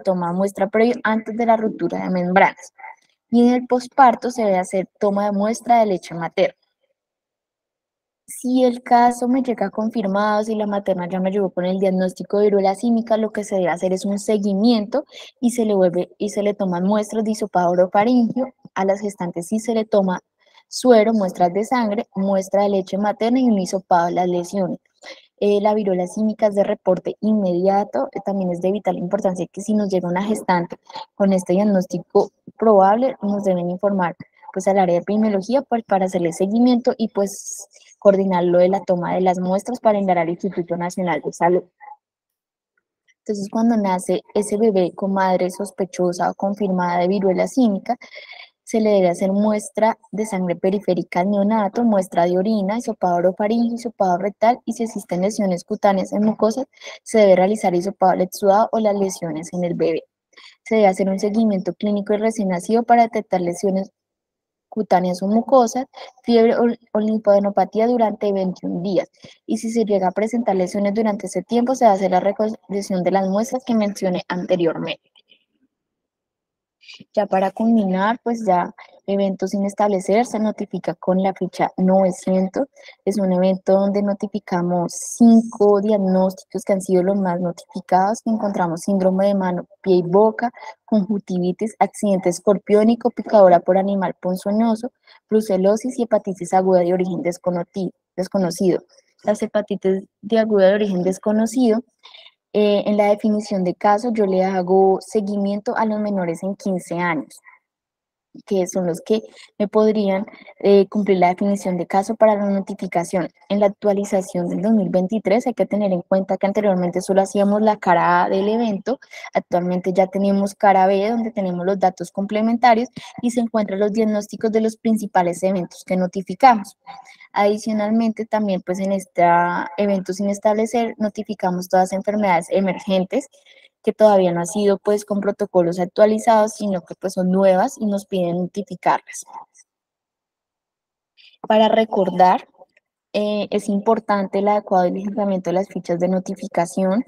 toma muestra previa antes de la ruptura de membranas. Y en el posparto se debe hacer toma de muestra de leche materna. Si el caso me llega confirmado, si la materna ya me llegó con el diagnóstico de viruela símica, lo que se debe hacer es un seguimiento y se le toman muestras de hisopado orofaringio. A las gestantes sí se le toma suero, muestras de sangre, muestra de leche materna y un hisopado de las lesiones. La viruela símica es de reporte inmediato, también es de vital importancia que si nos llega una gestante con este diagnóstico probable, nos deben informar pues al área de epidemiología pues, para hacerle seguimiento y pues coordinar lo de la toma de las muestras para enviar al Instituto Nacional de Salud. Entonces, cuando nace ese bebé con madre sospechosa o confirmada de viruela símica, se le debe hacer muestra de sangre periférica al neonato, muestra de orina, hisopado orofaringio, hisopado rectal, y si existen lesiones cutáneas en mucosas, se debe realizar hisopado al exudado o las lesiones en el bebé. Se debe hacer un seguimiento clínico del recién nacido para detectar lesiones cutáneas o mucosas, fiebre o linfadenopatía durante 21 días. Y si se llega a presentar lesiones durante ese tiempo, se va a hacer la recolección de las muestras que mencioné anteriormente. Ya para culminar, pues ya eventos sin establecer, se notifica con la ficha 900. Es un evento donde notificamos 5 diagnósticos que han sido los más notificados. Encontramos síndrome de mano, pie y boca, conjuntivitis, accidente escorpiónico, picadura por animal ponzoñoso, brucelosis y hepatitis aguda de origen desconocido. Las hepatitis de aguda de origen desconocido, en la definición de caso, yo le hago seguimiento a los menores en 15 años, que son los que me podrían cumplir la definición de caso para la notificación. En la actualización del 2023 hay que tener en cuenta que anteriormente solo hacíamos la cara A del evento, actualmente ya tenemos cara B donde tenemos los datos complementarios y se encuentran los diagnósticos de los principales eventos que notificamos. Adicionalmente, también pues en este evento sin establecer notificamos todas las enfermedades emergentes que todavía no han sido pues con protocolos actualizados, sino que pues son nuevas y nos piden notificarlas. Para recordar, es importante el adecuado diligenciamiento de las fichas de notificación.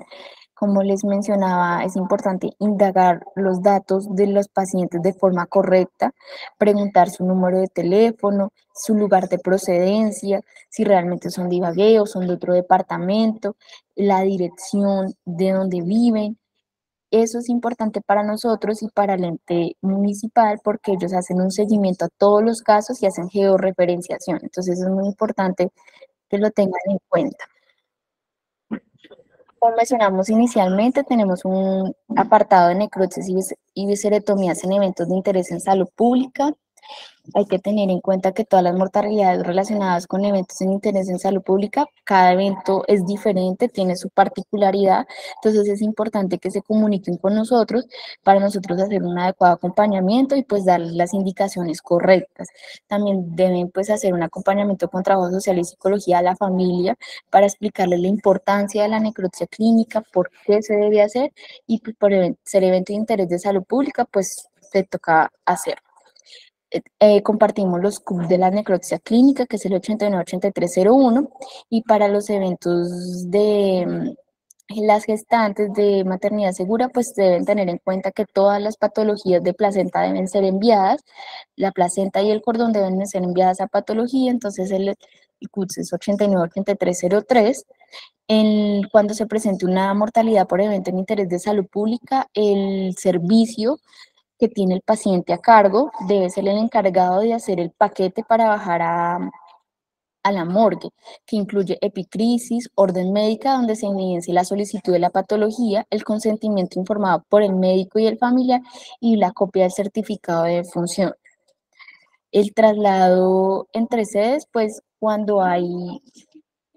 Como les mencionaba, es importante indagar los datos de los pacientes de forma correcta, preguntar su número de teléfono, su lugar de procedencia, si realmente son de Ibagué o son de otro departamento, la dirección de donde viven. Eso es importante para nosotros y para el ente municipal porque ellos hacen un seguimiento a todos los casos y hacen georreferenciación. Entonces es muy importante que lo tengan en cuenta. Como mencionamos inicialmente, tenemos un apartado de necrosis y viscerectomías en eventos de interés en salud pública. Hay que tener en cuenta que todas las mortalidades relacionadas con eventos en interés en salud pública, cada evento es diferente, tiene su particularidad, entonces es importante que se comuniquen con nosotros para nosotros hacer un adecuado acompañamiento y pues darles las indicaciones correctas. También deben pues hacer un acompañamiento con trabajo social y psicología a la familia para explicarles la importancia de la necropsia clínica, por qué se debe hacer y pues, por ser evento de interés de salud pública, pues se toca hacer. Compartimos los CUP de la necropsia clínica, que es el 898301, y para los eventos de Las gestantes de maternidad segura pues deben tener en cuenta que todas las patologías de placenta deben ser enviadas, la placenta y el cordón deben de ser enviadas a patología, entonces el CUTS es 898303. Cuando se presente una mortalidad por evento en interés de salud pública, el servicio que tiene el paciente a cargo debe ser el encargado de hacer el paquete para bajar a la morgue, que incluye epicrisis, orden médica, donde se evidencie la solicitud de la patología, el consentimiento informado por el médico y el familiar y la copia del certificado de defunción. El traslado entre sedes, pues cuando hay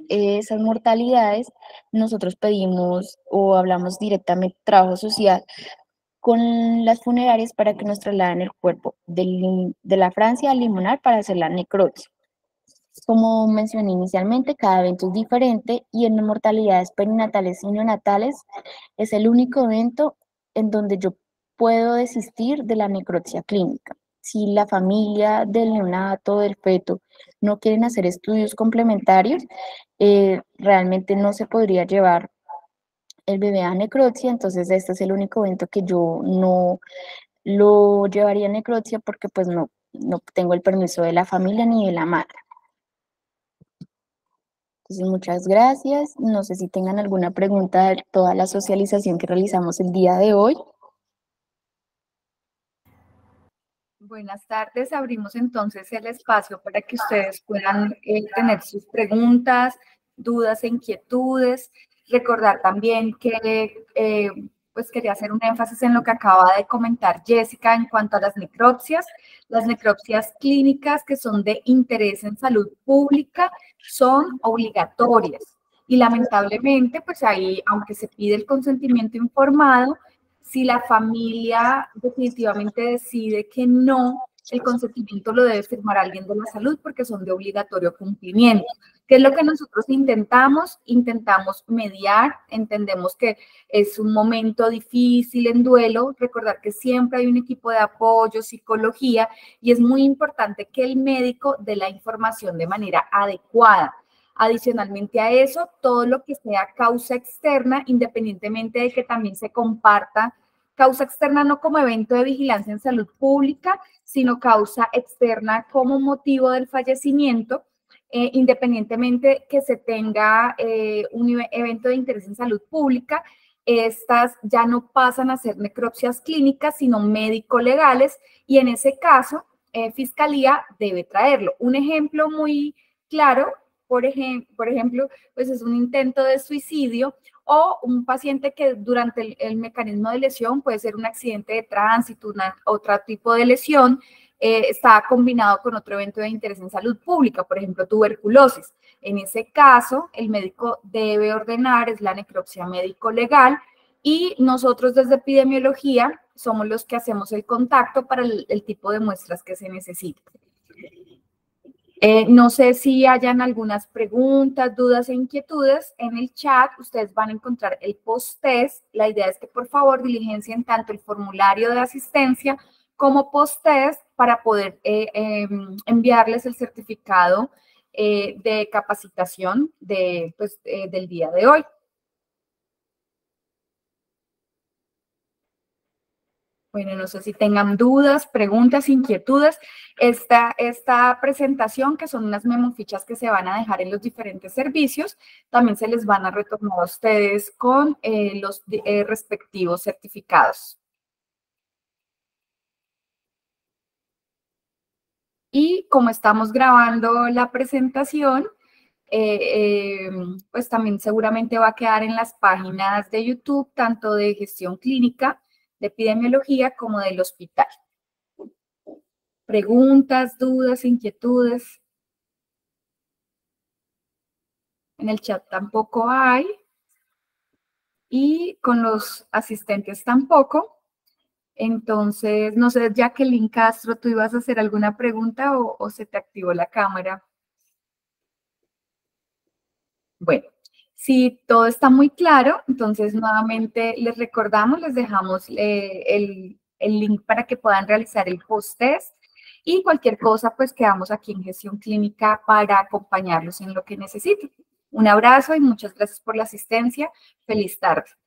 esas mortalidades, nosotros pedimos o hablamos directamente trabajo social con las funerarias para que nos trasladen el cuerpo de la Francia al Limonar para hacer la necropsia. Como mencioné inicialmente, cada evento es diferente y en mortalidades perinatales y neonatales es el único evento en donde yo puedo desistir de la necropsia clínica. Si la familia del neonato, del feto, no quieren hacer estudios complementarios, realmente no se podría llevar el bebé a necropsia, entonces este es el único evento que yo no lo llevaría a necropsia porque pues no tengo el permiso de la familia ni de la madre. Entonces, muchas gracias. No sé si tengan alguna pregunta de toda la socialización que realizamos el día de hoy. Buenas tardes. Abrimos entonces el espacio para que ustedes puedan tener sus preguntas, dudas e inquietudes. Recordar también que pues quería hacer un énfasis en lo que acaba de comentar Jessica en cuanto a las necropsias. Las necropsias clínicas que son de interés en salud pública son obligatorias. Y lamentablemente, pues ahí, aunque se pide el consentimiento informado, si la familia definitivamente decide que no, el consentimiento lo debe firmar alguien de la salud porque son de obligatorio cumplimiento. ¿Qué es lo que nosotros intentamos? Intentamos mediar, entendemos que es un momento difícil en duelo, recordar que siempre hay un equipo de apoyo, psicología, y es muy importante que el médico dé la información de manera adecuada. Adicionalmente a eso, todo lo que sea causa externa, independientemente de que también se comparta, causa externa no como evento de vigilancia en salud pública, sino causa externa como motivo del fallecimiento, independientemente que se tenga un evento de interés en salud pública, estas ya no pasan a ser necropsias clínicas, sino médico-legales, y en ese caso, Fiscalía debe traerlo. Un ejemplo muy claro, por ejemplo, pues es un intento de suicidio o un paciente que durante el mecanismo de lesión, puede ser un accidente de tránsito, otro tipo de lesión, está combinado con otro evento de interés en salud pública, por ejemplo, tuberculosis. En ese caso, el médico debe ordenar, es la necropsia médico-legal, y nosotros desde epidemiología somos los que hacemos el contacto para el tipo de muestras que se necesitan. No sé si hayan algunas preguntas, dudas e inquietudes. En el chat ustedes van a encontrar el post-test. La idea es que por favor diligencien tanto el formulario de asistencia como post-test para poder enviarles el certificado de capacitación del día de hoy. Bueno, no sé si tengan dudas, preguntas, inquietudes. Esta presentación, que son unas memofichas que se van a dejar en los diferentes servicios, también se les van a retornar a ustedes con los respectivos certificados. Y como estamos grabando la presentación, pues también seguramente va a quedar en las páginas de YouTube, tanto de gestión clínica, de epidemiología, como del hospital. Preguntas, dudas, inquietudes. En el chat tampoco hay. Y con los asistentes tampoco. Entonces, no sé, Jacqueline Castro, ¿tú ibas a hacer alguna pregunta o se te activó la cámara? Bueno, si todo está muy claro, entonces nuevamente les recordamos, les dejamos el link para que puedan realizar el post-test, y cualquier cosa, pues quedamos aquí en Gestión Clínica para acompañarlos en lo que necesiten. Un abrazo y muchas gracias por la asistencia. Feliz tarde.